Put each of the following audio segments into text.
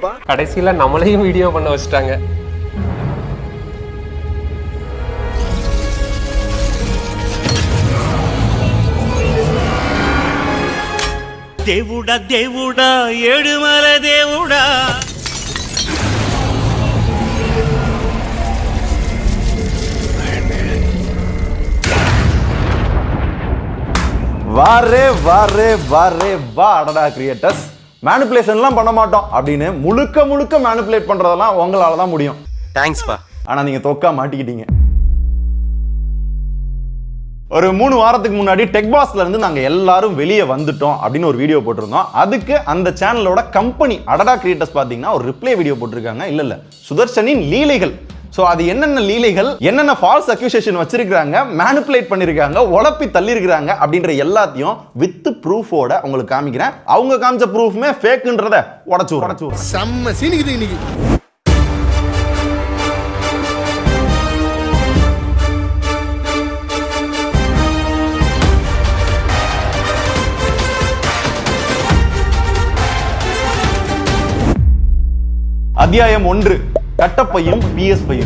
என்னப்பா கடைசியில நம்மளையும் வீடியோ பண்ண வச்சுட்டாங்க. దేవుడా దేవుడా ఏడుమల దేవుడా வாரே வாரே வாரே வா அடடா கிரியேட்டர்ஸ். மேனிபுலேஷன்லாம் பண்ண மாட்டோம் அப்படின்னு முழுக்க முழுக்க மேனிபுலேட் பண்றதெல்லாம் உங்களால தான் முடியும். தேங்க்ஸ்ப்பா. ஆனா நீங்க தொக்கா மாட்டிக்கிட்டீங்க. ஒரு 3 வாரத்துக்கு முன்னாடி டெக் பாஸ்ல இருந்து நாங்க எல்லாரும் வெளியே வந்துட்டோம் அப்படின்னு ஒரு வீடியோ போட்டிருந்தோம். அதுக்கு அந்த சேனலோட கம்பெனி அடடா கிரியேட்டர்ஸ் பாத்தீங்கன்னா ஒரு ரிப்ளை வீடியோ போட்டிருக்காங்க. இல்ல சுதர்ஷனின் லீலைகள். சோ அது என்னென்ன லீலைகள், என்னென்ன ஃபால்ஸ் அக்யூசேஷன் வச்சிருக்காங்க, மேனிபுலேட் பண்ணிருக்காங்க, உளப்பி தள்ளி இருக்காங்க அப்படின்ற எல்லாத்தையும் வித் ப்ரூஃபோட உங்களுக்கு காமிக்கிறேன். அவங்க காமிச்ச ப்ரூஃப்மே ஃபேக்ன்றத உடைச்சு செம்ம சீனிக்குது இன்னைக்கு. அத்தியாயம் 1 கட்டப்பையும் PS5.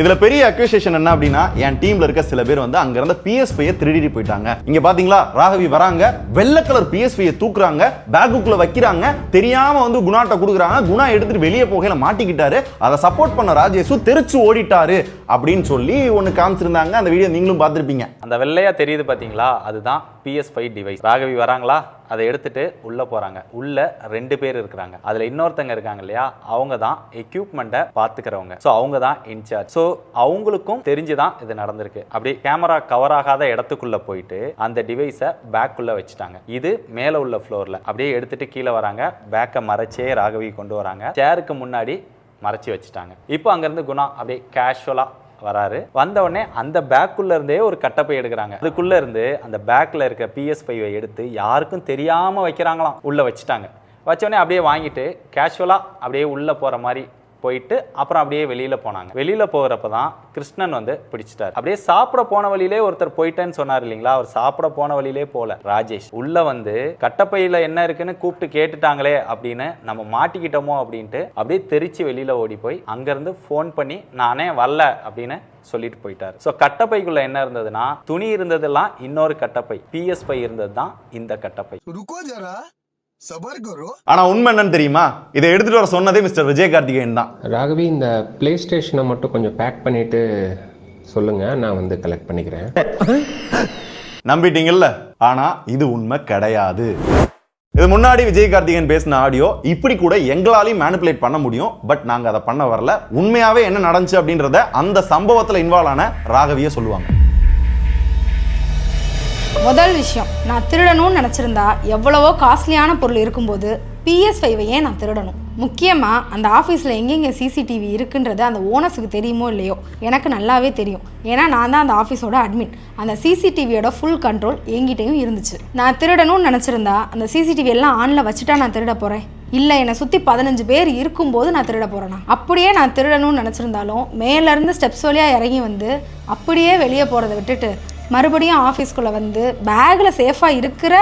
இதுல பெரிய அக்யூசேஷன் என்ன அப்படின்னா, என் டீம்ல இருக்க சில பேர் வந்து அங்க இருந்த PS5 திருடிட்டு போயிட்டாங்க. இங்க பாத்தீங்களா ராகவி வராங்க, வெள்ளை கலர் PS5 தூக்குறாங்க, பேக்குக்குள்ள வைக்கிறாங்க, தெரியாம வந்து குணாட்ட கொடுக்குறாங்க, குணா எடுத்துட்டு வெளியே போகையில மாட்டிக்கிட்டாரு, அதை சப்போர்ட் பண்ண ராஜேஷு தெரிச்சு ஓடிட்டாரு அப்படின்னு சொல்லி ஒன்னு காமிச்சிருந்தாங்க. அந்த வீடியோ நீங்களும் பார்த்திருப்பீங்க. அந்த வெள்ளையா தெரியுது பாத்தீங்களா, அதுதான் PS5 டிவைஸ். ராகவி வராங்களா, அதை எடுத்துட்டு உள்ள போறாங்க. உள்ள 2 பேர் இருக்கிறாங்க. அதுல இன்னொருத்தங்க இருக்காங்க இல்லையா, அவங்க தான் எக்யூப்மெண்ட்டை பாத்துக்கிறவங்க. ஸோ அவங்க தான் இன்சார்ஜ். ஸோ அவங்களுக்கும் தெரிஞ்சுதான் இது நடந்திருக்கு. அப்படியே கேமரா கவர் ஆகாத இடத்துக்குள்ள போயிட்டு அந்த டிவைஸை பேக்குள்ள வச்சுட்டாங்க. இது மேல உள்ள ஃப்ளோர்ல அப்படியே எடுத்துட்டு கீழே வராங்க. பேக்கை மறைச்சே ராகவி கொண்டு வராங்க. சேருக்கு முன்னாடி மறைச்சி வச்சுட்டாங்க. இப்போ அங்கிருந்து குணா அப்படியே கேஷுவலா வராரு. வந்த உடனே அந்த பேக்குள்ள இருந்தே ஒரு கட்டப்பை எடுக்கிறாங்க. அதுக்குள்ள இருந்து அந்த பேக்ல இருக்க PS5 எடுத்து யாருக்கும் தெரியாம வைக்கிறாங்களாம். உள்ள வச்சுட்டாங்க. வச்ச உடனே அப்படியே வாங்கிட்டு கேஷுவலா அப்படியே உள்ள போற மாதிரி போயிட்டு அப்புறம் அப்படியே வெளியில போனாங்க. வெளியில போகிறப்பதான் கிருஷ்ணன் வந்து பிடிச்சிட்டாரு. அப்படியே சாப்பிட போன வழியிலே ஒருத்தர் போயிட்டேன்னு சொன்னார் இல்லைங்களா, அவர் சாப்பிட போன வழியிலே போல ராஜேஷ் உள்ள வந்து கட்டப்பையில என்ன இருக்குன்னு கூப்பிட்டு கேட்டுட்டாங்களே அப்படின்னு நம்ம மாட்டிக்கிட்டோமோ அப்படின்ட்டு அப்படியே தெரிச்சு வெளியில ஓடி போய் அங்கிருந்து போன் பண்ணி நானே வரல அப்படின்னு சொல்லிட்டு போயிட்டாரு. ஸோ கட்டப்பைக்குள்ள என்ன இருந்ததுன்னா, துணி இருந்ததெல்லாம் இன்னொரு கட்டப்பை, PS5 இருந்தது தான் இந்த கட்டப்பை. ஆனா உண்மை என்னன்னு தெரியுமா, இதை எடுத்துட்டு வர சொன்னதே மிஸ்டர் விஜயகார்த்திகேயன் தான். ராகவி இந்த பிளே ஸ்டேஷனை மட்டும் கொஞ்சம் பேக் பண்ணிட்டு சொல்லுங்க, நான் வந்து கலெக்ட் பண்ணிக்கிறேன். நம்பிட்டீங்கல்ல? ஆனா இது உண்மை கிடையாது. இது முன்னாடி விஜயகார்த்திகேயன் பேசின ஆடியோ. இப்படி கூட எங்களாலையும் மேனிபுலேட் பண்ண முடியும், பட் நாங்க அதை பண்ண வரல. உண்மையாவே என்ன நடந்துச்சு அப்படின்றத அந்த சம்பவத்துல இன்வால்வ் ஆன ராகவியே சொல்லுவாங்க. முதல் விஷயம், நான் திருடணும்னு நினச்சிருந்தா எவ்வளவோ காஸ்ட்லியான பொருள் இருக்கும்போது PS5 நான் திருடணும்? முக்கியமாக அந்த ஆஃபீஸில் எங்கெங்கே CCTV இருக்குன்றது அந்த ஓனர்ஸுக்கு தெரியுமோ இல்லையோ, எனக்கு நல்லாவே தெரியும். ஏன்னா நான் தான் அந்த ஆஃபீஸோட அட்மின். அந்த CCTVயோட ஃபுல் கண்ட்ரோல் என்கிட்டையும் இருந்துச்சு. நான் திருடணும்னு நினச்சிருந்தா அந்த CCTV எல்லாம் ஆனில் வச்சுட்டா நான் திருட போகிறேன்? இல்லை, என்னை சுற்றி 15 பேர் இருக்கும்போது நான் திருட போகிறேன்னா? அப்படியே நான் திருடணும்னு நினச்சிருந்தாலும் மேலேருந்து ஸ்டெப்ஸ் வழியாக இறங்கி வந்து அப்படியே வெளியே போகிறத விட்டுட்டு மறுபடியும் ஆஃபீஸ்க்குள்ளே வந்து பேக்கில் சேஃபாக இருக்கிற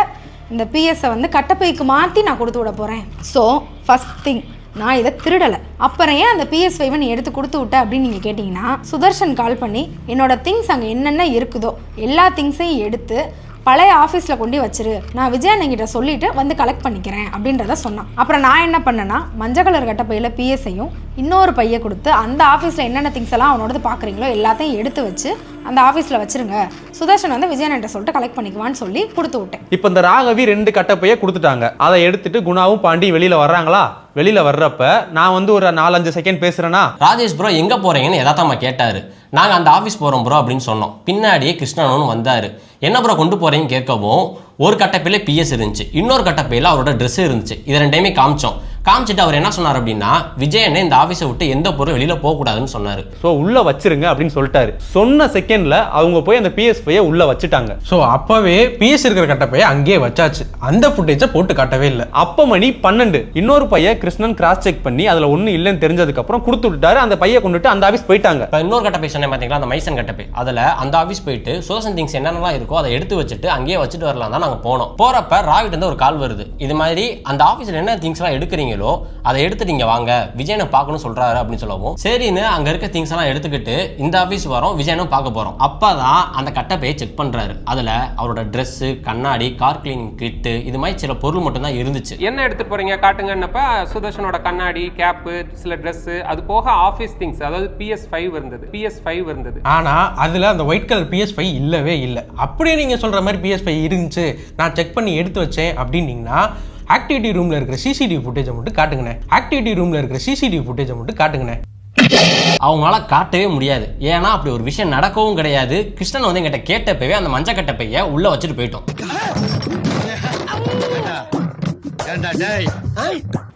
இந்த PS வந்து கட்டப்பைக்கு மாற்றி நான் கொடுத்து விட போகிறேன். ஸோ ஃபஸ்ட் திங், நான் இதை திருடலை. அப்புறம் ஏன் அந்த PS5 நீ எடுத்து கொடுத்து விட்ட அப்படின்னு நீங்கள் கேட்டிங்கன்னா, சுதர்ஷன் கால் பண்ணி என்னோட திங்ஸ் அங்கே என்னென்ன இருக்குதோ எல்லா திங்ஸையும் எடுத்து பழைய ஆஃபீஸில் கொண்டு வச்சிரு, நான் விஜயண்ணங்கிட்ட சொல்லிவிட்டு வந்து கலெக்ட் பண்ணிக்கிறேன் அப்படின்றத சொன்னான். அப்புறம் நான் என்ன பண்ணேன்னா, மஞ்சள் கலர் கட்டப்பையில் PS-ஐயும் இன்னொரு பையை கொடுத்து அந்த ஆஃபீஸில் என்னென்ன திங்ஸ் எல்லாம் அவனோடது பார்க்குறீங்களோ எல்லாத்தையும் எடுத்து வச்சு அந்த ஆஃபீஸில் வச்சிருங்க, சுதர்ஷன் வந்து விஜயண்ணன்ட்ட சொல்லிட்டு கலெக்ட் பண்ணிக்குவான்னு சொல்லி கொடுத்து விட்டேன். இப்போ இந்த ராகவி 2 கட்டப்பையை கொடுத்துட்டாங்க. அதை எடுத்துட்டு குணாவும் பாண்டி வெளியில வர்றாங்களா. வெளியில வர்றப்ப நான் வந்து ஒரு 4-5 செகண்ட் பேசுறேன்னா, ராஜேஷ் ப்ரோ எங்க போறீங்கன்னு எதாத்தமா கேட்டாரு. நாங்கள் அந்த ஆஃபீஸ் போகிறோம் ப்ரோ அப்படின்னு சொன்னோம். பின்னாடியே கிருஷ்ணனும் வந்தார். என்ன ப்ரோ கொண்டு போகிறீங்கன்னு கேட்கவும், ஒரு கட்டப்பையில PS இருந்துச்சு, இன்னொரு கட்டப்பையில் அவரோட ட்ரெஸ் இருந்துச்சு. இதை 2டையுமே காமிச்சோம். காமிச்சிட்டு அவர் என்ன சொன்னார் அப்படின்னா, விஜயனை இந்த ஆஃபீஸை விட்டு எந்த பொருள் வெளியில் போகக்கூடாதுன்னு சொன்னார். ஸோ உள்ளே வச்சிருங்க அப்படின்னு சொல்லிட்டாரு. சொன்ன செகண்டில் அவங்க போய் அந்த PS5 உள்ளே வச்சுட்டாங்க. ஸோ அப்போவே PS இருக்கிற கட்டப்பையை அங்கேயே வச்சாச்சு. அந்த ஃபுட்டேஜை போட்டு காட்டவே இல்லை. அப்போ மணி 12. இன்னொரு பையன் கிருஷ்ணன் கிராஸ் செக் பண்ணி அதில் ஒன்றும் இல்லைன்னு தெரிஞ்சதுக்கப்புறம் கொடுத்து விட்டாரு. அந்த பையை கொண்டுட்டு அந்த ஆஃபீஸ் போயிட்டாங்க. இப்போ இன்னொரு கட்டப்பை சொன்னேன் பார்த்தீங்களா, அந்த மைசன் கட்டப்பை. அதில் அந்த ஆஃபீஸ் போயிட்டு சோசன் திங்ஸ் என்னென்னலாம் இருக்கோ அதை எடுத்து வச்சுட்டு அங்கேயே வச்சுட்டு வரலாம் தான் நாங்கள் போனோம். போகிறப்ப ராவிட் வந்து ஒரு கால் வருது. இது மாதிரி அந்த ஆஃபீஸில் என்ன திங்ஸ்லாம் எடுக்கிறீங்க, வச்சிருக்கீங்களோ அதை எடுத்துட்டு இங்க வாங்க, விஜயனை பார்க்கணும் சொல்றாரு அப்படின்னு சொல்லவும் சரின்னு அங்க இருக்க திங்ஸ் எல்லாம் எடுத்துக்கிட்டு இந்த ஆபீஸ் வரோம், விஜயனும் பார்க்க போறோம். அப்பதான் அந்த கட்டப்பையை செக் பண்றாரு. அதுல அவரோட ட்ரெஸ், கண்ணாடி, கார் கிளீனிங் கிட்டு இது மாதிரி சில பொருள் மட்டும் தான் இருந்துச்சு. என்ன எடுத்துட்டு போறீங்க காட்டுங்கன்னப்ப சுதர்ஷனோட கண்ணாடி, கேப்பு, சில ட்ரெஸ், அது போக ஆஃபீஸ் திங்ஸ், அதாவது PS5 இருந்தது. ஆனா அதுல அந்த ஒயிட் கலர் PS5 இல்லவே இல்லை. அப்படியே நீங்க சொல்ற மாதிரி PS5 இருந்துச்சு, நான் செக் பண்ணி எடுத்து வச்சேன் அப்படின்னீங்கன்னா ஆக்டிவிட்டி ரூம்ல இருக்கிற CCTV ஃபுட்டேஜை மட்டும் காட்டுங்கண்ணே. அவங்களால காட்டவே முடியாது. ஏன்னா அப்படி ஒரு விஷயம் நடக்கவும் கிடையாது. கிருஷ்ணன் வந்து எங்கிட்ட கேட்டப்பவே அந்த மஞ்சள் கட்டப்பைய உள்ள வச்சுட்டு போயிட்டோம்.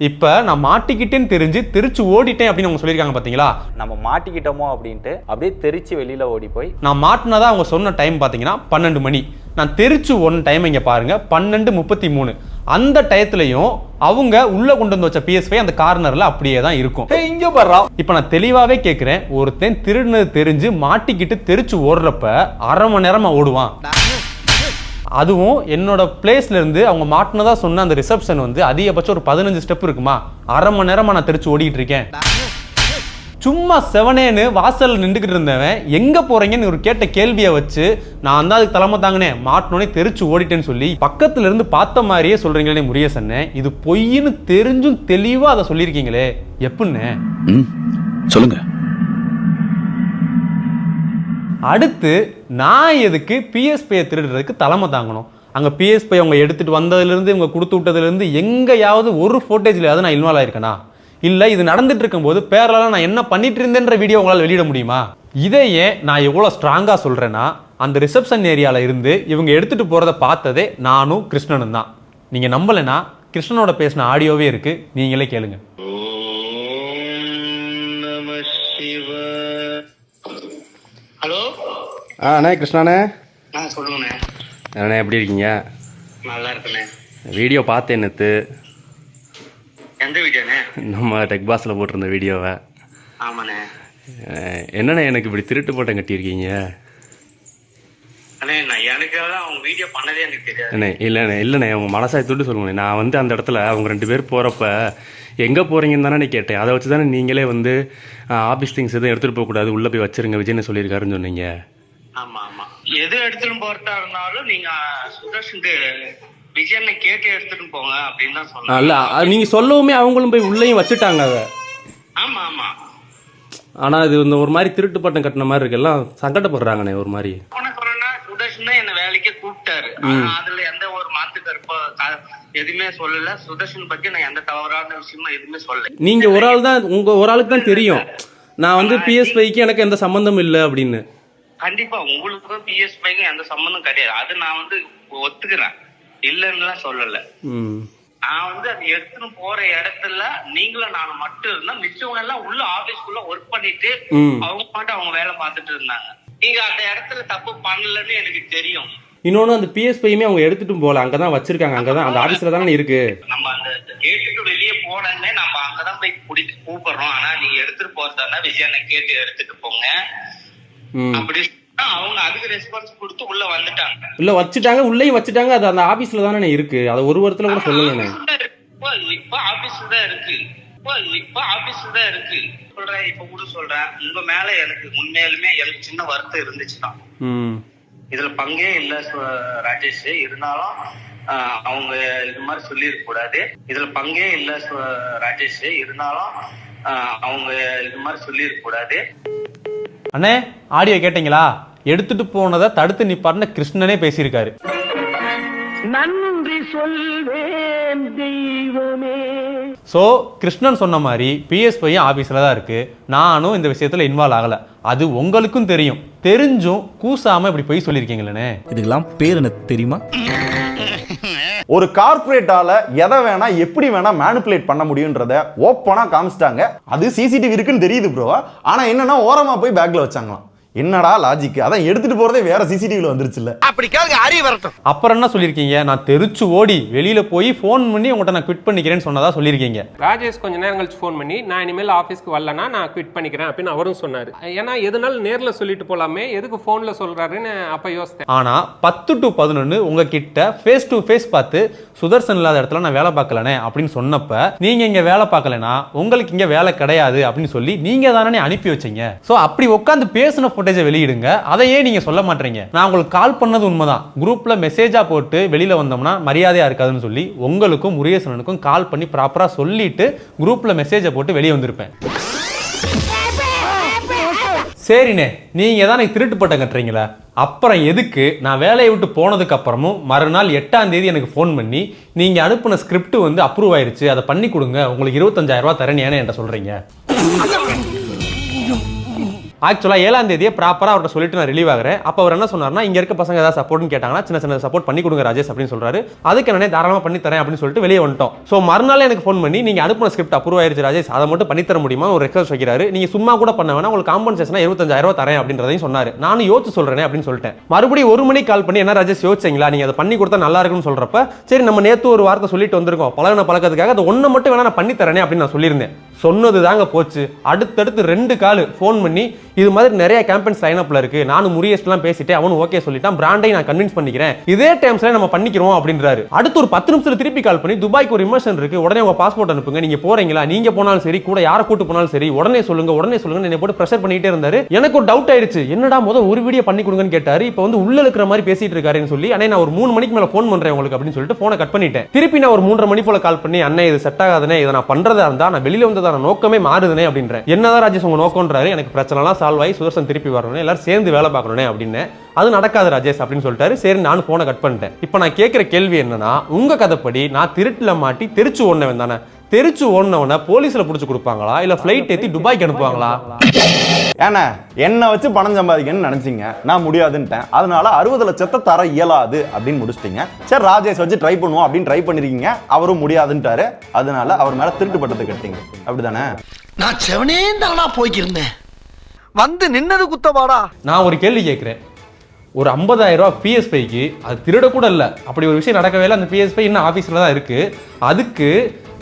இப்ப நான் மாட்டிக்கிட்டேன்னு தெரிஞ்சு திருச்சி ஓடிட்டேன் அப்படின்னு அவங்க சொல்லியிருக்காங்க பாத்தீங்களா? நம்ம மாட்டிக்கிட்டோமோ அப்படின்ட்டு அப்படியே தெரிச்சு வெளியில ஓடி போய் நான் மாட்டினதா அவங்க சொன்ன டைம் பாத்தீங்கன்னா 12 மணி. நான் தெரிச்சு ஒன் டைம் இங்க பாருங்க 12:33. அந்த டயத்துலயும் அவங்க உள்ள கொண்டு வந்து வச்ச PS5 அந்த கார்னர்ல அப்படியே தான் இருக்கும். இங்க வர்றா. இப்ப நான் தெளிவாவே கேட்கிறேன், ஒருத்தன் திருடுனது தெரிஞ்சு மாட்டிக்கிட்டு தெரிச்சு ஓடுறப்ப அரை மணி நேரமா ஓடுவான். அதுவும் என்னோட பிளேஸ்ல இருந்து அவங்க மாட்டினதா சொன்ன அந்த ரிசப்ஷன் வந்து அதிகபட்சம் ஒரு 15 ஸ்டெப் இருக்குமா, அரை மணி நேரமா நான் தெரிச்சு ஓடிட்டு இருக்கேன். சும்மா செவனேன்னு வாசல் நின்றுக்கிட்டு இருந்தவன் எங்க போறீங்கன்னு ஒரு கேட்ட கேள்வியை வச்சு நான் தான் அதுக்கு தலைமை தாங்கினேன், மாட்டினோடனே தெரிச்சு ஓடிட்டேன்னு சொல்லி பக்கத்துல இருந்து பார்த்த மாதிரியே சொல்றீங்களே முருகேசன், இது பொய்ன்னு தெரிஞ்சும் தெளிவா அதை சொல்லியிருக்கீங்களே எப்படின்னு சொல்லுங்க. அடுத்து நான் எதுக்கு PS5 திருடுறதுக்கு தலைமை தாங்கணும்? அங்கே PS5 அவங்க எடுத்துட்டு வந்ததுலேருந்து இவங்க கொடுத்து விட்டதுலேருந்து எங்கேயாவது ஒரு ஃபோட்டேஜ்லையாவது நான் இன்வால்வ் ஆயிருக்கேனா? இல்லை இது நடந்துட்டு இருக்கும்போது பேரலாம் நான் என்ன பண்ணிட்டு இருந்தேன்ற வீடியோ உங்களால் வெளியிட முடியுமா? இதையே நான் எவ்வளோ ஸ்ட்ராங்காக சொல்கிறேன்னா, அந்த ரிசப்ஷன் ஏரியாவில் இருந்து இவங்க எடுத்துகிட்டு போகிறத பார்த்ததே நானும் கிருஷ்ணனும் தான். நீங்கள் நம்பலைன்னா கிருஷ்ணனோட பேசின ஆடியோவே இருக்குது, நீங்களே கேளுங்க. ஹலோ அண்ணே கிருஷ்ணாண்ணே. சொல்லுங்கண்ணே. அண்ணே எப்படி இருக்கீங்க? நல்லா இருக்குண்ணே. வீடியோ பார்த்தேன் நேற்று. எந்த வீடியோண்ணே? நம்ம டெக் பாஸில் போட்டிருந்த வீடியோவை. ஆமாண்ணே. என்னண்ணே எனக்கு இப்படி திருட்டு போட்டம் கட்டியிருக்கீங்க? அண்ணே நான் எனக்கு அவங்க வீடியோ பண்ணதே எனக்கு தெரியாது. அண்ணே இல்லைண்ணே உங்கள் மனசாய் தொட்டு சொல்லுங்கண்ணே. நான் வந்து அந்த இடத்துல அவங்க 2 பேர் போகிறப்ப எங்கே போகிறீங்கன்னு தானே கேட்டேன். அதை வச்சு தானே நீங்களே வந்து ஆஃபீஸ் திங்ஸ் எதுவும் எடுத்துகிட்டு போகக்கூடாது, உள்ளே போய் வச்சிருங்க விஜய்னு சொல்லியிருக்காருன்னு சொன்னீங்க. ஆமா ஆமா, எது எடுத்துட்டு போறதா இருந்தாலும் நீங்க சுதர்ஷனுக்கு விஜயனை கேட்டு எடுத்துட்டு போங்க அப்படின்னு தான் சொன்னாங்க. இல்லை நீங்கள் சொல்லவுமே அவங்களும் போய் உள்ளேயும் வச்சுட்டாங்க அதை. ஆமா ஆமா. ஆனால் இது இந்த ஒரு மாதிரி திருட்டு பட்டம் கட்டின மாதிரி இருக்கு, எல்லாம் சங்கடப்படுறாங்கண்ணே ஒரு மாதிரி. சுதர்ஷன் தான் என்ன வேலைக்கே கூப்பிட்டாரு. அதுல எந்த ஒரு மாத்து கருப்போ எதுவுமே சொல்லல. சுதர்ஷன் பத்தி நான் எந்த தவறான விஷயமா எதுவுமே சொல்லல. நீங்க ஒரு ஆள் தான், உங்க ஒரு ஆளுக்கு தான் தெரியும் நான் வந்து PS5க்கு எனக்கு எந்த சம்பந்தம் இல்லை அப்படின்னு. கண்டிப்பா உங்களுக்கும் PS5க்கும் எந்த சம்பந்தம் கிடையாது. அது நான் வந்து ஒத்துக்கிறேன், இல்லன்னுலாம் சொல்லல. நான் வந்து அது எடுத்துன்னு போற இடத்துல நீங்களும் நானும் மட்டும் இருந்தா, மிச்சவங்க எல்லாம் உள்ள ஆபீஸ்க்குள்ள ஒர்க் பண்ணிட்டு அவங்க மட்டும் அவங்க வேலை பார்த்துட்டு இருந்தாங்க. நீங்க அந்த இடத்துல தப்பு பண்ணலன்னு எனக்கு தெரியும். இன்னொன்னு அந்த PS5மே அவங்க எடுத்துட்டும் போல, அங்கதான் வச்சிருக்காங்க, அங்கதான் அந்த ஆபீஸ்ல தானே இருக்கு. நம்ம அந்த கேட்டுக்கு வெளியே போனே நம்ம அங்கதான் போய் கூப்பிடுறோம். ஆனா நீங்க எடுத்துட்டு போறதா விஜயனை கேட்டு எடுத்துட்டு போங்க அப்படி அவங்க அதுக்கு ரெஸ்பான்ஸ் கொடுத்து உள்ள வந்துட்டாங்க. உள்ள வச்சுட்டாங்க, உள்ளேயும் வச்சுட்டாங்க. அது அந்த ஆபீஸ்ல தானே இருக்கு, அது ஒரு வாரத்துல கூட சொல்லல. இப்ப ஆபீஸ்ல தான் இருக்கு, இப்ப ஆபீஸ்ல தான் இருக்கு சொல்றேன். இப்ப கூட சொல்றேன், உங்க மேல எனக்கு உண்மையிலுமே எனக்கு சின்ன வருத்தம் இருந்துச்சுதான். இதுல பங்கே இல்ல ராஜேஷ். இருந்தாலும் அவங்க இது மாதிரி சொல்லிருக்க கூடாது. இதுல பங்கே இல்ல ராஜேஷ். இருந்தாலும் அவங்க இது மாதிரி சொல்லிருக்க கூடாது. அண்ணே ஆடியோ கேட்டீங்களா? எடுத்துட்டு போனதை தடுத்து நிப்பாருன்னு கிருஷ்ணனே பேசியிருக்காரு. நன்றி சொல்வேன் தெய்வமே. ஸோ கிருஷ்ணன் சொன்ன மாதிரி PS5 ஆஃபீஸில் தான் இருக்கு. நானும் இந்த விஷயத்தில் இன்வால்வ் ஆகலை, அது உங்களுக்கும் தெரியும். தெரிஞ்சும் கூசாம இப்படி போய் சொல்லியிருக்கீங்களே. இதுக்கெல்லாம் பேர் என்ன தெரியுமா? ஒரு கார்பரேட்டால எதை வேணா எப்படி வேணா மேனிபுலேட் பண்ண முடியுன்றத ஓப்பனா காமிச்சிட்டாங்க. அது CCTV இருக்குன்னு தெரியுது ப்ரோ. ஆனா என்னன்னா ஓரமா போய் பேக்ல வச்சாங்களாம். என்னடா லாஜிக்? அதான் எடுத்துட்டு போறதே வேற சிசிடிவில வந்துருச்சுல்ல. அப்படி கேளுங்க, அறிய வரட்டும். அப்புறம் என்ன சொல்லியிருக்கீங்க? நான் தெரிச்சு ஓடி வெளியில போய் ஃபோன் பண்ணி உங்கள்கிட்ட நான் குவிட் பண்ணிக்கிறேன்னு சொன்னதா சொல்லியிருக்கீங்க. ராஜேஷ் கொஞ்ச நேரம் கழிச்சு ஃபோன் பண்ணி நான் இனிமேல் ஆஃபீஸ்க்கு வரலன்னா நான் குவிட் பண்ணிக்கிறேன் அப்படின்னு அவரும் சொன்னார். ஏன்னா எதுனாலும் நேரில் சொல்லிட்டு போலாமே, எதுக்கு ஃபோனில் சொல்றாருன்னு அப்போ யோசித்தேன். ஆனா 10 to 11 உங்ககிட்ட ஃபேஸ் டு ஃபேஸ் பார்த்து சுதர்சன் இல்லாத இடத்துல நான் வேலை பார்க்கலனே அப்படின்னு சொன்னப்ப நீங்க இங்க வேலை பார்க்கலனா உங்களுக்கு இங்க வேலை கிடையாது அப்படின்னு சொல்லி நீங்க தானே அனுப்பி வச்சீங்க. சோ அப்படி உட்காந்து பேசின ஃபுட்டேஜை வெளியிடுங்க, அதையே நீங்க சொல்ல மாட்டீங்க. நான் உங்களுக்கு கால் பண்ணது உண்மைதான், குரூப்ல மெசேஜா போட்டு வெளியில வந்தோம்னா மரியாதையா இருக்காதுன்னு சொல்லி உங்களுக்கும் முருகேசனுக்கும் கால் பண்ணி ப்ராப்பரா சொல்லிட்டு குரூப்ல மெசேஜை போட்டு வெளியே வந்திருப்பேன். சரிண்ணே, நீங்க தான் எனக்கு திருட்டு பட்டம் கட்டுறீங்களா? அப்புறம் எதுக்கு நான் வேலையை விட்டு போனதுக்கு அப்புறமும் மறுநாள் 8ஆம் தேதி எனக்கு ஃபோன் பண்ணி நீங்க அனுப்பின ஸ்கிரிப்ட் வந்து அப்ரூவ் ஆயிருச்சு, அதை பண்ணி கொடுங்க, உங்களுக்கு 25,000 ரூபாய் தரேன்னு என்கிட்ட சொல்றீங்க? ஆக்சுவலாக 7ஆம் தேதியே ப்ராப்பராக அவர்கிட்ட சொல்லிட்டு நான் ரிலீவ் ஆகிறேன். அப்போ அவர் என்ன சொன்னார்னா, இங்கே இருக்க பசங்க ஏதாவது சப்போர்ட்னு கேட்டாங்கன்னா சின்ன சின்ன சப்போர்ட் பண்ணி கொடுங்க ராஜேஷ் அப்படின்னு சொல்றாரு. அதுக்கு என்னன்னே தாராளமாக பண்ணி தரேன் அப்படின்னு சொல்லிட்டு வெளியே வந்துட்டோம். ஸோ மறுநாள் எனக்கு ஃபோன் பண்ணி நீங்கள் அனுப்பின ஸ்கிரிப்ட் அப்ரூவ் ஆயிருச்சு ராஜேஷ், அதை மட்டும் பண்ணி தர முடியுமா ஒரு ரெக்வஸ்ட் வைக்கிறாரு. நீங்கள் சும்மா கூட பண்ண வேணா, உங்களுக்கு காம்பன்சேஷனாக 25,000 ரூபாய் தரேன் அப்படின்றதையும் சொன்னார். நானும் யோசிச்சு சொல்றேன் அப்படின்னு சொல்லிட்டேன். மறுபடியும் 1 மணிக்கு கால் பண்ணி என்ன ராஜேஷ் யோசிச்சிங்களா, நீங்கள் அதை பண்ணி கொடுத்தா நல்லா இருக்குன்னு சொல்றப்ப சரி நம்ம நேற்று ஒரு வார்த்தை சொல்லிட்டு வந்திருக்கோம், பழக்கத்துக்காக அதை ஒன்று மட்டும் வேணா நான் பண்ணி தரேனே அப்படின்னு நான் சொல்லியிருந்தேன். சொன்னது தாங்க போச்சு. அடுத்தடுத்து 2 கால் ஃபோன் பண்ணி இது மாதிரி நிறைய கேம்பெயின் சைன் அப்ல இருக்கு, நானும் முரியஸ்லாம் பேசிட்டு அவனும் ஓகே சொல்லிட்டான், பிராண்டை நான் கன்வின்ஸ் பண்ணிக்கிறேன், இதே டைம்ஸ்ல நம்ம பண்ணிக்கிறோம் அப்படின்றாரு. அடுத்து ஒரு 10 நிமிஷத்துல திருப்பி கால் பண்ணி துபாய்க்கு ஒரு இமர்ஷன் இருக்கு, உடனே உங்க பாஸ்போர்ட் அனுப்புங்க, நீங்க போறீங்களா, நீங்க போனாலும் சரி கூட யாரை கூட்டு போனாலும் சரி உடனே சொல்லுங்க என்னை போட்டு பிரஷர் பண்ணிட்டே இருந்தாரு. எனக்கு ஒரு டவுட் ஆயிருச்சு, என்னடா முதல் ஒரு வீடியோ பண்ணி கொடுங்கன்னு கேட்டாரு, இப்போ வந்து உள்ள இருக்கிற மாதிரி பேசிட்டு இருக்காருன்னு சொல்லி அண்ணே நான் ஒரு 3 மணிக்கு மேல ஃபோன் பண்றேன் உங்களுக்கு அப்படின்னு சொல்லிட்டு போனை கட் பண்ணிட்டேன். திருப்பி நான் ஒரு 3:30 மணி போல கால் பண்ணி அண்ணே இது செட் ஆகாதுனே, இதை நான் பண்றதா இருந்தா நான் வெளியில வந்ததான நோக்கமே மாறுதுனே அப்படின்றேன். என்னதான் ராஜேஷ் உங்க நோக்கம்ன்றாரு. எனக்கு பிரச்சனை எல்லாம் சால்வ் ஆகி சுதர்சன் திருப்பி வரணும், எல்லாரும் சேர்ந்து வேலை பார்க்கணும்னே அப்படின்னு. அது நடக்காது ராஜேஷ் அப்படின்னு சொல்லிட்டாரு. சரி நானும் போனை கட் பண்ணிட்டேன். இப்போ நான் கேட்கிற கேள்வி என்னன்னா, உங்க கதைப்படி நான் திருட்டுல மாட்டி தெரிச்சு ஓடுனவன் தானே, தெரிச்சு ஓடுனவன போலீஸ்ல புடிச்சு கொடுப்பாங்களா இல்ல ஃபிளைட் ஏத்தி துபாய்க்கு அனுப்புவாங்களா? ஏன்னா என்ன வச்சு பணம் சம்பாதிக்கணும்னு நினைச்சீங்க, நான் முடியாதுன்ட்டேன், அதனால 60 லட்சத்தை தர இயலாது அப்படின்னு முடிச்சிட்டீங்க. சரி ராஜேஷ் வச்சு ட்ரை பண்ணுவோம் அப்படின்னு ட்ரை பண்ணிருக்கீங்க, அவரும் முடியாதுன்ட்டாரு, அதனால அவர் மேல திருட்டு பட்டத்தை கட்டிங்க, அப்படிதானே? நான் செவனே தானா போய்க்கிருந்தேன், வந்து நின்னது குத்தவாடா. நான் ஒரு கேள்வி கேட்கிறேன், ஒரு 50,000 ரூபாய் PS5க்கு அது திருட கூட இல்லை, அப்படி ஒரு விஷயம் நடக்கவே இல்லை, அந்த PS5 இன்னும் ஆஃபீஸில் தான் இருக்கு, அதுக்கு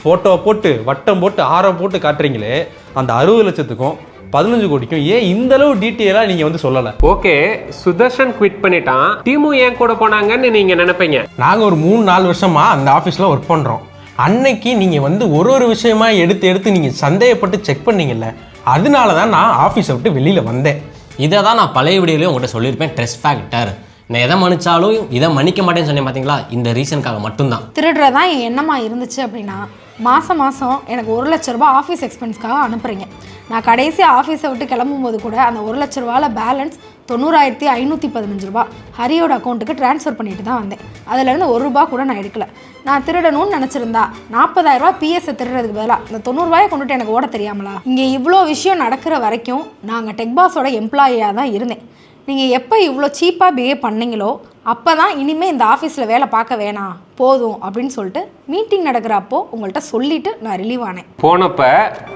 ஃபோட்டோ போட்டு வட்டம் போட்டு ஆரம் போட்டு காட்டுறீங்களே, அந்த 60 லட்சத்துக்கும் 15 கோடிக்கும் ஏன் இந்த அளவு டீட்டெயிலாக நீங்கள் வந்து சொல்லலை? ஓகே, சுதர்ஷன் குவிட் பண்ணிட்டான், டீமும் ஏன் கூட போனாங்கன்னு நீங்கள் நினைப்பீங்க. நாங்கள் ஒரு 3-4 வருஷமா அந்த ஆஃபீஸில் ஒர்க் பண்ணுறோம். அன்னைக்கு நீங்கள் வந்து ஒரு விஷயமா எடுத்து நீங்கள் சந்தேகப்பட்டு செக் பண்ணீங்கல்ல, அதனால தான் நான் ஆஃபீஸை விட்டு வெளியில் வந்தேன். இதை தான் நான் பழைய வீடியோலையும் உங்கள்கிட்ட சொல்லியிருப்பேன், ஸ்ட்ரெஸ் ஃபேக்டர். நான் எதை மன்னிச்சாலும் இதை மன்னிக்க மாட்டேன்னு சொன்னேன் பார்த்தீங்களா, இந்த ரீசனுக்காக மட்டும்தான். திருடுறதான் என் எண்ணமா இருந்துச்சு அப்படின்னா மாதம் எனக்கு 1 லட்ச ரூபாய் ஆஃபீஸ் எக்ஸ்பென்ஸ்க்காக அனுப்புறீங்க. நான் கடைசி ஆஃபீஸை விட்டு கிளம்பும்போது கூட அந்த 1 லட்ச ரூபாயில் பேலன்ஸ் 90,515 ரூபாய் ஹரியோட அக்கௌண்ட்டுக்கு ட்ரான்ஸ்ஃபர் பண்ணிட்டு தான் வந்தேன். அதுலேருந்து 1 ரூபா கூட நான் எடுக்கல. நான் திருடணும்னு நினச்சிருந்தா 40,000 ரூபாய் பிஎஸ்ஸை திருடுறதுக்கு பதிலாக இந்த 90 ரூபாயை கொண்டுட்டு எனக்கு ஓட தெரியாமலா? இங்கே இவ்வளோ விஷயம் நடக்கிற வரைக்கும் நாங்கள் டெக்பாஸோட எம்ப்ளாயியாக தான் இருந்தேன். நீங்கள் எப்போ இவ்வளோ சீப்பாக பிஹேவ் பண்ணீங்களோ அப்போ தான் இனிமேல் இந்த ஆஃபீஸில் வேலை பார்க்க வேணாம் போதும் அப்படின்னு சொல்லிட்டு மீட்டிங் நடக்கிறப்போ உங்கள்கிட்ட சொல்லிட்டு நான் ரிலீவ் ஆனேன். போனப்ப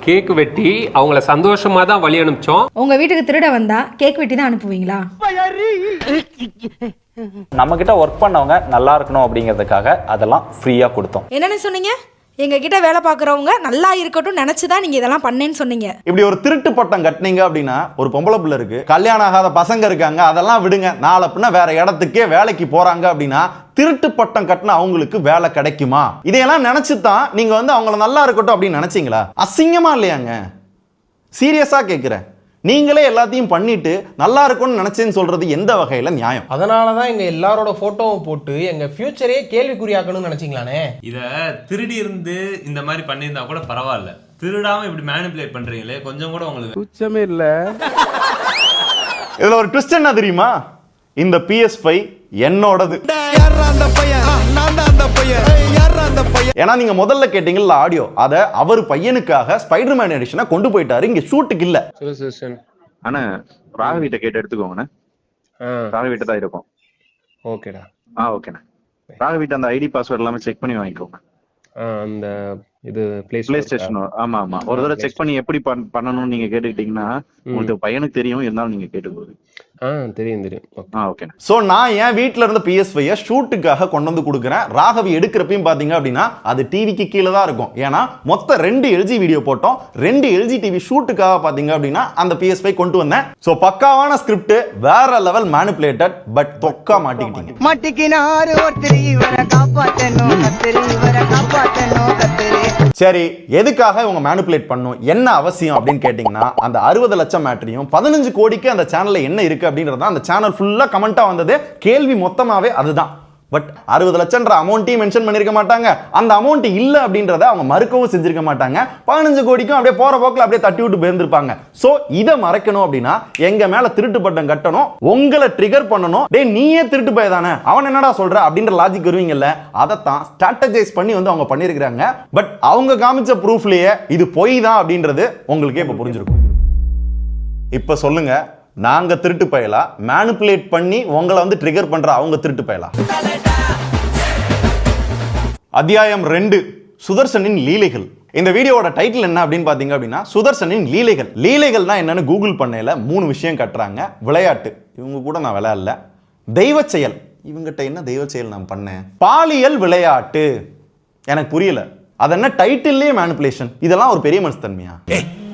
கேக் வெட்டி அவங்கள சந்தோஷமாக தான் வழி அனுப்பிச்சோம். உங்கள் வீட்டுக்கு திருட வந்தால் கேக் வெட்டி தான் அனுப்புவீங்களா? நம்ம கிட்ட ஒர்க் பண்ணவங்க நல்லா இருக்கணும் அப்படிங்கிறதுக்காக அதெல்லாம் ஃப்ரீயாக கொடுத்தோம். என்னென்னு சொன்னீங்க? எங்ககிட்ட வேலை பார்க்குறவங்க நல்லா இருக்கட்டும் நினச்சி தான் நீங்கள் இதெல்லாம் பண்ணேன்னு சொன்னீங்க. இப்படி ஒரு திருட்டு பட்டம் கட்டினீங்க அப்படின்னா, ஒரு பொம்பளை பிள்ளை இருக்கு, கல்யாணம் ஆகாத பசங்க இருக்காங்க, அதெல்லாம் விடுங்க, நாளை பின்ன வேற இடத்துக்கே வேலைக்கு போறாங்க அப்படின்னா திருட்டு பட்டம் கட்டின அவங்களுக்கு வேலை கிடைக்குமா? இதையெல்லாம் நினைச்சு தான் நீங்க வந்து அவங்கள நல்லா இருக்கட்டும் அப்படின்னு நினைச்சீங்களா? அசிங்கமா இல்லையாங்க? சீரியஸா கேட்கிறேன். நீங்களே எல்லாத்தையும் பண்ணிட்டு நல்லா இருக்கும்னு நினைச்சேன்னு சொல்றது எந்த வகையில நியாயம்? அதனால தான் எங்க எல்லாரோட போட்டோவும் போட்டு எங்க ஃபியூச்சரே கேள்விக்குறியாக்கணும்னு நினைச்சீங்களானே. இத திருடி இருந்து இந்த மாதிரி பண்ணியிருந்தா கூட பரவாயில்ல, திருடாம இப்படி மேனிபுலேட் பண்றீங்களே கொஞ்சம் கூட உங்களுக்கு துச்சமே இல்ல. இதுல ஒரு ட்விஸ்ட் என்ன தெரியுமா? இந்த PS5 என்னோடது. ஏன்னா நீங்க முதல்ல கேட்டீங்கல்ல ஆடியோ, அத அவர் பையனுக்காக ஸ்பைடர்மேன் எடிஷனை கொண்டு போயிட்டாரு, இங்க ஷூட்டுக்கு இல்ல. அண்ணா ராகவிட்ட கேட்டு எடுத்துக்கோங்கண்ணே, ராகவிட்ட தான் இருக்கும். ஓகேடா. ஓகேண்ணா. ராகவிட்ட அந்த ஐடி பாஸ்வேர்ட் எல்லாமே செக் பண்ணி வாங்கிக்கோங்க. அந்த இது பிளே ஸ்டேஷன். ஆமா ஆமா, ஒரு தடவை செக் பண்ணி எப்படி பண்ணணும்னு நீங்க கேட்டுக்கிட்டீங்கன்னா உங்களுக்கு பையனுக்கு தெரியும், இருந்தாலும் நீங்க கேட்டுக்கோங்க. தெரியும் தெரியும். ஓகே. ஸோ நான் என் வீட்டில் இருந்த PS5 ஷூட்டுக்காக கொண்டு வந்து கொடுக்குறேன். ராகவி எடுக்கிறப்பையும் பார்த்தீங்க அப்படின்னா அது டிவிக்கு கீழே தான் இருக்கும். ஏன்னா மொத்தம் 2 LG வீடியோ போட்டோம். 2 LG டிவி ஷூட்டுக்காக பார்த்தீங்க அப்படின்னா அந்த PS5 கொண்டு வந்தேன். ஸோ பக்காவான ஸ்கிரிப்ட், வேற லெவல் மேனிபுலேட்டட், பட் தொக்கா மாட்டிக்கிட்டீங்க. மாட்டிக்கினாரு ஒருத்தர் இவரை காப்பாத்தணும் கத்திரி, இவரை காப்பாத்தணும் கத்திரி. சரி, எதுக்காக இவங்க மேனிபுலேட் பண்ணும், என்ன அவசியம் அப்படின்னு கேட்டிங்கன்னா அந்த 60 லட்சம் மேட்டரியும் 15 கோடிக்கு அந்த சேனல்ல என்ன இருக்கு அப்படின்றது அந்த சேனல் ஃபுல்லா கமெண்டா வந்தது. கேள்வி மொத்தமாவே அதுதான். பட் 60 லட்சம்ன்ற அமௌண்ட்டையும் மென்ஷன் பண்ணிருக்க மாட்டாங்க. அந்த அமௌண்ட் இல்ல அப்படின்றத அவங்க மறுக்கவும் செஞ்சிருக்க மாட்டாங்க. 15 கோடிக்கும் அப்படியே போற போக்கில் அப்படியே தட்டி விட்டு போயிருந்திருப்பாங்க. சோ இதை மறைக்கணும் அப்படின்னா எங்க மேல திருட்டு பட்டம் கட்டணும், உங்களை ட்ரிகர் பண்ணணும். டேய் நீயே திருட்டு போய் தானே, அவன் என்னடா சொல்ற அப்படின்ற லாஜிக் வருவீங்கல்ல, அதைத்தான் ஸ்ட்ராட்டஜைஸ் பண்ணி வந்து அவங்க பண்ணிருக்காங்க. பட் அவங்க காமிச்ச ப்ரூஃப்லயே இது பொய் தான் அப்படின்றது உங்களுக்கே இப்ப புரிஞ்சிருக்கும். இப்ப சொல்லுங்க, நாங்க திருட்டு பயலா, மேனிபுலேட் பண்ணி உங்களை வந்து ட்ரிகர் பண்ற அவங்க திருட்டு பயலா? அத்தியாயம் 2, சுதர்சனின் லீலைகள். இந்த வீடியோவோட டைட்டில் என்ன அப்படின்னு பாத்தீங்க அப்படின்னா சுதர்சனின் லீலைகள். லீலைகள்னா என்னன்னு கூகுள் பண்ணையில 3 விஷயம் கட்டுறாங்க. விளையாட்டு, இவங்க கூட நான் விளையாடல. தெய்வ செயல், இவங்கிட்ட என்ன தெய்வ செயல் நான் பண்ணேன். பாலியல் விளையாட்டு, எனக்கு புரியல. அது என்ன டைட்டில்லே மேனிபுலேஷன். இதெல்லாம் ஒரு பெரிய மனுஷத்தன்மையா?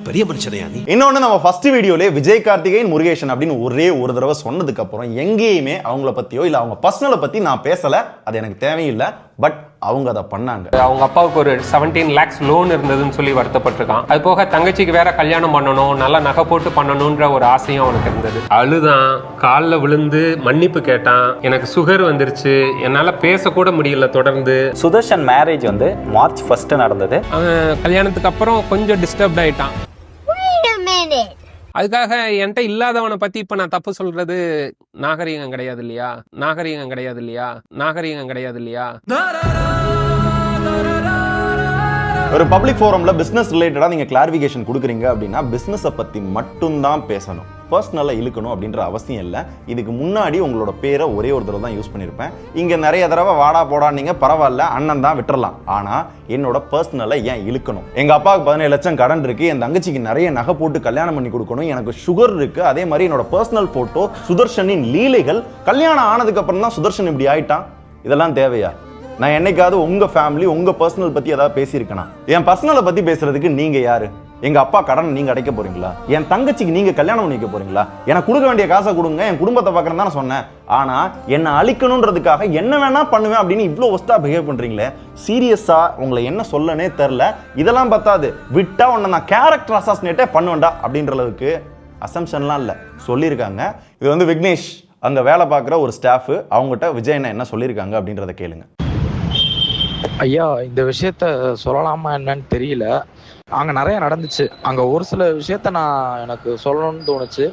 பெரிய மனுஷனையா நீ? இன்னொன்னு, நம்ம ஃபர்ஸ்ட் வீடியோல விஜய் கார்த்திகேயன் முருகேஷன் அப்படின்னு ஒரே ஒரு தடவை சொன்னதுக்கு அப்புறம் எங்கேயுமே அவங்கள பத்தியோ இல்ல அவங்க பர்சனலை பத்தி நான் பேசல. அது எனக்கு தேவையில்லை. பட் அவங்க அதை பண்ணாங்க. அவங்க அப்பாவுக்கு ஒரு 17 lakhs லோன் இருந்ததுன்னு சொல்லி வருத்தப்பட்டிருக்கான். அது போக தங்கச்சிக்கு வேற கல்யாணம் பண்ணணும், நல்லா நகை போட்டு பண்ணணும்ன்ற ஒரு ஆசையும் அவனுக்கு இருந்தது. அழுதான், காலில் விழுந்து மன்னிப்பு கேட்டான். எனக்கு சுகர் வந்துருச்சு, என்னால பேசக்கூட முடியல தொடர்ந்து. சுதர்ஷன் மேரேஜ் வந்து March 1 நடந்தது. அவன் கல்யாணத்துக்கு அப்புறம் கொஞ்சம் டிஸ்டர்ப்ட் ஆயிட்டான். அதுக்காக என்கிட்ட இல்லாதவனை பத்தி இப்ப நான் தப்பு சொல்றது நாகரீகம் கிடையாது இல்லையா? நாகரீகம் கிடையாது இல்லையா? நாகரீகம் கிடையாது இல்லையா? ஒரு பப்ளிக் ஃபோரம்ல பிசினஸ் ரிலேட்டடா நீங்க கிளாரிஃபிகேஷன் கொடுக்குறீங்க அப்படின்னா பிசினஸை பத்தி மட்டும்தான் பேசணும், பர்சனலா இழுக்கணும் அப்படின்ற அவசியம் இல்லை. இதுக்கு முன்னாடி உங்களோட பேரை ஒரே ஒரு தடவை தான் யூஸ் பண்ணியிருப்பேன். இங்க நிறைய தடவை வாடா போடா நீங்க பரவாயில்ல, அண்ணன் தான் விட்டுறலாம். ஆனா என்னோட பர்சனலை ஏன் இழுக்கணும்? எங்க அப்பாவுக்கு 17 லட்சம் கடன் இருக்கு, என் தங்கச்சிக்கு நிறைய நகை போட்டு கல்யாணம் பண்ணி கொடுக்கணும், எனக்கு சுகர் இருக்கு. அதே மாதிரி என்னோட பர்சனல் போட்டோ சுதர்ஷனின் லீலைகள். கல்யாணம் ஆனதுக்கு அப்புறம் தான் சுதர்ஷன் இப்படி ஆயிட்டான். இதெல்லாம் தேவையா? நான் என்னைக்காவது உங்க ஃபேமிலி உங்க பர்சனல் பத்தி ஏதாவது பேசியிருக்கேனா? என் பர்சனலை பத்தி பேசுறதுக்கு நீங்க யாரு? எங்க அப்பா கடன் நீங்க அடைக்க போறீங்களா? என் தங்கச்சிக்கு நீங்க கல்யாணம் பண்ணிக்க போறீங்களா? எனக்கு கொடுக்க வேண்டிய காசை கொடுங்க, என் குடும்பத்தை பார்க்கறேன் தான் சொன்னேன். ஆனா என்ன அழிக்கணும்ன்றதுக்காக என்ன வேணா பண்ணுவேன் அப்படின்னு இவ்வளோ ஒஸ்டா பிஹேவ் பண்றீங்களே. சீரியஸா உங்களை என்ன சொல்லனே தெரில. இதெல்லாம் பத்தாது, விட்டா உன்னை நான் கேரக்டர் அசாசினேட்டே பண்ணுவேன்டா அப்படின்ற அளவுக்கு அசம்ஷன்லாம் இல்லை சொல்லியிருக்காங்க. இது வந்து விக்னேஷ் அங்க வேலை பார்க்குற ஒரு ஸ்டாஃப், அவங்ககிட்ட விஜய் என்ன சொல்லியிருக்காங்க அப்படின்றத கேளுங்க. ஐயா, இந்த விஷயத்த சொல்லலாமா என்னன்னு தெரியல. அங்கே நிறைய நடந்துச்சு. அங்கே ஒரு சில விஷயத்த எனக்கு சொல்லணும்னு தோணுச்சு.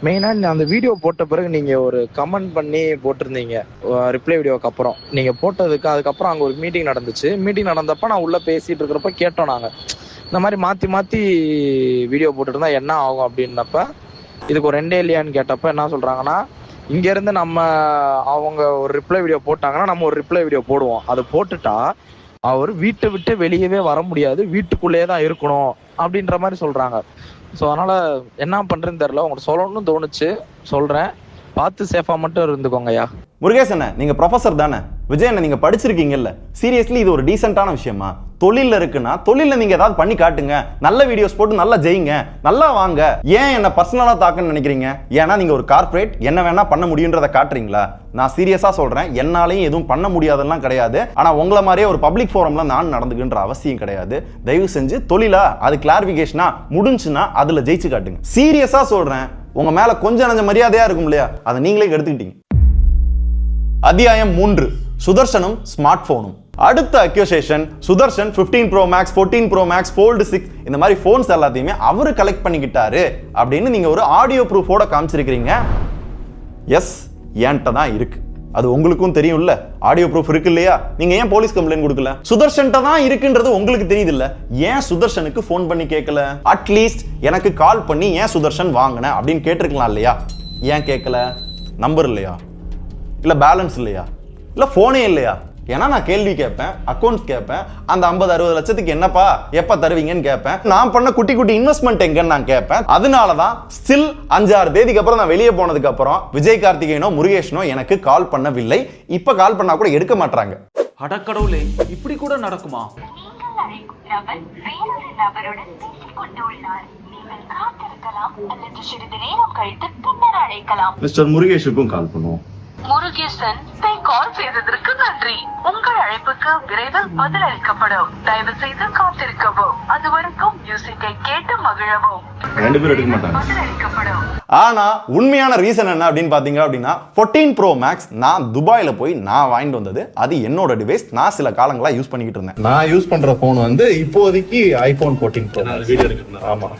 மெயினாக அந்த வீடியோ போட்ட பிறகு நீங்கள் ஒரு கமெண்ட் பண்ணி போட்டிருந்தீங்க ரிப்ளை வீடியோக்கு அப்புறம். நீங்கள் போட்டதுக்கு அதுக்கப்புறம் அங்கே ஒரு மீட்டிங் நடந்துச்சு. மீட்டிங் நடந்தப்போ நான் உள்ளே பேசிகிட்டு இருக்கிறப்ப கேட்டோம் நாங்கள், இந்த மாதிரி மாற்றி மாற்றி வீடியோ போட்டுட்டு இருந்தால் என்ன ஆகும் அப்படின்னப்ப இதுக்கு ஒரு ரெண்டே இல்லையான்னு கேட்டப்ப என்ன சொல்கிறாங்கன்னா, இங்கேருந்து நம்ம அவங்க ஒரு ரிப்ளை வீடியோ போட்டாங்கன்னா நம்ம ஒரு ரிப்ளை வீடியோ போடுவோம். அதை போட்டுட்டா அவர் வீட்டை விட்டு வெளியவே வர முடியாது, வீட்டுக்குள்ளேயே தான் இருக்கணும் அப்படின்ற மாதிரி சொல்கிறாங்க. ஸோ அதனால் என்ன பண்ணுறதுன்னு தெரில. உங்களுக்கு சொல்லணும்னு தோணுச்சு, சொல்கிறேன். பார்த்து சேஃபாக மட்டும் இருந்துக்கோங்க ஐயா. முருகேசன், நீங்க ப்ரொஃபசர் தானே? விஜய் நீங்க படிச்சிருக்கீங்கல்ல, சீரியஸ்லி இது ஒரு டீசென்டான விஷயமா? தொழில இருக்குன்னா தொழில நீங்க ஏதாவது பண்ணி காட்டுங்க, நல்ல வீடியோஸ் போட்டு நல்லா ஜெயிங்க, நல்லா வாங்க. ஏன் என்ன பர்சனலா தாக்கன்னு நினைக்கிறீங்க? ஏன்னா நீங்க ஒரு கார்ப்பரேட், என்ன வேணா பண்ண முடியுன்றத காட்டுறீங்களா? நான் சீரியஸா சொல்றேன், என்னாலையும் எதுவும் பண்ண முடியாதெல்லாம் கிடையாது. ஆனா உங்களை மாதிரியே ஒரு பப்ளிக் ஃபோரம்ல நான் நடந்துக்கின்ற அவசியம் கிடையாது. தயவு செஞ்சு தொழிலா அது கிளாரிபிகேஷனா முடிஞ்சுன்னா அதுல ஜெயிச்சு காட்டுங்க. சீரியஸா சொல்றேன், உங்க மேல கொஞ்சம் நஞ்ச மரியாதையா இருக்கும் இல்லையா, அதை நீங்களே எடுத்துக்கிட்டீங்க. அத்தியாயம் 3, சுதர்ஷனும் ஸ்மார்ட் போனும். அடுத்த accusation, Sudarshan 15 Pro Max, 14 Pro Max, Fold 6 இந்த மாதிரி போன்ஸ் எல்லாத்தையுமே அவரு கலெக்ட் பண்ணிக்கிட்டாரு அப்படின்னு நீங்க ஒரு ஆடியோ ப்ரூஃபோட காமிச்சிருக்கீங்க. எஸ், என்கிட்ட தான் இருக்கு. அது உங்களுக்கும் தெரியும்ல, ஆடியோ ப்ரூஃப் இருக்கு இல்லையா? நீங்க ஏன் போலீஸ் கம்ப்ளைண்ட் கொடுக்கல? சுதர்ஷன்ட்ட தான் இருக்குன்றது உங்களுக்கு தெரியுது இல்ல, ஏன் சுதர்ஷனுக்கு போன் பண்ணி கேட்கல? அட்லீஸ்ட் எனக்கு கால் பண்ணி ஏன் சுதர்ஷன் வாங்கின அப்படின்னு கேட்டிருக்கலாம் இல்லையா? ஏன் கேட்கல? நம்பர் இல்லையா? இல்ல பேலன்ஸ் இல்லையா? இல்ல போனே இல்லையா? ஏன்னா நான் கேள்வி கேட்பேன், அக்கௌண்ட்ஸ் கேட்பேன், அந்த 50-60 லட்சத்துக்கு என்னப்பா எப்ப தருவீங்கன்னு கேட்பேன், நான் பண்ண குட்டி குட்டி இன்வெஸ்ட்மெண்ட் எங்கன்னு நான் கேட்பேன். அதனாலதான் ஸ்டில் 5-6 தேதிக்கு அப்புறம் நான் வெளியே போனதுக்கு அப்புறம் விஜய் கார்த்திகேயனோ முருகேஷனோ எனக்கு கால் பண்ணவில்லை. இப்ப கால் பண்ணா கூட எடுக்க மாட்டாங்க. அடக்கடவுளே, இப்படி கூட நடக்குமா? மிஸ்டர் முருகேஷுக்கும் கால் பண்ணுவோம். முருகேசன் கால் செய்ததற்கு நன்றி. உங்கள் அழைப்புக்கு விரைவில் பதில் அளிக்கப்படும். தயவு செய்து காத்திருக்கவும். அதுவரைக்கும் மியூசிக்கை கேட்டு மகிழவும். 2 பேரும் எடுக்க மாட்டாங்க. பதில் அளிக்கப்படும். ஆனா உண்மையான ரீசன் என்ன அப்படின்னு பாத்தீங்க அப்படின்னா 14 Pro Max நான் துபாயில போய் நான் வாங்கிட்டு வந்தது. அது என்னோட டிவைஸ். நான் சில காலங்களா யூஸ் பண்ணிக்கிட்டு இருந்தேன். நான் யூஸ் பண்ற போன் வந்து இப்போதைக்கு iPhone 14 Pro Max. வீடியோ எடுக்கணும். ஆமா.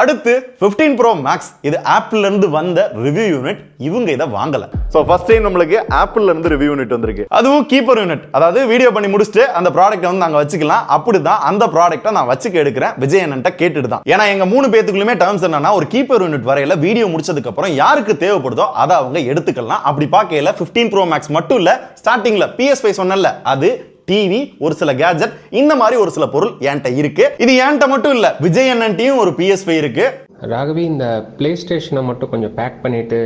அடுத்து 15 Pro Max. இது ஆப்பிள்ல இருந்து வந்த ரிவ்யூ யூனிட். இவங்க இதை வாங்கல. சோ ஃபர்ஸ்ட் டைம் நம்மளுக்கு ஆப்பிள்ல இருந்து ரிவ்யூ யூனிட் வந்திருக்கு. அதுவும் கீப்பர் யூனிட். அதாவது வீடியோ பண்ணி முடிச்சுட்டு அந்த ப்ராடக்ட் வந்து நாங்க வச்சுக்கலாம். அப்படிதான் அந்த ப்ராடக்ட்டை நான் வச்சுக்க எடுக்கிறேன். விஜய் அண்ணன்ட்ட கேட்டுட்டு தான். ஏன்னா எங்க 3 பேத்துக்குள்ளேயுமே டர்ம்ஸ் என்னன்னா, ஒரு கீப்பர் யூனிட் வரையில வீடியோ முடிச்சதுக்கு அப்புறம் யாருக்கு தேவைப்படுதோ அதை அவங்க எடுத்துக்கலாம். அப்படி பார்க்கையில 15 Pro Max மட்டும் இல்ல, ஸ்டார்டிங்ல PS5 சொன்னல, அது டிவி, ஒரு சில கேஜெட், இந்த மாதிரி ஒரு சில பொருள் என்கிட்ட இருக்கு. இது என்கிட்ட மட்டும் இல்ல, விஜய் அண்ணன்ட்டையும் ஒரு PS5 இருக்கு. ராகவி, இந்த பிளே ஸ்டேஷனை மட்டும் கொஞ்சம் பேக் பண்ணிட்டு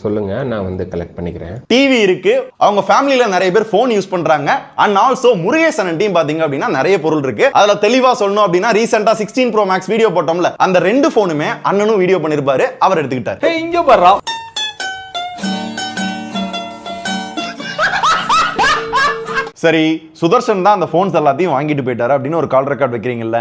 சொல்லுங்க, நான் வந்து கலெக்ட் பண்ணிக்கிறேன். டிவி இருக்கு, அவங்க ஃபேமிலில நிறைய பேர் போன் யூஸ் பண்றாங்க. அண்ட் ஆல்சோ முருகேசன் டீம் பாத்தீங்க அப்படின்னா நிறைய பொருள் இருக்கு. அதுல தெளிவா சொல்லணும் அப்படின்னா ரீசெண்டா 16 Pro Max வீடியோ போட்டோம்ல, அந்த 2 போனுமே அண்ணனும் வீடியோ பண்ணிருப்பாரு, அவர் எடுத்துக்கிட்டாரு. இங்க பாரு. சரி, சுதர்ஷன் தான் அந்த போன்ஸ் எல்லாத்தையும் வாங்கிட்டு போயிட்டாரு அப்படின்னு ஒரு கால் ரெக்கார்ட் வைக்கிறீங்கல்ல.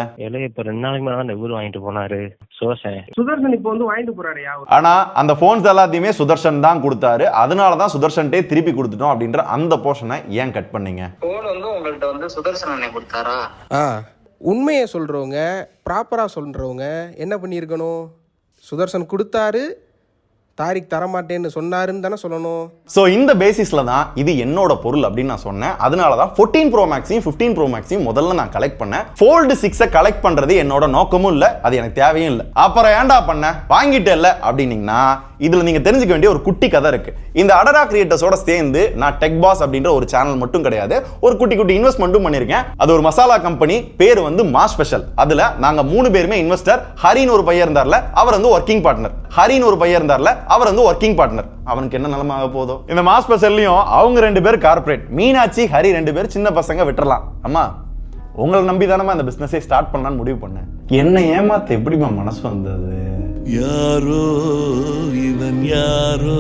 இப்ப 2 நாளைக்கு மேல தான் இவரு வாங்கிட்டு போனாரு. சுதர்ஷன் இப்போ வந்து வாங்கிட்டு போறாருயா. ஆனா அந்த போன்ஸ் எல்லாத்தையுமே சுதர்ஷன் தான் கொடுத்தாரு. அதனாலதான் சுதர்ஷன்ட்டே திருப்பி கொடுத்துட்டோம் அப்படின்ற அந்த போர்ஷனை ஏன் கட் பண்ணீங்க? போன் வந்து உங்கள்ட்ட வந்து சுதர்ஷன் அண்ணே கொடுத்தாரா? உண்மையை சொல்றவங்க, ப்ராப்பரா சொல்றவங்க என்ன பண்ணியிருக்கணும்? சுதர்ஷன் கொடுத்தாரு, தாரிக் தரமாட்டேன்னு சொன்னாருன்னு தானே சொல்லணும். ஸோ இந்த பேசிஸ்ல தான் இது என்னோட பொருள் அப்படின்னு நான் சொன்னேன். அதனால தான் 14 Pro Maxையும் 15 Pro Maxையும் முதல்ல நான் கலெக்ட் பண்ணேன். Fold 6 கலெக்ட் பண்றது என்னோட நோக்கமும் இல்லை, அது எனக்கு தேவையும் இல்லை. அப்புறம் ஏன்டா பண்ண, வாங்கிட்டே இல்லை அப்படின்னீங்கன்னா இதுல நீங்க தெரிஞ்சுக்க வேண்டிய ஒரு குட்டி கதை இருக்கு. இந்த அடடா கிரியேட்டர்ஸோட சேர்ந்து நான் டெக் பாஸ் அப்படின்ற ஒரு சேனல் மட்டும் கிடையாது, ஒரு குட்டி குட்டி இன்வெஸ்ட்மெண்ட்டும் பண்ணிருக்கேன். அது ஒரு மசாலா கம்பெனி, பேர் வந்து மாஸ் ஸ்பெஷல். அதுல நாங்க 3 பேருமே இன்வெஸ்டர். ஹரின்னு ஒரு பையன் இருந்தார்ல, அவர் வந்து ஒர்க்கிங் பார்ட்னர். ஹரின்னு ஒரு பையன் இருந்தார்ல, அவர் வந்து ஒர்க்கிங் பார்ட்னர். அவனுக்கு என்ன நிலைமை ஆக போதோ. இந்த மாஸ் ஸ்பெஷல்லையும் அவங்க 2 பேர் கார்ப்பரேட். மீனாட்சி, ஹரி 2 பேர் சின்ன பசங்க, விட்டுறலாம். அம்மா உங்களை நம்பி தானமா இந்த பிசினஸே ஸ்டார்ட் பண்ணலாம்னு முடிவு பண்ணேன். என்ன ஏமாத்த எப்படிமா மனசு வந்தது? யாரோ இவன் யாரோ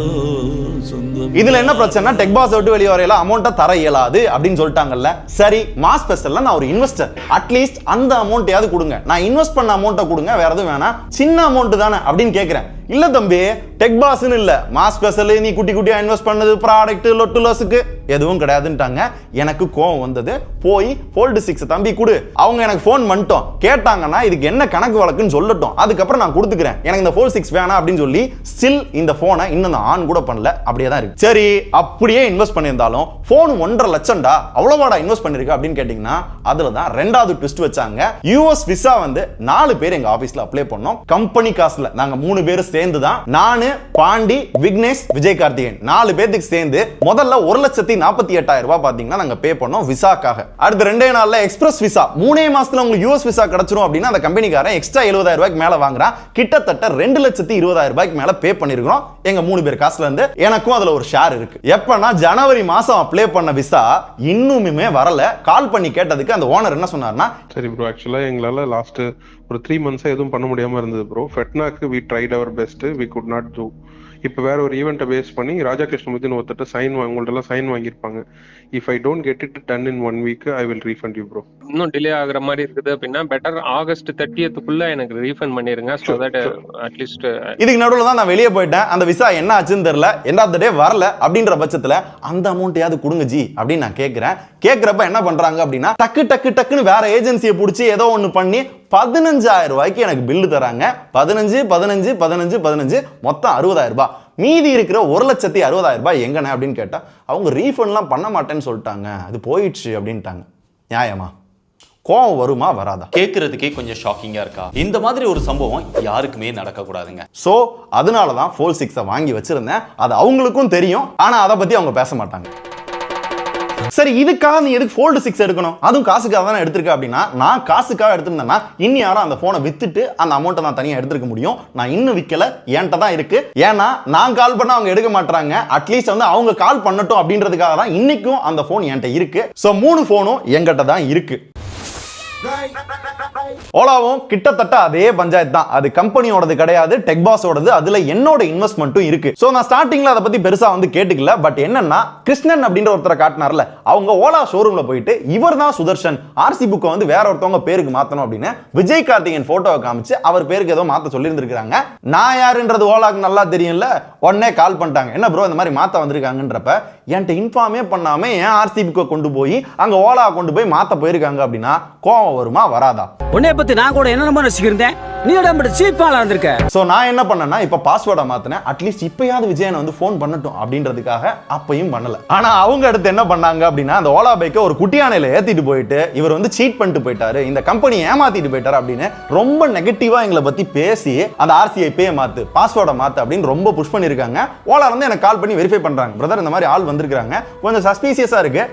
சொந்தம். இதுல என்ன பிரச்சனை, டெக் பாஸ் விட்டு வெளியே வரையில அமௌண்ட்டை தர இயலாது அப்படின்னு சொல்லிட்டாங்கல்ல. சரி, மாஸ் ஸ்பெஷல்ல நான் ஒரு இன்வெஸ்டர், அட்லீஸ்ட் அந்த அமௌண்ட்டையாவது கொடுங்க. நான் இன்வெஸ்ட் பண்ண அமௌண்ட்டை கொடுங்க, வேற எதுவும் வேணாம், சின்ன அமௌண்ட் தானே அப்படின்னு கேட்கிறேன். இல்ல தம்பி, டெக் பாஸ்னு இல்ல, மாஸ் ஸ்பெஷல், நீ குட்டி குட்டியா இன்வெஸ்ட் பண்ணது ப்ராடக்ட் லொட்டு லோஸுக்கு எதுவும் கிடையாதுன்ட்டாங்க. எனக்கு கோவம் வந்தது. போய் Fold 6 தம்பி கொடு. அவங்க எனக்கு ஃபோன் பண்ணிட்டோம், கேட்டாங்கன்னா இதுக்கு என்ன கணக்கு வழக்குன்னு சொல்லட்டும், அதுக்கப்புறம் நான் கொடுத்துக்கிறேன், எனக்கு இந்த Fold 6 வேணாம் அப்படின்னு சொல்லி ஸ்டில் இந்த போனை இன்னும் நான் ஆன் கூட பண்ணல, அப்படியே தான் இருக்கு. சரி, அப்படியே இன்வெஸ்ட் பண்ணியிருந்தாலும் போன் 1.5 லட்சம்டா, அவ்வளவாடா இன்வெஸ்ட் பண்ணிருக்க அப்படின்னு கேட்டீங்கன்னா அதுல தான் 2வது ட்விஸ்ட் வச்சாங்க. US விசா வந்து 4 பேர் எங்க ஆபீஸ்ல அப்ளை பண்ணோம். கம்பெனி காசுல நாங்க 3 பேர் சேர்ந்து தான், நானு, பாண்டி, விக்னேஷ், விஜய் கார்த்திகேயன் 4 பேருக்கு சேர்ந்து முதல்ல 1,48,000 ரூபாய் பாத்தீங்கன்னா நாங்க பே பண்ணோம் விசாக்காக. அடுத்து 2 நாள்ல எக்ஸ்பிரஸ் விசா, 3 மாசத்துல உங்களுக்கு US விசா கிடைச்சிரும் அப்படின்னா அந்த கம்பெனிக்காரன் எக்ஸ்ட்ரா 70,000 ரூபாய்க்கு மேல வாங்குறான். கிட்டத்தட்ட 2,20,000 ரூபாய்க்கு மேல பே பண்ணிருக்கோம் எங்க 3 பேர் காசுல இருந்து. எனக்கும் அதுல ஒரு ஷேர் இருக்கு. எப்பனா ஜனவரி மாசம் அப்ளை பண்ண விசா இன்னுமே வரல. கால் பண்ணி கேட்டதுக்கு அந்த ஓனர் என்ன சொன்னார்னா, சரி ப்ரோ, ஆக்சுவலா எங்களால லாஸ்ட் ஒரு 3 months எதுவும் பண்ண முடியாம இருந்தது ப்ரோ. ஃபெட்னாக்கு we tried our best, we could not do. இப்போ வேற ஒரு ஈவெண்ட்டை பேஸ் பண்ணி ராஜா கிருஷ்ணமூர்த்தின்னு ஒருத்தட்ட உங்கள்ட்ட எல்லாம் சைன் வாங்கியிருப்பாங்க. If I don't get it done in 1 week I will refund you bro. இன்னும் டிலே ஆகுற மாதிரி இருக்குது அப்படின்னா பெட்டர் ஆகஸ்ட் 30th எனக்கு ரீஃபண்ட் பண்ணிருங்க. சோ தட் அட்லீஸ்ட் இதுக்கு நடுவுல தான் நான் வெளியே போயிட்டேன். அந்த விசா என்ன ஆச்சுன்னு தெரியல, எண்ட் ஆஃப் தி டே வரல. அப்படின்ற பட்சத்துல அந்த அமௌண்ட்டையாவது கொடுங்க ஜி அப்படின்னு நான் கேட்கிறேன். கேட்கிறப்ப என்ன பண்றாங்க அப்படின்னா டக்குன்னு வேற ஏஜென்சியை பிடிச்சி ஏதோ ஒன்னு பண்ணி 15,000 ரூபாய்க்கு எனக்கு பில்லு தராங்க. 15 மொத்தம் 60,000 ரூபாய். மீதி இருக்கிற 1,60,000 ரூபாய் எங்கண்ணே அப்படின்னு கேட்டா அவங்க ரீஃபண்ட்லாம் பண்ண மாட்டேன்னு சொல்லிட்டாங்க, அது போயிடுச்சு அப்படின்ட்டாங்க. நியாயமா? கோவம் வருமா வராதா? கேட்கறதுக்கே கொஞ்சம் ஷாக்கிங்கா இருக்கா? இந்த மாதிரி ஒரு சம்பவம் யாருக்குமே நடக்க கூடாதுங்க. சோ அதனால தான் Fold 6 வாங்கி வச்சிருந்தேன். அது அவங்களுக்கும் தெரியும், ஆனா அதை பத்தி அவங்க பேச மாட்டாங்க. சரி இதுக்காக நீ எதுக்கு Fold 6 எடுக்கணும்? அதுவும் காசுக்காக தானே எடுத்திருக்க அப்படின்னா, நான் காசுக்காக எடுத்திருந்தேன்னா இன்னும் யாரும் அந்த போனை வித்துட்டு அந்த அமௌண்ட்டை நான் தனியாக எடுத்துக்க முடியும். நான் இன்னும் விற்கல, என்கிட்ட தான் இருக்கு. ஏன்னா நான் கால் பண்ணா அவங்க எடுக்க மாட்டாங்க. அட்லீஸ்ட் வந்து அவங்க கால் பண்ணட்டும் அப்படின்றதுக்காக தான் இன்னைக்கும் அந்த போன் என்கிட்ட இருக்கு. ஸோ 3 போனும் என்கிட்ட தான் இருக்கு. ஓலாவும் கிட்டத்தட்ட அதே பஞ்சாயத்து தான். அது கம்பெனியோடது கிடையாது, டெக் பாஸோடது. அதுல என்னோட இன்வெஸ்ட்மெண்ட்டும் இருக்கு. சோ நான் ஸ்டார்டிங்ல அதை பத்தி பெருசா வந்து கேட்டுக்கல. பட் என்னன்னா, கிருஷ்ணன் அப்படின்ற ஒருத்தரை காட்டினார்ல, அவங்க ஓலா ஷோரூம்ல போயிட்டு இவர் தான் சுதர்ஷன், ஆர்சி புக்கை வந்து வேற ஒருத்தவங்க பேருக்கு மாத்தணும் அப்படின்னு விஜய் கார்த்திகேயன் போட்டோவை காமிச்சு அவர் பேருக்கு ஏதோ மாத்த சொல்லி இருந்திருக்காங்க. நான் யாருன்றது ஓலாக்கு நல்லா தெரியும்ல. உடனே கால் பண்ணிட்டாங்க, என்ன ப்ரோ இந்த மாதிரி மாத்த வந்திருக்காங்கன்றப்ப என்கிட்ட இன்ஃபார்மே பண்ணாம ஏன் ஆர்சி புக்கை கொண்டு போய் அங்க ஓலா கொண்டு போய் மாத்த போயிருக்காங்க அப்படின்னா கோவம் வருமா வராதா? உன்னை பத்தி நான் கூட என்ன ரசிக்கிறேன், நீ சீப்பால இருந்திருக்க. சோ நான் என்ன பண்ணேன்னா, இப்ப பாஸ்வேர்டை மாத்தினேன். அட்லீஸ்ட் இப்பயாவது விஜயன் வந்து போன் பண்ணட்டும் அப்படின்றதுக்காக. அப்பயும் பண்ணல. ஆனா அவங்க அடுத்து என்ன பண்ணாங்க அப்படின்னா, அந்த ஓலா பைக்கை ஒரு குட்டியானையில ஏத்திட்டு போயிட்டு இவர் வந்து சீட் பண்ணிட்டு போயிட்டாரு, இந்த கம்பெனி ஏமாத்திட்டு போயிட்டாரு அப்படின்னு ரொம்ப நெகட்டிவா எங்களை பத்தி பேசி அந்த ஆர்சிஐ பே மாத்து, பாஸ்வேர்டை மாத்து அப்படின்னு ரொம்ப புஷ் பண்ணிருக்காங்க. ஓலா வந்து எனக்கு கால் பண்ணி வெரிஃபை பண்றாங்க, பிரதர் இந்த மாதிரி ஆள் வந்திருக்காங்க, கொஞ்சம் சஸ்பீசியஸா இருக்கு,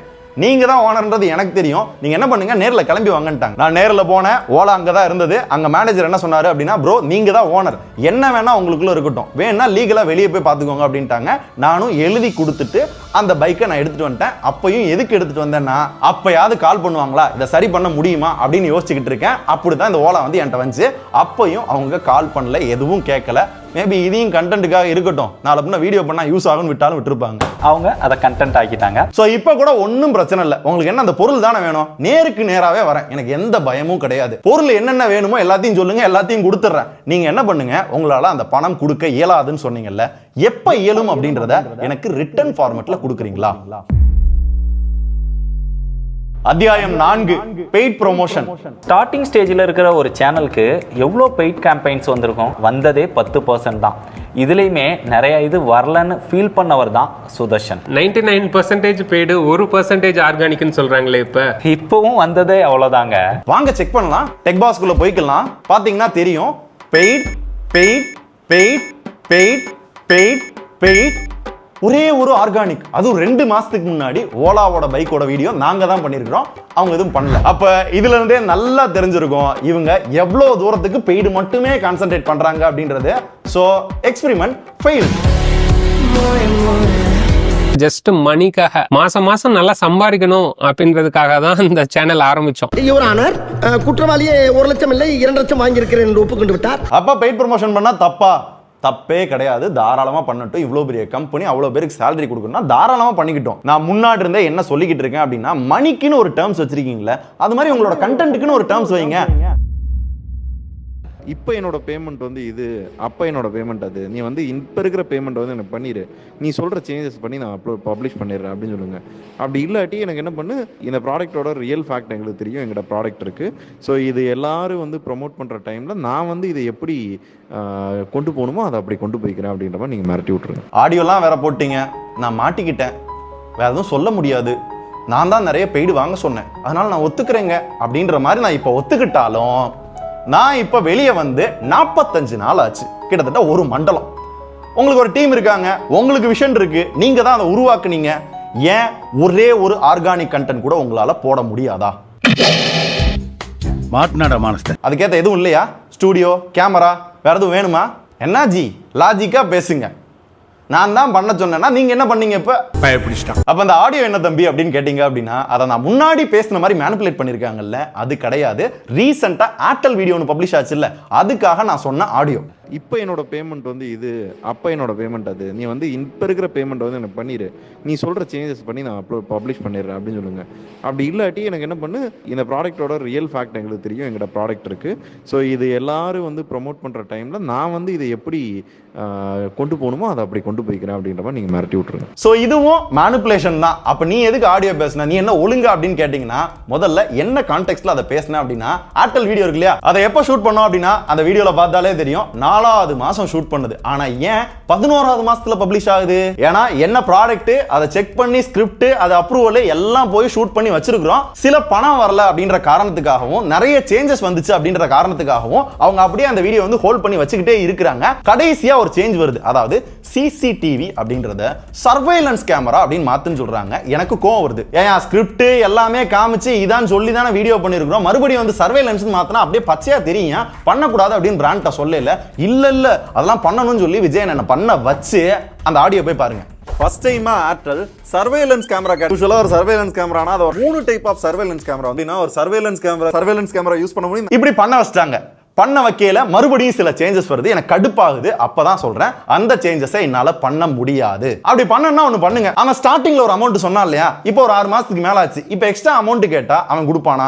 நீங்க தான் ஓனர்ன்றது எனக்கு தெரியும், நீங்க என்ன பண்ணுங்க நேர்ல கிளம்பி வாங்கன்ட்டாங்க. நான் நேர்ல போனேன், ஓலா அங்க தான் இருந்தது. அங்க மேனேஜர் என்ன சொன்னாரு அப்படின்னா, ப்ரோ நீங்க தான் ஓனர், என்ன வேணா உங்களுக்குள்ள இருக்கட்டும், வேணா லீகலா வெளியே போய் பாத்துக்கோங்க அப்படின்ட்டாங்க. நானும் எழுதி கொடுத்துட்டு அந்த பைக்கை நான் எடுத்துட்டு வந்துட்டேன். அப்பயும் எதுக்கு எடுத்துட்டு வந்தேன்னா, அப்பயாவது கால் பண்ணுவாங்களா, இதை சரி பண்ண முடியுமா அப்படின்னு யோசிச்சுக்கிட்டு இருக்கேன். அப்படிதான் இந்த ஓலா வந்து என்கிட்ட வந்துச்சு. அப்பயும் அவங்க கால் பண்ணல, எதுவும் கேட்கல. மேபி இதையும் கண்டென்ட்டுக்காக இருக்கட்டும், நாளை பின்ன வீடியோ பண்ணா யூஸ் ஆகும்னு விட்டாலும் விட்டுருப்பாங்க. அவங்க அதை கண்டென்ட் ஆக்கிட்டாங்க. ஸோ இப்போ கூட ஒன்றும் பிரச்சனை இல்லை. உங்களுக்கு என்ன அந்த பொருள் தானே வேணும், நேருக்கு நேராகவே வரேன், எனக்கு எந்த பயமும் கிடையாது. பொருள் என்னென்ன வேணுமோ எல்லாத்தையும் சொல்லுங்க, எல்லாத்தையும் கொடுத்துட்றேன். நீங்க என்ன பண்ணுங்க, உங்களால அந்த பணம் கொடுக்க இயலாதுன்னு சொன்னீங்கல்ல, எப்ப இயலும் அப்படின்றத எனக்கு ரிட்டன் ஃபார்மேட்ல கொடுக்குறீங்களா? அத்தியாயம் 4 பெய்ட் ப்ரொமோஷன். ஸ்டார்டிங் ஸ்டேஜில் இருக்கிற ஒரு சேனலுக்கு எவ்வளோ பெய்ட் கேம்பெயின்ஸ் வந்திருக்கும்? வந்ததே 10% தான். இதுலேயுமே நிறைய இது வரலன்னு ஃபீல் பண்ணவர் தான் சுதர்ஷன். 99% பெய்டு, 1% ஆர்கானிக்னு சொல்றாங்களே. இப்போவும் வந்ததே அவ்வளோதாங்க. வாங்க செக் பண்ணலாம், டெக் பாஸ்க்குள்ள போய்க்கலாம். பார்த்தீங்கன்னா தெரியும், paid paid paid paid paid paid, ஒரே ஒரு ஆர்கானிக். அதுவும் 2 மாசத்துக்கு முன்னாடி ஓலாவோட பைக்கோட வீடியோ நாங்க தான் பண்ணிருக்கிறோம், அவங்க எதுவும் பண்ணல. அப்ப இதுல இருந்தே நல்லா தெரிஞ்சிருக்கும் இவங்க எவ்வளவு தூரத்துக்கு பெய்டு மட்டுமே கான்சென்ட்ரேட் பண்றாங்க அப்படின்றது. So experiment fail. ஜஸ்ட் மணிக்காக, மாசம் மாசம் நல்லா சம்பாதிக்கணும் அப்படின்றதுக்காக தான் இந்த சேனல் ஆரம்பிச்சோம். யுவர் ஆனர், குற்றவாளியே 1 லட்சம் இல்லை 2 லட்சம் வாங்கியிருக்கிறேன் என்று ஒப்புக்கொண்டு விட்டார். அப்ப பெய்ட் ப்ரொமோஷன் பண்ணா தப்பா? தப்பே கிடையாது, தாராளமா பண்ணட்டும். இவ்வளவு பெரிய கம்பெனி அவ்வளவு பேருக்கு சேலரி கொடுக்கணும்னா தாராளமா பண்ணிக்கிட்டோம். நான் முன்னாடி இருந்தே என்ன சொல்லிக்கிட்டு இருக்கேன் அப்படின்னா, மணிக்குன்னு ஒரு டேர்ம்ஸ் வச்சிருக்கீங்களா, அது மாதிரி உங்களோட கண்டென்ட்டுக்குன்னு ஒரு டேர்ம்ஸ் வைங்க. இப்போ என்னோட பேமெண்ட் வந்து இது, அப்போ என்னோட பேமெண்ட் அது, நீ வந்து இப்போ இருக்கிற பேமெண்ட் வந்து எனக்கு பண்ணிடு, நீ சொல்கிற சேஞ்சஸ் பண்ணி நான் பப்ளிஷ் பண்ணிடுறேன் அப்படின்னு சொல்லுங்கள். அப்படி இல்லாட்டி எனக்கு என்ன பண்ணு, இந்த ப்ராடக்ட்டோட ரியல் ஃபேக்ட் எங்களுக்கு தெரியும், எங்களோட ப்ராடக்ட் இருக்குது. ஸோ இது எல்லாரும் வந்து ப்ரொமோட் பண்ணுற டைமில் நான் வந்து இதை எப்படி கொண்டு போகணுமோ அதை அப்படி கொண்டு போய்க்கிறேன் அப்படின்ற மாதிரி நீங்கள் மிரட்டி விட்ருங்க. ஆடியோலாம் வேற போட்டீங்க, நான் மாட்டிக்கிட்டேன், வேற எதுவும் சொல்ல முடியாது, நான் தான் நிறைய பெய்டு வாங்க சொன்னேன், அதனால நான் ஒத்துக்கிறேங்க அப்படின்ற மாதிரி நான் இப்போ ஒத்துக்கிட்டாலும், நான் இப்ப வெளியே வந்து 45 நாள் ஆச்சு, கிட்டத்தட்ட ஒரு மண்டலம். உங்களுக்கு ஒரு டீம் இருக்காங்க, உங்களுக்கு விஷன் இருக்கு, நீங்க தான் அதை உருவாக்குனீங்க. ஏன் ஒரே ஒரு ஆர்கானிக் கண்டென்ட் கூட உங்களால போட முடியாதா? மாட்னாடா மானஸ்த. அதுக்கேற்ற எதுவும் இல்லையா? ஸ்டூடியோ, கேமரா, வேற எதுவும் வேணுமா? என்ன ஜி லாஜிக்கா பேசுங்க. நான் தான் பண்ண சொன்னேன்னா நீங்க என்ன பண்ணீங்க? இப்ப பயப்பிடிச்சிட்டான். அப்ப அந்த ஆடியோ என்ன தம்பி அப்படின்னு கேட்டீங்க அப்படின்னா, அதை நான் முன்னாடி பேசின மாதிரி மேனிபுலேட் பண்ணிருக்காங்கல்ல, அது கிடையாது. ரீசெண்டா ஏர்டெல் வீடியோ ஒன்று பப்ளிஷ் ஆச்சு இல்ல, அதுக்காக நான் சொன்ன ஆடியோ. இப்போ என்னோட பேமெண்ட் வந்து இது, அப்போ என்னோட பேமெண்ட் அது, நீ வந்து இப்போ இருக்கிற பேமெண்ட் வந்து எனக்கு பண்ணிடு, நீ சொல்கிற சேஞ்சஸ் பண்ணி நான் பப்ளிஷ் பண்ணிடுறேன் அப்படின்னு சொல்லுங்கள். அப்படி இல்லாட்டி எனக்கு என்ன பண்ணு, இந்த ப்ராடக்ட்டோட ரியல் ஃபேக்ட் எங்களுக்கு தெரியும், எங்களோட ப்ராடக்ட் இருக்குது. ஸோ இது எல்லாரும் வந்து ப்ரொமோட் பண்ணுற டைமில் நான் வந்து இதை எப்படி கொண்டு போகணுமோ அதை அப்படி கொண்டு போய்க்கிறேன் அப்படின்ற மாதிரி நீங்கள் மிரட்டி விட்ருங்க. ஸோ இதுவும் மேனிபுலேஷன் தான். அப்போ நீ எதுக்கு ஆடியோ பேசுன, நீ என்ன ஒழுங்கா அப்படின்னு கேட்டிங்கன்னா, முதல்ல என்ன கான்டெக்ட்ல அதை பேசின அப்படின்னா, ஏர்டெல் வீடியோ இருக்கு இல்லையா, அதை எப்போ ஷூட் பண்ணோம் அப்படின்னா அந்த வீடியோவில் பார்த்தாலே தெரியும், 4வது மாசம் ஷூட் பண்ணது. ஆனா ஏன் 11வது மாசத்துல பப்ளிஷ் ஆகுது? ஏன்னா என்ன ப்ராடக்ட், அதை செக் பண்ணி ஸ்கிரிப்ட், அது அப்ரூவல் எல்லாம் போய் ஷூட் பண்ணி வச்சிருக்கிறோம். சில பணம் வரல அப்படின்ற காரணத்துக்காகவும், நிறைய சேஞ்சஸ் வந்துச்சு அப்படின்ற காரணத்துக்காகவும் அவங்க அப்படியே அந்த வீடியோ வந்து ஹோல்ட் பண்ணி வச்சுக்கிட்டே இருக்கிறாங்க. கடைசியா ஒரு சேஞ்ச் வருது, அதாவது சிசிடிவி அப்படின்றத சர்வேலன்ஸ் கேமரா அப்படின்னு மாத்துன்னு சொல்றாங்க. எனக்கு கோவம் வருது. ஏன் ஸ்கிரிப்ட் எல்லாமே காமிச்சு இதான் சொல்லி தானே வீடியோ பண்ணிருக்கிறோம், மறுபடியும் வந்து சர்வேலன்ஸ் மாத்தினா அப்படியே பச்சையா தெரியும், பண்ணக்கூடாது அப்படின்னு பிராண்ட சொல்லல. இல்ல அதெல்லாம் பண்ணணும்னு சொல்லி விஜயன் என்ன பண்ண வச்சு அந்த ஆடியோ போய் பாருங்க. ஃபர்ஸ்ட் டைமா ஏர்டெல் சர்வேலன்ஸ் கேமரா யூசுவலா ஒரு சர்வேலன்ஸ் கேமரானா அது 3 டைப் ஆஃப் சர்வேலன்ஸ் கேமரா வந்து ஒரு சர்வேலன்ஸ் கேமரா யூஸ் பண்ண முடியும். இப்படி பண்ண வச்சிட்டாங்க. பண்ண வைக்கல மறுபடியும் சில சேஞ்சஸ் வருது, எனக்கு கடுப்பாகுது. அப்பதான் சொல்றேன் அந்த சேஞ்சஸை என்னால பண்ண முடியாது. அப்படி பண்ணனா ஒண்ணு பண்ணுங்க. அவன் ஸ்டார்டிங்ல ஒரு அமௌண்ட் சொன்னா இல்லையா, இப்போ ஒரு 6 மாசத்துக்கு மேல ஆச்சு, இப்போ எக்ஸ்ட்ரா அமௌண்ட் கேட்டா அவன் கொடுப்பானா?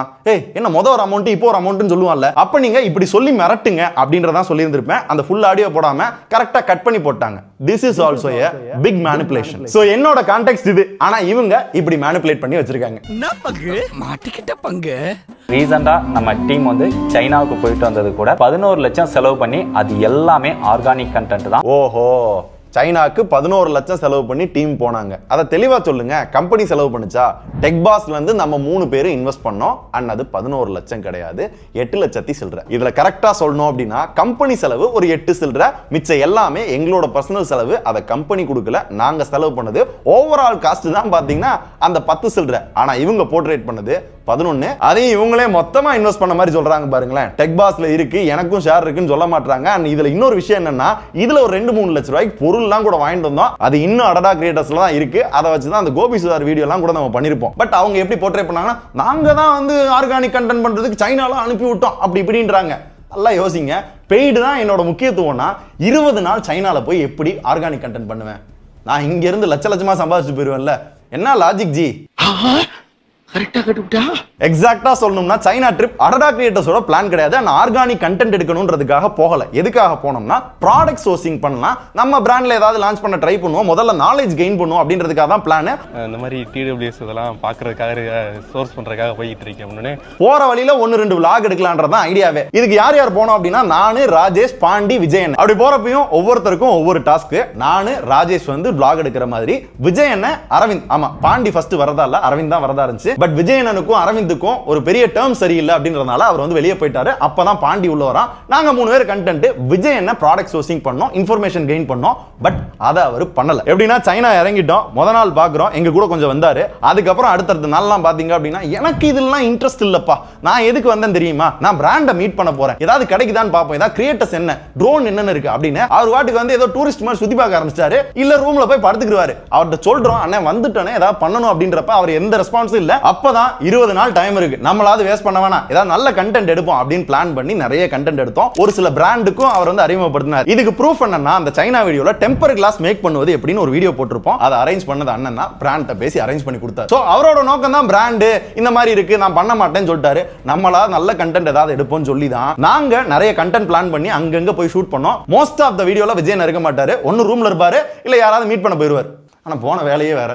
என்ன மொதல் ஒரு அமௌண்ட் இப்போ ஒரு அமௌண்ட்னு சொல்லுவான்ல, அப்ப நீங்க இப்படி சொல்லி மிரட்டுங்க அப்படின்றதான் சொல்லி இருந்திருப்பேன். அந்த ஃபுல் ஆடியோ போடாம கரெக்டா கட் பண்ணி போட்டாங்க. This is also a big manipulation. So என்னோட கான்டெக்ஸ்ட் இது, ஆனா இவங்க இப்படி மேனிபுலேட் பண்ணி வச்சிருக்காங்க. என்ன பங்கு மாட்டிக்கிட்ட பங்கு. ரீசெண்டா நம்ம டீம் வந்து சைனாவுக்கு போயிட்டு வந்தது கூட 11 லட்சம் செலவு பண்ணி அது எல்லாமே ஆர்கானிக் கண்டென்ட் தான். ஓஹோ, சைனாக்கு 11 லட்சம் செலவு பண்ணி டீம் போனாங்க. அதை தெளிவா சொல்லுங்க. கம்பெனி செலவு பண்ணுச்சா? டெக்பாஸ்ல இருந்து நம்ம 3 பேர் இன்வெஸ்ட் பண்ணோம். அண்ட் அது 11 லட்சம் கிடையாது, 8 லட்சத்தி சில்லற. இதுல கரெக்டா சொல்லணும் அப்படின்னா கம்பெனி செலவு ஒரு 8 சில்லற, மிச்சம் எல்லாமே எங்களோட பர்சனல் செலவு. அதை கம்பெனி கொடுக்கல, நாங்க செலவு பண்ணது. ஓவரால் காஸ்ட் தான் பாத்தீங்கன்னா அந்த 10 சில்லற. ஆனா இவங்க போர்ட்ரேட் பண்ணது 11. அதையும் இவங்களே மொத்தமா இன்வெஸ்ட் பண்ண மாதிரி சொல்றாங்க பாருங்களேன். டெக்பாஸ்ல இருக்கு, எனக்கும் ஷேர் இருக்குன்னு சொல்ல மாட்டாங்க. அண்ட் இதுல இன்னொரு விஷயம் என்னன்னா, இதுல ஒரு 2-3 லட்சம் ரூபாய்க்கு பொருள்லாம் கூட வாங்கிட்டு வந்தோம். அது இன்னும் அடடா கிரியேட்டர்ஸ்ல தான் இருக்கு. அதை வச்சுதான் அந்த கோபி சுதார் வீடியோ எல்லாம் கூட நம்ம பண்ணிருப்போம். பட் அவங்க எப்படி போர்ட்ரேட் பண்ணாங்கன்னா, நாங்க தான் வந்து ஆர்கானிக் கண்டென்ட் பண்றதுக்கு சைனால அனுப்பி விட்டோம் அப்படி இப்படின்றாங்க. நல்லா யோசிங்க. பெய்டு தான் என்னோட முக்கியத்துவம்னா 20 நாள் சைனால போய் எப்படி ஆர்கானிக் கண்டென்ட் பண்ணுவேன்? நான் இங்க இருந்து லட்சமா சம்பாதிச்சு போயிருவேன்ல. என்ன லாஜிக் ஜி? எக்ஸாக்ட்டா சொல்லணும்னா சைனா ட்ரிப் அடடா கிரியேட்டர்ஸோட பிளான் கிடையாது. நான் ஆர்கானிக் கண்டென்ட் எடுக்கணும்ன்றதுக்காக போகல. எதுக்காக போனோம்னா ப்ராடக்ட் சோர்சிங் பண்ணலாம், நம்ம பிராண்ட்ல ஏதாவது லான்ச் பண்ண ட்ரை பண்ணுவோம், முதல்ல நாலேஜ் கெயின் பண்ணுவோம் அப்படின்றதுக்காக தான் பிளான். இந்த மாதிரி டிடபிள்யூஎஸ் இதெல்லாம் பார்க்கறதுக்காக சோர்ஸ் பண்றதுக்காக போயிட்டு இருக்கேன். போற வழியில 1-2 vlog எடுக்கலாம்ன்றதான் ஐடியாவே. இதுக்கு யார் யார் போனோம் அப்படின்னா, நானு, ராஜேஷ், பாண்டி, விஜயன். அப்படி போறப்பையும் ஒவ்வொருத்தருக்கும் ஒவ்வொரு டாஸ்க். நானு ராஜேஷ் வந்து vlog எடுக்கிற மாதிரி, விஜயன் அரவிந்த். ஆமா, பாண்டி ஃபர்ஸ்ட் வரதா இல்ல, அரவிந்த் தான் வரதா இருந்துச்சு. பட் விஜயனுக்கும் அரவிந்துக்கும் ஒரு பெரிய டேர்ம் சரியில்லை அப்படின்றதுனால அவர் வந்து வெளியே போயிட்டாரு. அப்பதான் பாண்டி உள்ள வரான். நாங்க 3 பேர் கண்டென்ட். விஜயனை ப்ராடக்ட் சோர்சிங் பண்ணோம், இன்ஃபர்மேஷன் கெயின் பண்ணோம். பட் அதை அவர் பண்ணல. எப்படின்னா சைனா இறங்கிட்டோம், முத நாள் பாக்குறோம், எங்க கூட கொஞ்சம் வந்தாரு. அதுக்கப்புறம் அடுத்தடுத்த நாள்லாம் பாத்தீங்க அப்படின்னா, எனக்கு இதெல்லாம் இன்ட்ரெஸ்ட் இல்லப்பா, நான் எதுக்கு வந்தேன் தெரியுமா, நான் பிராண்டை மீட் பண்ண போறேன், ஏதாவது கிடைக்குதான்னு பாப்போம், ஏதாவது கிரியேட்டர்ஸ் என்ன, ட்ரோன் என்னன்னு இருக்கு அப்படின்னு. அவர் வாட்டுக்கு வந்து ஏதோ டூரிஸ்ட் மாதிரி சுத்தி பார்க்க ஆரம்பிச்சாரு. இல்ல ரூம்ல போய் படுத்துக்குவாரு. அவர்கிட்ட சொல்றோம், அண்ணே வந்துட்டோன்னே ஏதாவது பண்ணணும் அப்படின்றப்ப அவர் எந்த ரெஸ்பான்ஸும் இல்ல. அப்பதான் 20 நாள் டைம் இருக்கு, நம்மளாவது வேஸ்ட் பண்ண வேணாம், ஏதாவது நல்ல கண்டென்ட் எடுப்போம் அப்படின்னு பிளான் பண்ணி நிறைய கண்டென்ட் எடுத்தோம். ஒரு சில பிராண்டுக்கும் அவர் வந்து அறிமுகப்படுத்தினார். இதுக்கு ப்ரூஃப் என்னன்னா, அந்த சைனா வீடியோல டெம்பர் கிளாஸ் மேக் பண்ணுவது எப்படின்னு ஒரு வீடியோ போட்டிருப்போம். அதை அரேஞ்ச் பண்ணது அண்ணன் தான். பிராண்ட பேசி அரேஞ்ச் பண்ணி கொடுத்தாரு. சோ அவரோட நோக்கம் தான் பிராண்ட் இந்த மாதிரி இருக்கு, நான் பண்ண மாட்டேன்னு சொல்லிட்டாரு. நம்மளா நல்ல கண்டென்ட் ஏதாவது எடுப்போம்னு சொல்லி தான் நாங்க நிறைய கண்டென்ட் பிளான் பண்ணி அங்கங்க போய் ஷூட் பண்ணோம். மோஸ்ட் ஆஃப் த வீடியோல விஜயன் இருக்க மாட்டாரு, ஒன்னு ரூம்ல இருப்பாரு, இல்ல யாராவது மீட் பண்ண போயிருவார். ஆனா போன வேலையே வேற.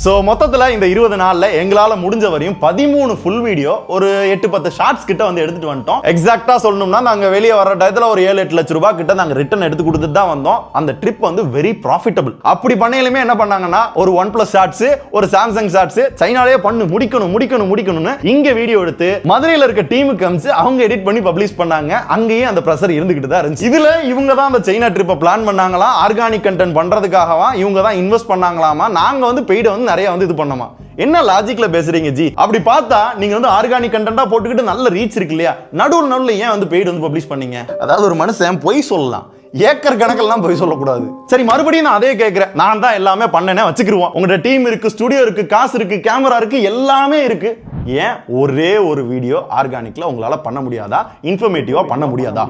சோ மொத்தத்துல இந்த 20 நாள்ல எங்களால முடிஞ்ச வரையும் 13 ஃபுல் வீடியோ, ஒரு 8-10 ஷார்ட்ஸ் கிட்ட வந்து எடுத்துட்டு வந்துட்டோம். எக்ஸாக்ட்டா சொல்லணும்னா நாங்க வெளியே வர டயத்துல ஒரு 7-8 லட்சம் ரூபாய் கிட்ட நாங்க ரிட்டர்ன் எடுத்து கொடுத்துட்டு தான் வந்தோம். அந்த ட்ரிப் வந்து வெரி ப்ராஃபிட்டபிள். அப்படி பண்ணையிலுமே என்ன பண்ணாங்கன்னா, ஒரு OnePlus ஷார்ட்ஸ், ஒரு சாம்சங் ஷார்ட்ஸ், சைனாலே பண்ணு முடிக்கணும்னு இங்க வீடியோ எடுத்து மதுரையில இருக்க டீமுக்கு அனுப்பிச்சு அவங்க எடிட் பண்ணி பப்ளிஷ் பண்ணாங்க. அங்கேயே அந்த பிரஷர் இருந்துகிட்டு தான் இருந்துச்சு. இதுல இவங்க தான் அந்த சைனா ட்ரிப்பை பிளான் பண்ணாங்களா, ஆர்கானிக் கண்டென்ட் பண்றதுக்காகவா இவங்க தான் இன்வெஸ்ட் பண்ணாங்களாமா, நாங்க வந்து பெய்ட வந்து நிறைய வந்து இது பண்ணோமா. என்ன லாஜிக்ல பேசுறீங்க ஜி? அப்படி பார்த்தா நீங்க வந்து ஆர்கானிக் கண்டென்ட்டா போட்டுக்கிட்டு நல்ல ரீச் இருக்கு இல்லையா, நடுவுல ஏன் வந்து பெய்டு வந்து பப்ளிஷ் பண்ணீங்க? அதாவது ஒரு மனுஷன் பொய் சொல்லலாம், ஏக்கர் கணக்கெல்லாம் போய் சொல்லக்கூடாது. சரி, மறுபடியும் நான் அதே கேட்கிறேன். நான் தான் எல்லாமே பண்ணேனே வச்சுக்கிருவோம். உங்கள்ட்ட டீம் இருக்கு, ஸ்டுடியோ இருக்கு, காசு இருக்கு, கேமரா இருக்கு, எல்லாமே இருக்கு. ஏன் ஒரே ஒரு வீடியோ ஆர்கானிக்ல உங்களால பண்ண முடியாதா? இன்ஃபர்மேட்டிவா பண்ண முடியாதா?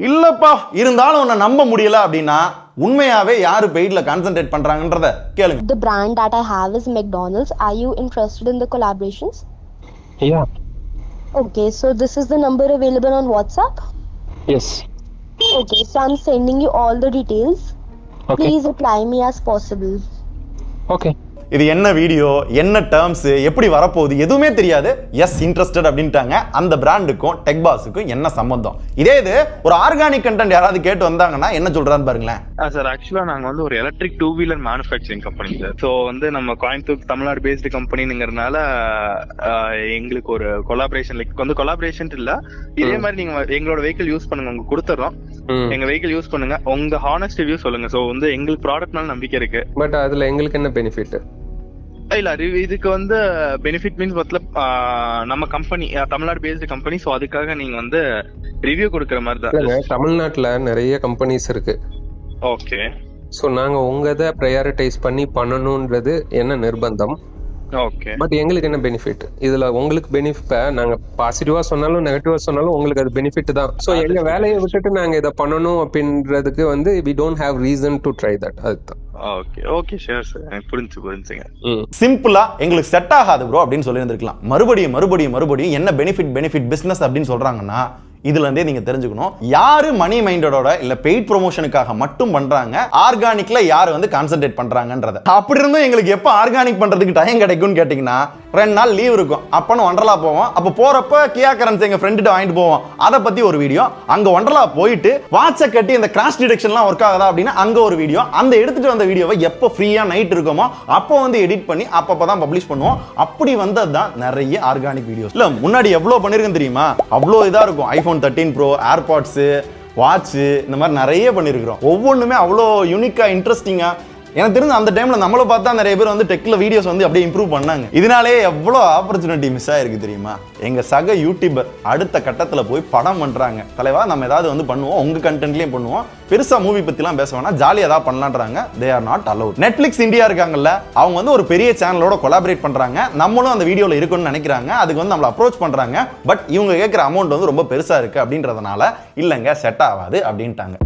இல்லப்பா, இருந்தாலும் உன்னை நம்ப முடியல அப்படின்னா உண்மையாவே யாரு பெய்ட்ல கான்சென்ட்ரேட் பண்றாங்கன்றத கேளுங்க. The brand that I have is McDonald's. Are you interested in the collaborations? Yeah. Okay, so this is the number available on WhatsApp? Yes. Okay, so I'm sending you all the details. Okay. Please reply me as possible. Okay. இது என்ன video, என்ன terms, எப்படி வரப்போகுது எதுவுமே தெரியாது. S interested அப்படின்ட்டாங்க. அந்த பிராண்டுக்கும் tech பாஸுக்கும் என்ன சம்பந்தம்? இதே இது ஒரு ஆர்கானிக் கண்டென்ட் யாராவது கேட்டு வந்தாங்கன்னா என்ன சொல்றான்னு பாருங்களேன். சார் ஆக்சுவலா நாங்க வந்து ஒரு எலக்ட்ரிக் 2-வீலர் மேனுஃபேக்சரிங் கம்பெனி சார். ஸோ வந்து நம்ம கோயம்புத்தூர் தமிழ்நாடு பேஸ்டு கம்பெனிங்கிறதுனால எங்களுக்கு ஒரு கொலாபரேஷன் லைக் வந்து கொலாபரேஷன் இல்ல, இதே மாதிரி நீங்க எங்களோட வெஹிக்கிள் யூஸ் பண்ணுங்க, உங்களுக்கு கொடுத்துறோம், எங்க வெஹிக்கிள் யூஸ் பண்ணுங்க, உங்க ஹானஸ்ட் ரிவ்யூ சொல்லுங்க. ஸோ வந்து எங்களுக்கு ப்ராடக்ட்னால நம்பிக்கை இருக்கு. பட் அதுல எங்களுக்கு என்ன பெனிஃபிட்? இல்ல இதுக்கு வந்து பெனிஃபிட் மீன்ஸ் மொத்தம் நம்ம company Tamil Nadu based company, so அதுக்காக நீங்க வந்து ரிவ்யூ கொடுக்குற மாதிரி தான். தமிழ்நாட்டுல நிறைய கம்பெனிஸ் இருக்கு. ஓகே. ஸோ நாங்க உங்க இதை ப்ரையாரிட்டைஸ் பண்ணி பண்ணணும்ன்றது என்ன நிர்பந்தம். ஓகே. பட் எங்களுக்கு என்ன பெனிஃபிட் இதுல? உங்களுக்கு பெனிஃபிட் நாங்க பாசிட்டிவா சொன்னாலும் நெகட்டிவா சொன்னாலும் உங்களுக்கு அது பெனிஃபிட் தான். ஸோ எங்க வேலையை விட்டுட்டு நாங்க இதை பண்ணணும் அப்படின்றதுக்கு வந்து we don't have reason to try that. அதுதான். ஓகே ஓகே ஷூர் சார், எனக்கு புரிஞ்சுங்க. சிம்பிளா எங்களுக்கு செட் ஆகாது ப்ரோ அப்படின்னு சொல்லி இருந்திருக்கலாம். மறுபடியும் என்ன பெனிஃபிட் பிசினஸ் அப்படின்னு சொல்றாங்கன்னா இதுல இருந்தே நீங்க தெரிஞ்சுக்கணும் யாரு மணி மைண்டடோட இல்ல பெய்ட் ப்ரொமோஷனுக்காக மட்டும் பண்றாங்க, ஆர்கானிக்ல யாரு வந்து கான்சென்ட்ரேட் பண்றாங்கன்றத. அப்படி இருந்தும் எங்களுக்கு எப்ப ஆர்கானிக் பண்றதுக்கு டைம் கிடைக்கும்னு கேட்டீங்கன்னா 2 நாள் லீவ் இருக்கும். அப்பன்னு ஒண்டர்லா போவோம். அப்ப போறப்ப கியா கரன்ஸ் எங்க ஃப்ரெண்ட்டு வாங்கிட்டு போவோம். அதை பத்தி ஒரு வீடியோ, அங்க ஒண்டர்லா போயிட்டு வாட்சை கட்டி இந்த கிராஷ் டிடெக்ஷன்லாம் ஒர்க் ஆகுதா அப்படின்னா அங்க ஒரு வீடியோ, அந்த எடுத்துட்டு வந்த வீடியோவை எப்போ ஃப்ரீயா நைட் இருக்குமோ அப்போ வந்து எடிட் பண்ணி அப்பப்பதான் பப்ளிஷ் பண்ணுவோம். அப்படி வந்தது தான் நிறைய ஆர்கானிக் வீடியோஸ். இல்ல முன்னாடி எவ்வளவு பண்ணிருக்கேன் தெரியுமா? அவ்வளோ இதா இருக்கும். iPhone 13 Pro, ஏர்பாட்ஸ், வாட்ச், இந்த மாதிரி நிறைய பண்ணிருக்கிறோம். ஒவ்வொன்றுமே அவ்வளோ யூனிக்கா இன்ட்ரெஸ்டிங்கா. எனக்கு தெரிஞ்ச அந்த டைம்ல நம்மள பார்த்தா நிறைய பேர் வந்து டெக்ல வீடியோஸ் வந்து அப்படியே இம்ப்ரூவ் பண்ணாங்க. இதனாலே எவ்வளோ ஆப்பர்ச்சுனிட்டி மிஸ் ஆயிருக்கு தெரியுமா? எங்க சக யூடியூபர் அடுத்த கட்டத்துல போய் படம் பண்றாங்க. தலைவா நம்ம ஏதாவது வந்து பண்ணுவோம், உங்க கண்டென்ட்லயும் பண்ணுவோம், பெருசா மூவி பத்திலாம் பேச வேணா, ஜாலியா ஏதாவது பண்ணலான்றாங்க. They are not allowed. Netflix India இருக்காங்கல்ல, அவங்க வந்து ஒரு பெரிய சேனலோட கொலாபரேட் பண்றாங்க. நம்மளும் அந்த வீடியோல இருக்குன்னு நினைக்கிறாங்க. அதுக்கு வந்து நம்மள அப்ரோச் பண்றாங்க. பட் இவங்க கேட்கிற அமௌண்ட் வந்து ரொம்ப பெருசா இருக்கு அப்படின்றதுனால இல்லங்க செட் ஆகாது அப்படின்ட்டாங்க.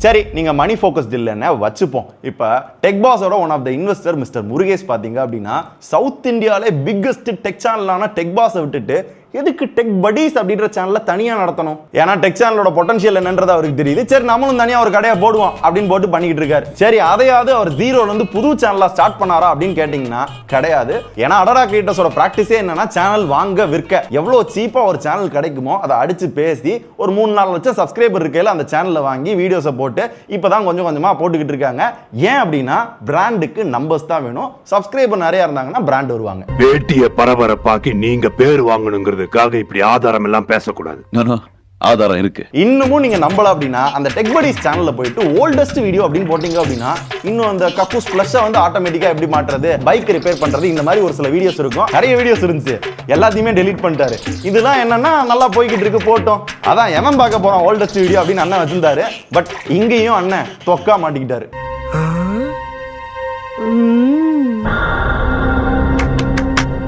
சரி, நீங்க மணி ஃபோக்கஸ்ட் இல்லைன்னு வச்சுப்போம். இப்போ டெக் பாஸோட one of the investor mister Murugesh பார்த்தீங்க அப்படின்னா சவுத் இந்தியாவிலே பிக்கஸ்ட் டெக் சேனலான டெக் பாஸை விட்டுட்டு எதுக்கு டெக் படீஸ் அப்படின்ற சேனல்ல தனியா நடத்தணும்? ஏன்னா டெக் சேனலோட பொட்டன்ஷியல் என்னன்றது அவருக்கு தெரியுது. சரி நம்மளும் தனியா ஒரு கடையை போடுவோம் அப்படின்னு போட்டு பண்ணிக்கிட்டு இருக்காரு. சரி அதையாவது அவர் ஜீரோல இருந்து புது சேனலா ஸ்டார்ட் பண்ணாரா அப்படின்னு கேட்டீங்கன்னா கிடையாது. ஏன்னா அடடா கிரியேட்டர்ஸோட பிராக்டிஸே என்னன்னா சேனல் வாங்க விற்க எவ்வளவு சீப்பா ஒரு சேனல் கிடைக்குமோ அதை அடிச்சு பேசி ஒரு 3-4 லட்சம் சப்ஸ்கிரைபர் இருக்கையில அந்த சேனல்ல வாங்கி வீடியோஸை போட்டு இப்பதான் கொஞ்சம் கொஞ்சமா போட்டுக்கிட்டு இருக்காங்க. ஏன் அப்படின்னா பிராண்டுக்கு நம்பர்ஸ் தான் வேணும். சப்ஸ்கிரைபர் நிறைய இருந்தாங்கன்னா பிராண்ட் வருவாங்க. பேட்டிய பரபரப்பாக்கி நீங்க பேர் வாங்கணுங்கிறது இப்படி ஆதாரம் எல்லாம் பேசக்கூடாது. ஆதாரம் இருக்கு. இன்னமும் நீங்க நம்பல அப்படின்னா அந்த டெக் படீஸ் சேனல்ல போயிட்டு ஓல்டஸ்ட் வீடியோ அப்படின்னு போட்டீங்க அப்படின்னா இன்னும் அந்த கக்கூஸ் பிளஸ் வந்து ஆட்டோமேட்டிக்கா எப்படி மாற்றுறது, பைக் ரிப்பேர் பண்றது, இந்த மாதிரி ஒரு சில வீடியோஸ் இருக்கும். நிறைய வீடியோஸ் இருந்துச்சு, எல்லாத்தையுமே டெலீட் பண்ணிட்டாரு. இதெல்லாம் என்னன்னா நல்லா போய்கிட்டு இருக்கு போட்டோம். அதான் எவன் பார்க்க போறான் ஓல்டஸ்ட் வீடியோ அப்படின்னு அண்ணன் வச்சிருந்தாரு. பட் இங்கேயும் அண்ணன் தொக்கா மாட்டிக்கிட்டாரு.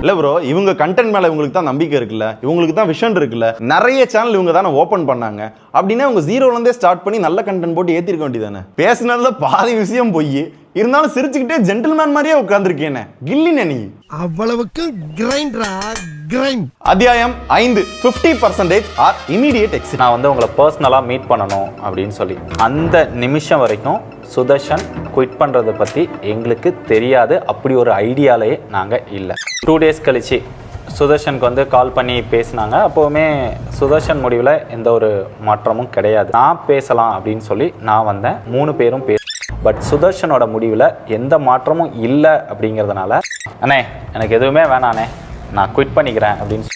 இல்ல ப்ரோ, இவங்க கண்டென்ட் மேல இவங்களுக்கு தான் நம்பிக்கை இருக்குல்ல, இவங்களுக்கு தான் விஷன் இருக்குல்ல, நிறைய சேனல் இவங்க தானே ஓபன் பண்ணாங்க. அப்படின்னா இவங்க ஜீரோல இருந்தே ஸ்டார்ட் பண்ணி நல்ல கண்டென்ட் போட்டு ஏத்திருக்க வேண்டியதானே. பேசினதுல பாதி விஷயம் போய் இருந்தாலும் சிரிச்சுக்கிட்டே ஜென்டில்மேன் மாதிரியே உட்கார்ந்துருக்கேன். கில்லின நீ அவ்வளவுக்கு கிரைண்டரா கிரைண்ட். அத்தியாயம் 5 50% ஆர் இமிடியேட் எக்ஸிட். நான் வந்து உங்களை பர்சனலாக மீட் பண்ணணும் அப்படின்னு சொல்லி அந்த நிமிஷம் வரைக்கும் சுதர்ஷன் குவிட் பண்ணுறதை பற்றி எங்களுக்கு தெரியாது. அப்படி ஒரு ஐடியாலே நாங்கள் இல்லை. 2 days கழிச்சு சுதர்ஷனுக்கு வந்து கால் பண்ணி பேசினாங்க. அப்போவுமே சுதர்ஷன் முடிவில் எந்த ஒரு மாற்றமும் கிடையாது. நான் பேசலாம் அப்படின்னு சொல்லி நான் வந்தேன். 3 பேரும் பட் சுதர்ஷனோட முடிவில் எந்த மாற்றமும் இல்லை அப்படிங்கிறதுனால அண்ணே எனக்கு எதுவுமே வேணாண்ணே நான் குவிட் பண்ணிக்கிறேன் அப்படின்னு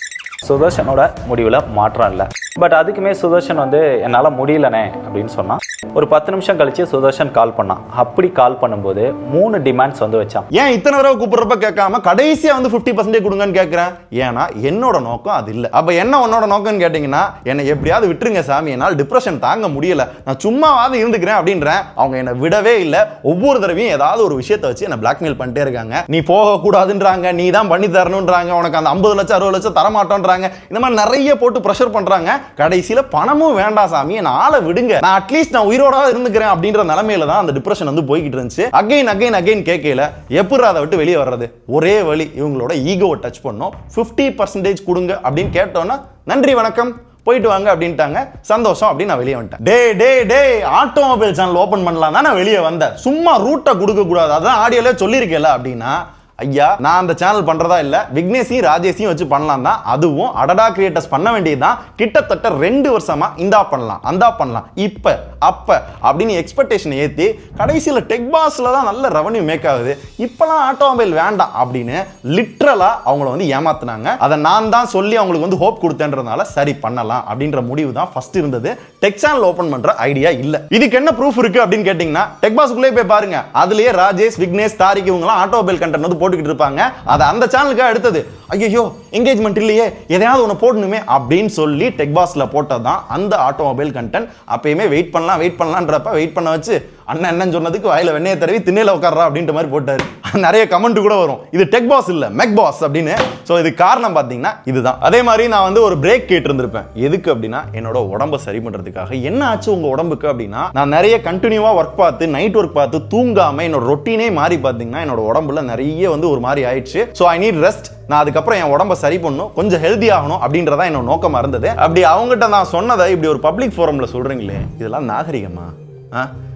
சுதர்ஷனோட முடிவில் மாற்றம் இல்லை. பட் அதுக்குமே சுதர்ஷன் வந்து என்னால் முடியலண்ணே அப்படின்னு சொன்னான். ஒரு 10 நிமிஷம் கழிச்சு சுதர்ஷன் கால் பண்ணான். அப்படி கால் பண்ணும்போது 3 டிமாண்ட்ஸ் வந்து வச்சான். ஏன் இத்தனை தடவை கூப்பிடுறப்ப கேட்காம கடைசியா வந்து 50% கொடுங்கன்னு கேட்கிறேன்? ஏன்னா என்னோட நோக்கம் அது இல்லை. அப்ப என்ன உன்னோட நோக்கம்னு கேட்டீங்கன்னா என்னை எப்படியாவது விட்டுருங்க சாமி, என்னால் டிப்ரெஷன் தாங்க முடியல, நான் சும்மாவாவது இருந்துக்கிறேன் அப்படின்றேன். அவங்க என்னை விடவே இல்லை. ஒவ்வொரு தடவையும் ஏதாவது ஒரு விஷயத்தை வச்சு என்னை பிளாக்மெயில் பண்ணிட்டே இருக்காங்க. நீ போக கூடாதுன்றாங்க, நீ தான் பண்ணி தரணும்ன்றாங்க, உனக்கு அந்த 50 லட்சம் 60 லட்சம் தரமாட்டோன்றாங்க. இந்த மாதிரி நிறைய போட்டு ப்ரெஷர் பண்றாங்க. கடைசியில பணமும் வேண்டாம் சாமி, என்ன ஆளை விடுங்க, நான் அட்லீஸ்ட் நான் உயிரோட இருந்துக்கிறேன் அப்படின்ற நிலைமையில தான் அந்த டிப்ரெஷன் வந்து போய்கிட்டு இருந்துச்சு. அகைன் கேட்கல எப்படி அதை விட்டு வெளியே வர்றது? ஒரே வழி இவங்களோட ஈகோவை டச் பண்ணோம். 50% கொடுங்க அப்படின்னு கேட்டோன்னா நன்றி வணக்கம் போயிட்டு வாங்க அப்படின்ட்டாங்க. சந்தோஷம் அப்படின்னு நான் வெளியே வந்துட்டேன். டே ஆட்டோமொபைல் சேனல் ஓபன் பண்ணலாம் தான் நான் வெளியே வந்தேன். சும்மா ரூட்டை கொடுக்க கூடாது, அதான் ஆடியோல சொல்லியிருக்கேன்ல அப்படின்னா ஐயா நான் அந்த சேனல் பண்றதா இல்ல, விக்னேஷையும் ராஜேஷையும் வச்சு பண்ணலாம் தான். அதுவும் அடடா கிரியேட்டர்ஸ் பண்ண வேண்டியதுதான். கிட்டத்தட்ட 2 வருஷமா இந்தா பண்ணலாம் அந்தா பண்ணலாம் இப்ப அப்ப அப்படின்னு எக்ஸ்பெக்டேஷன் ஏத்தி கடைசியில டெக் பாஸ்ல தான் நல்ல ரெவன்யூ மேக் ஆகுது, இப்பெல்லாம் ஆட்டோமொபைல் வேண்டாம் அப்படின்னு லிட்ரலா அவங்கள வந்து ஏமாத்துனாங்க. அதை நான் தான் சொல்லி அவங்களுக்கு வந்து ஹோப் கொடுத்தேன்றதுனால சரி பண்ணலாம் அப்படின்ற முடிவு தான் ஃபர்ஸ்ட் இருந்தது. டெக் சேனல் ஓபன் பண்ற ஐடியா இல்ல. இதுக்கு என்ன ப்ரூஃப் இருக்கு அப்படின்னு கேட்டீங்கன்னா டெக் பாஸ்க்குள்ளே போய் பாருங்க. அதுலயே ராஜேஷ், விக்னேஷ், தாரிக் இவங்க எல்லாம் ஆட்டோமொபைல் கண்டென்ட் வந்து போட்டுக்கிட்டு இருப்பாங்க. அது அந்த சேனலுக்கு அடுத்தது ஐயோ என்கேஜ்மெண்ட் இல்லையே, எதையாவது ஒன்று போடணுமே அப்படின்னு சொல்லி டெக் பாஸ்ல போட்டதான் அந்த ஆட்டோமொபைல் கண்டென்ட். அப்பயுமே வெயிட் பண்ணலாம்ன்றப்ப வெயிட் பண்ண வச்சு அண்ணன் என்ன சொன்னதுக்கு வாயில வெண்ணையை தடவி திண்ணையில உட்கார்றா அப்படின்ற மாதிரி போட்டாரு. நிறைய கமெண்ட் கூட வரும், இது டெக் பாஸ் இல்ல மெக் பாஸ் அப்படின்னு. சோ இது காரணம் பாத்தீங்கன்னா இதுதான். அதே மாதிரி நான் வந்து ஒரு பிரேக் கேட்டு இருந்திருப்பேன். எதுக்கு அப்படின்னா என்னோட உடம்ப சரி பண்றதுக்காக. என்ன ஆச்சு உங்க உடம்புக்கு அப்படின்னா, நான் நிறைய கண்டினியூவா ஒர்க் பார்த்து நைட் ஒர்க் பார்த்து தூங்காம என்னோட ரொட்டீனே மாறி பாத்தீங்கன்னா என்னோட உடம்புல நிறைய வந்து ஒரு மாதிரி ஆயிடுச்சு. So I need rest. நான் அதுக்கப்புறம் என் உடம்ப சரி பண்ணணும், கொஞ்சம் ஹெல்தி ஆகணும் அப்படின்றதா என்னோட நோக்கமா இருந்தது. அப்படி அவங்ககிட்ட நான் சொன்னதை இப்படி ஒரு பப்ளிக் ஃபோரம்ல சொல்றீங்களே, இதெல்லாம் நாகரிகமா?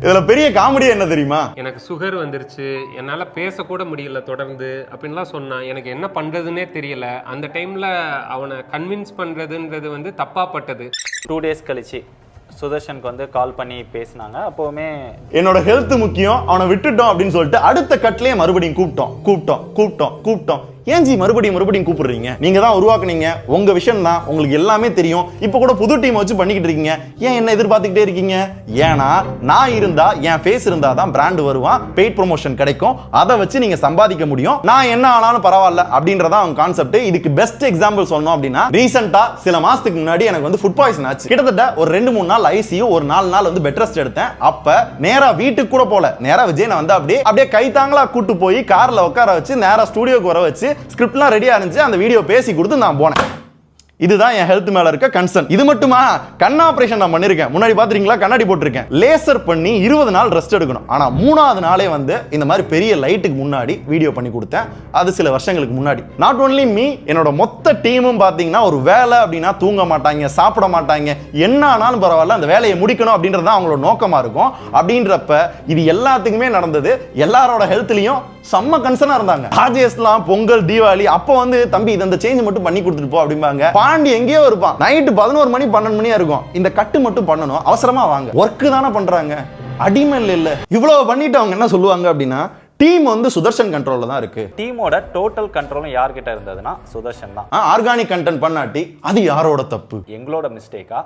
இதுல பெரிய காமெடி என்ன தெரியுமா, எனக்கு சுகர் வந்துருச்சு, என்னால பேசக்கூட முடியல தொடர்ந்து அப்படின்லாம் சொன்னான். எனக்கு என்ன பண்றதுன்னே தெரியல. அந்த டைம்ல அவனை கன்வின்ஸ் பண்றதுன்றது வந்து தப்பா பட்டது. 2 டேஸ் கழிச்சு சுதர்ஷனுக்கு வந்து கால் பண்ணி பேசினாங்க. அப்போவுமே என்னோட ஹெல்த் முக்கியம், அவனை விட்டுட்டோம் அப்படின்னு சொல்லிட்டு அடுத்த கட்லயே மறுபடியும் கூப்பிட்டோம். ஏன் ஜி மறுபடியும் கூப்பிடுறீங்க? நீங்க தான் உருவாக்குனீங்க, உங்க விஷயம் தான், உங்களுக்கு எல்லாமே தெரியும். இப்போ கூட புது டீம் வச்சு பண்ணிக்கிட்டு இருக்கீங்க, ஏன் என்ன எதிர்பார்த்துக்கிட்டே இருக்கீங்க? ஏன்னா நான் இருந்தா, என் ஃபேஸ் இருந்தா தான் பிராண்ட் வருவான், பெய்ட் ப்ரொமோஷன் கிடைக்கும், அதை வச்சு நீங்க சம்பாதிக்க முடியும். நான் என்ன ஆனாலும் பரவாயில்ல அப்படின்றதா அவங்க கான்செப்ட். இதுக்கு பெஸ்ட் எக்ஸாம்பிள் சொல்லணும் அப்படின்னா, ரீசெண்டா சில மாசத்துக்கு முன்னாடி எனக்கு வந்து ஃபுட் பாய்சன் ஆச்சு. கிட்டத்தட்ட ஒரு 2-3 நாள் ஐசியூ, ஒரு 4 நாள் வந்து பெட் ரெஸ்ட் எடுத்தேன். அப்ப நேரா வீட்டுக்கு கூட போல, நேரா விஜய் நான் வந்து அப்படியே கைத்தாங்களா கூட்டு போய் கார்ல உட்கார வச்சு நேரா ஸ்டுடியோக்கு வர வச்சு ஸ்கிரிப்ட்லாம் ரெடியா இருந்துச்சு, அந்த வீடியோ பேசி கொடுத்து நான் போனேன். இதுதான் என் ஹெல்த் மேல இருக்க கன்சர்ன். இது மட்டுமா, கண் ஆபரேஷன் நான் பண்ணிருக்கேன். முன்னாடி பாத்துறீங்களா, கண்ணாடி போட்டிருக்கேன். லேசர் பண்ணி 20 நாள் ரெஸ்ட் எடுக்கணும். ஆனா 3ஆவது நாளே வந்து இந்த மாதிரி பெரிய லைட்டுக்கு முன்னாடி வீடியோ பண்ணி கொடுத்தேன். அது சில வருஷங்களுக்கு முன்னாடி. நாட் ஒன்லி மீ, என்னோட மொத்த டீமும் பாத்தீங்கன்னா ஒரு வேலை அப்படின்னா தூங்க மாட்டாங்க, சாப்பிட மாட்டாங்க, என்ன ஆனாலும் பரவாயில்ல அந்த வேலையை முடிக்கணும் அப்படின்றது தான் அவங்களோட நோக்கமா இருக்கும். அப்படின்றப்ப இது எல்லாத்துக்குமே நடந்தது. எல்லாரோட ஹெல்த்லயும் செம்ம கன்சர்னா இருந்தாங்க. ராஜேஷ்லாம் பொங்கல், தீபாவளி அப்ப வந்து தம்பி இந்த சேஞ்ச் மட்டும் பண்ணி கொடுத்துட்டு போ அப்படிம்பாங்க. பாண்டி எங்கேயோ இருப்பான், நைட்டு 11 மணி 12 மணியா இருக்கும், இந்த கட்டு மட்டும் பண்ணணும், அவசரமா வாங்க, ஒர்க் தானே பண்றாங்க, அடிமை இல்ல. இவ்வளவு பண்ணிட்டு அவங்க என்ன சொல்லுவாங்க அப்படின்னா, டீம் வந்து சுதர்ஷன் கண்ட்ரோல்ல தான் இருக்கு. டீமோட டோட்டல் கண்ட்ரோலும் யார்கிட்ட இருந்ததுன்னா சுதர்ஷன் தான். ஆர்கானிக் கண்டென்ட் பண்ணாட்டி அது யாரோட தப்பு? எங்களோட மிஸ்டேக்கா,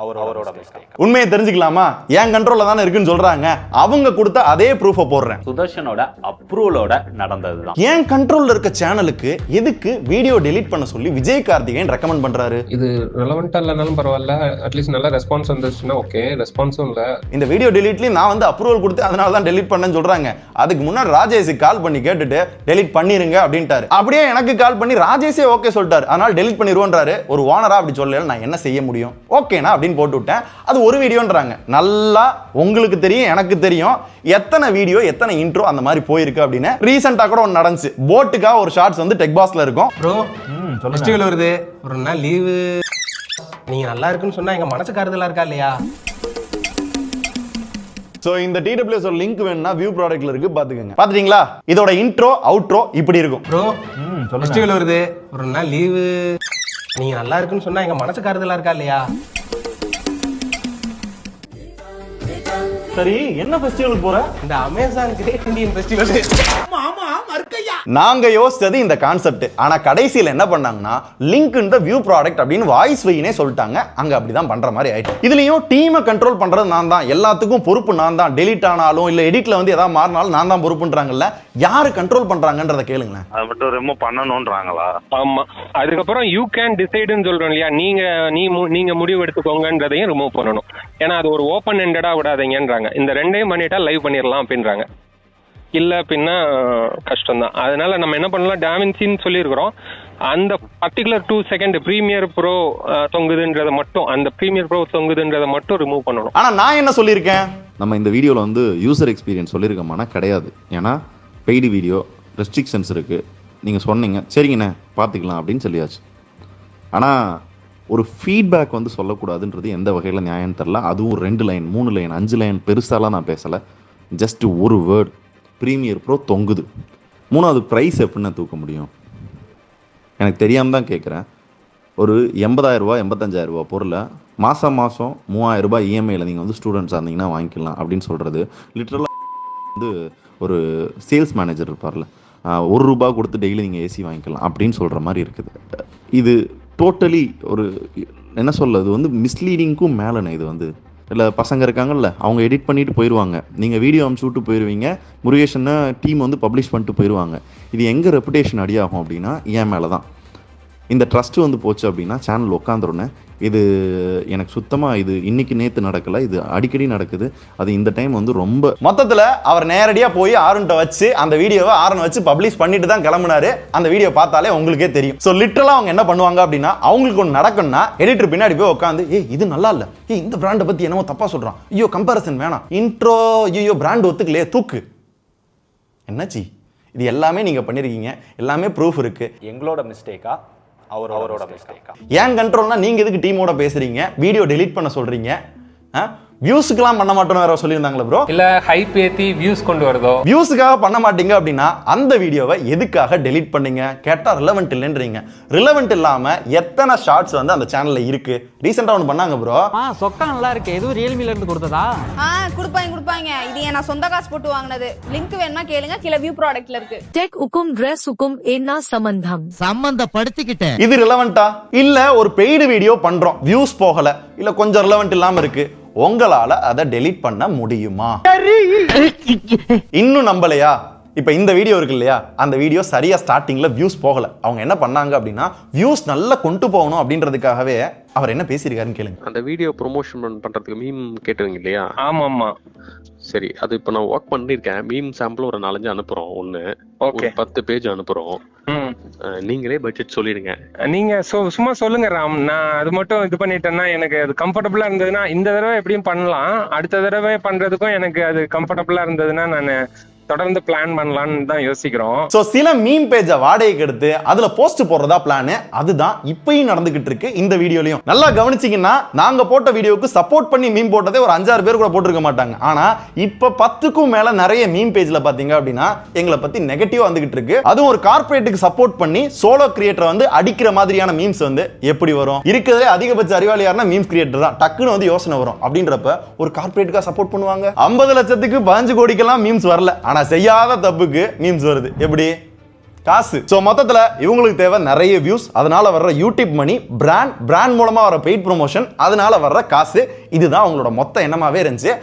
அவரோட மிஸ்டேக்? உண்மையை தெரிஞ்சுக்கலாமா? என் கண்ட்ரோல்ல தானே இருக்குன்னு சொல்றாங்க, அவங்க கொடுத்த அதே ப்ரூஃபை போடுறேன். சுதர்ஷனோட அப்ரூவலோட நடந்ததுதான். என் கண்ட்ரோல்ல இருக்க சேனலுக்கு எதுக்கு வீடியோ டெலீட் பண்ண சொல்லி விஜய் கார்த்திகேயன் ரெக்கமெண்ட் பண்றாரு? இது ரெலவெண்டா இல்லனாலும் பரவாயில்ல, அட்லீஸ்ட் நல்ல ரெஸ்பான்ஸ் வந்துச்சுன்னா ஓகே. ரெஸ்பான்ஸும் இல்ல. இந்த வீடியோ டெலீட்லயும் நான் வந்து அப்ரூவல் கொடுத்து அதனால தான் டெலீட் பண்ணேன்னு சொல்றாங்க. அதுக்கு முன்னாடி ராஜேஷுக்கு கால் பண்ணி கேட்டுட்டு டெலீட் பண்ணிருங்க அப்படின்ட்டாரு. அப்படியே எனக்கு கால் பண்ணி ராஜேஷே ஓகே சொல்லிட்டாரு, அதனால டெலீட் பண்ணிடுவோன்றாரு. ஒரு ஓனரா அப்படி சொல்லல, நான் என்ன செய்ய முடியும்? ஓகேனா அப்படின்னு போட்டு விட்டேன். அது ஒரு வீடியோன்றாங்க. நல்லா உங்களுக்கு தெரியும், எனக்கு தெரியும் எத்தனை வீடியோ எத்தனை இன்ட்ரோ அந்த மாதிரி போயிருக்கு அப்படின்னு. ரீசெண்டா கூட ஒன்று நடந்துச்சு. போட்டுக்காக ஒரு ஷார்ட்ஸ் வந்து டெக் பாஸ்ல இருக்கும். ப்ரோ ஃபெஸ்டிவல் வருது, ஒரு நாள் லீவு, நீங்க நல்லா இருக்குன்னு சொன்னா எங்க மனசு காரதெல்லாம் இருக்கா இல்லையா? சோ இந்த TWS ஒரு லிங்க் வேணும்னா வியூ ப்ராடக்ட்ல இருக்கு, பாத்துக்கங்க. பாத்துட்டீங்களா? இதோட இன்ட்ரோ அவுட்ரோ இப்படி இருக்கும். ப்ரோ ஃபெஸ்டிவல் வருது, ஒரு நாள் லீவு, நீங்க நல்லா இருக்குன்னு சொன்னா எங்க மனசு காரதெல்லாம் இருக்கா இல்லையா? சரி, என்ன ஃபெஸ்டிவலுக்கு போற? இந்த அமேசான் கிரேட் இந்தியன் ஃபெஸ்டிவல். நாங்க யோசிச்சது இந்த கான்செப்ட். ஆனா கடைசியில என்ன பண்ணாங்கன்னா, link in the view product அப்படின்னு வாய்ஸ் வைனே சொல்லிட்டாங்க. அங்க அப்படிதான் பண்ற மாதிரி ஆயிடுச்சு. இதுலயும் டீமை கண்ட்ரோல் பண்றது நான் தான், எல்லாத்துக்கும் பொறுப்பு நான் தான். டெலீட் ஆனாலும் இல்ல எடிட்ல வந்து ஏதாவது மாறினாலும் நான் தான் பொறுப்புன்றாங்கல்ல. யாரு கண்ட்ரோல் பண்றாங்கன்றத கேளுங்களேன். அதை மட்டும் ரிமூவ் பண்ணணும்ன்றாங்களா? ஆமா. அதுக்கப்புறம் யூ கேன் டிசைடுன்னு சொல்றோம் இல்லையா, நீங்க முடிவு எடுத்துக்கோங்கன்றதையும் ரிமூவ் பண்ணணும். ஏன்னா அது ஒரு ஓப்பன் எண்டடா விடாதீங்கன்றாங்க. இந்த ரெண்டையும் பண்ணிட்டா லைவ் பண்ணிடலாம் அப்படின்றாங்க. இல்ல பின்னா கஷ்டம் தான். அதனால நம்ம என்ன பண்ணலாம், டாவின்சின்னு சொல்லியிருக்கிறோம். அந்த பர்டிகுலர் 2 செகண்ட் பிரீமியர் ப்ரோ தொங்குதுன்றதை மட்டும், அந்த பிரீமியர் ப்ரோ தொங்குதுன்றதை மட்டும் ரிமூவ் பண்ணணும். ஆனா நான் என்ன சொல்லியிருக்கேன், நம்ம இந்த வீடியோல வந்து யூசர் எக்ஸ்பீரியன்ஸ் சொல்லியிருக்கோம்னா கிடையாது. ஏன்னா பெய்டு வீடியோ ரெஸ்ட்ரிக்ஷன்ஸ் இருக்கு. நீங்க சொன்னீங்க சரிங்கண்ணே பார்த்துக்கலாம் அப்படின்னு சொல்லியாச்சு. ஆனா ஒரு ஃபீட்பேக் வந்து சொல்லக்கூடாதுன்றது எந்த வகையில் நியாயம் தெரில. அதுவும் 2 லைன் 3 லைன் 5 லைன் பெருசாலாம் நான் பேசலை. ஜஸ்ட் ஒரு வேர்டு, ப்ரீமியர் ப்ரோ தொங்குது. மூணாவது ப்ரைஸ் எப்படின்னா தூக்க முடியும்? எனக்கு தெரியாமல் தான் கேட்குறேன். ஒரு 80,000 ரூபா 85,000 ரூபா பொருளை மாதம் 3,000 ரூபாய் இஎம்ஐயில் நீங்கள் வந்து ஸ்டூடெண்ட்ஸாக இருந்தீங்கன்னா வாங்கிக்கலாம் அப்படின்னு சொல்கிறது லிட்டரலாக வந்து ஒரு சேல்ஸ் மேனேஜர் இருப்பார்ல, 1 ரூபா கொடுத்து டெய்லி நீங்கள் ஏசி வாங்கிக்கலாம் அப்படின்னு சொல்கிற மாதிரி இருக்குது. இது டோட்டலி ஒரு என்ன சொல்கிறது வந்து மிஸ்லீடிங்க்கும் மேலேண்ணே. இது வந்து இல்லை பசங்க இருக்காங்கல்ல, அவங்க எடிட் பண்ணிட்டு போயிடுவாங்க, நீங்கள் வீடியோ அமுச்சு விட்டு போயிடுவீங்க, முருகேஷனை டீம் வந்து பப்ளிஷ் பண்ணிட்டு போயிடுவாங்க. இது எங்கே ரெப்புடேஷன் அடியாகும் அப்படின்னா என் மேலே தான். இந்த ட்ரஸ்ட்டு வந்து போச்சு அப்படின்னா சேனல் உட்காந்துருன்னு. இது எனக்கு சுத்தமாக இது இன்னைக்கு நேற்று நடக்கலை, இது அடிக்கடி நடக்குது. அது இந்த டைம் வந்து ரொம்ப மொத்தத்தில் அவர் நேரடியாக போய் ஆரன்ட்ட வச்சு அந்த வீடியோவை ஆரன் வச்சு பப்ளிஷ் பண்ணிட்டு தான் கிளம்புனாரு. அந்த வீடியோ பார்த்தாலே உங்களுக்கே தெரியும். ஸோ லிட்டரலாக அவங்க என்ன பண்ணுவாங்க அப்படின்னா, அவங்களுக்கு ஒன்று நடக்கும்னா எடிட்டர் பின்னாடி போய் உட்காந்து இது நல்லா இல்லை, இந்த பிராண்டை பற்றி என்னமோ தப்பாக சொல்கிறான், ஐயோ கம்பேரிசன் வேணாம், இன்ட்ரோ ஐயோ பிராண்ட் ஒத்துக்கலையே தூக்கு. என்னாச்சு? இது எல்லாமே நீங்கள் பண்ணியிருக்கீங்க, எல்லாமே ப்ரூஃப் இருக்குது. எங்களோட மிஸ்டேக்கா அவரோட மிஸ்டேக்கா? ஏன் கண்ட்ரோல்னா நீங்கள் எதுக்கு டீமோட பேசுறீங்க, வீடியோ டெலீட் பண்ண சொல்றீங்க? வியூஸ்க்குலாம் பண்ண மாட்டோம்னு வேற சொல்லியிருந்தாங்களே ப்ரோ. இல்ல ஹைப் ஏத்தி வியூஸ் கொண்டு வருதோ? வியூஸுக்காக பண்ண மாட்டீங்க அப்படின்னா அந்த வீடியோவை எதுக்காக டெலீட் பண்ணீங்க கேட்டா ரிலவெண்ட் இல்லைன்றீங்க. ரிலவெண்ட் இல்லாம எத்தனை ஷார்ட்ஸ் வந்து அந்த சேனல்ல இருக்கு? ரீசெண்டா ஒன்று பண்ணாங்க ப்ரோ. சொக்கா நல்லா இருக்கு, எதுவும் ரியல்மில இருந்து கொடுத்ததா? கொடுப்பாங்க. இது நான் சொந்த காசு போட்டு வாங்கினது. லிங்க் வேணுமா கேளுங்க, கீழ வியூ ப்ராடக்ட்ல இருக்கு. டெக் உக்கும் டிரஸ் உக்கும் என்ன சம்பந்தப்படுத்திக்கிட்டேன். இது ரிலவெண்டா? இல்ல ஒரு பெய்டு வீடியோ பண்றோம், வியூஸ் போகல, இல்ல கொஞ்சம் ரிலவெண்ட் இல்லாம இருக்கு, உங்களால அதை டெலீட் பண்ண முடியுமா? இன்னும் நம்பலையா? இப்ப இந்த வீடியோ இருக்கு இல்லையா, அந்த வீடியோ சரியா ஸ்டார்டிங்ல வியூஸ் போகல. அவங்க என்ன பண்ணாங்க அப்படின்னா வியூஸ் நல்லா கொண்டு போகணும் அப்படின்றதுக்காகவே அவர் என்ன பேசியிருக்காருன்னு கேளுங்க. அந்த வீடியோ ப்ரொமோஷன் பண்றதுக்கு மீம் கேட்டுவீங்க இல்லையா? ஆமா. சரி, அது இப்ப நான் ஒர்க் பண்ணிருக்கேன். மீம் சாம்பிள் ஒரு 4-5 அனுப்புறோம். ஒன்னு 10 பேஜ் அனுப்புறோம். நீங்களே பட்ஜெட் சொல்லிடுங்க. நீங்க சும்மா சொல்லுங்க ராம். நான் அது மட்டும் இது பண்ணிட்டேன்னா எனக்கு அது கம்ஃபர்டபுளா இருந்ததுன்னா இந்த தடவை எப்படியும் பண்ணலாம், அடுத்த தடவை பண்றதுக்கும் எனக்கு அது கம்ஃபர்டபுளா இருந்ததுன்னா நான் தொடர்ந்து பிளான் பண்ணலாம்னு தான் யோசிக்கிறோம். சோ சில மீம் பேஜை வாடகைக்கு எடுத்து அதுல போஸ்ட் போடுறதா பிளான். அதுதான் இப்பயும் நடந்துகிட்டு இருக்கு இந்த வீடியோலயும். நல்லா கவனிச்சீங்கன்னா நாங்க போட்ட வீடியோக்கு சப்போர்ட் பண்ணி மீம் போட்டதே ஒரு 5-6 பேர் கூட போட்டிருக்க மாட்டாங்க. ஆனா இப்ப 10க்கும் மேல நிறைய மீம் பேஜ்ல பாத்தீங்க அப்படின்னா எங்களை பத்தி நெகட்டிவா வந்துகிட்டு இருக்கு. அதுவும் ஒரு கார்ப்பரேட்டுக்கு சப்போர்ட் பண்ணி சோலோ கிரியேட்டர் வந்து அடிக்கிற மாதிரியான மீம்ஸ் வந்து எப்படி வரும்? இருக்கிறதே அதிகபட்ச அறிவாளி யாருன்னா மீம்ஸ் கிரியேட்டர் தான். டக்குன்னு வந்து யோசனை வரும். அப்படின்றப்ப ஒரு கார்ப்பரேட்டுக்கா சப்போர்ட் பண்ணுவாங்க. 50 லட்சத்துக்கு 15 கோடிக்கெல்லாம் மீம்ஸ் வரல, ஆனா செய்யாத தப்புக்கு மீம்ஸ் வருது. எப்படி? காசு. சோ மொத்தத்துல இவங்களுக்கு தேவை நிறைய வியூஸ், அதனால வர்ற யூடியூப் மணி, பிராண்ட் மூலமா வர பெய்ட் ப்ரொமோஷன், அதனால வர்ற காசு. இதுதான் அவங்களோட மொத்த எண்ணமாவே இருந்துச்சு.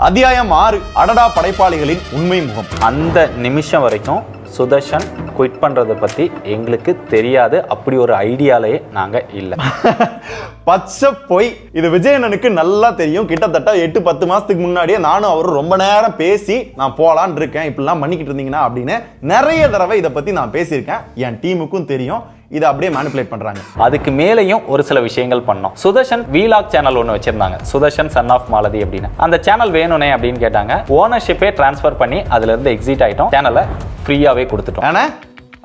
அத்தியாயம் 6, அடடா படைப்பாளிகளின் உண்மை முகம். அந்த நிமிஷம் வரைக்கும் சுதர்ஷன் குவிட் பண்றதை பத்தி எங்களுக்கு தெரியாது. அப்படி ஒரு ஐடியாலே நாங்க இல்ல. பச்சை போய் இது விஜயண்ணனுக்கு நல்லா தெரியும். கிட்டத்தட்ட 8-10 மாசத்துக்கு முன்னாடியே நானும் அவரும் ரொம்ப நேரம் பேசி நான் போலான் இருக்கேன், இப்படிலாம் பண்ணிக்கிட்டு இருந்தீங்கன்னா அப்படின்னு நிறைய தடவை இதை பத்தி நான் பேசியிருக்கேன். என் டீமுக்கும் தெரியும். இதை அப்படியே மேனிபுலேட் பண்றாங்க. அதுக்கு மேலேயும் ஒரு சில விஷயங்கள் பண்ணோம். சுதர்ஷன் வீலாக் சேனல் ஒன்று வச்சிருந்தாங்க, சுதர்ஷன் சன் ஆஃப் மாலதி அப்படின்னு. அந்த சேனல் வேணும்னே அப்படின்னு கேட்டாங்க. ஓனர்ஷிப்பே டிரான்ஸ்ஃபர் பண்ணி அதுல இருந்து எக்ஸிட் ஆயிட்டோம். சேனலை ஃப்ரீயாவே கொடுத்துட்டோம்.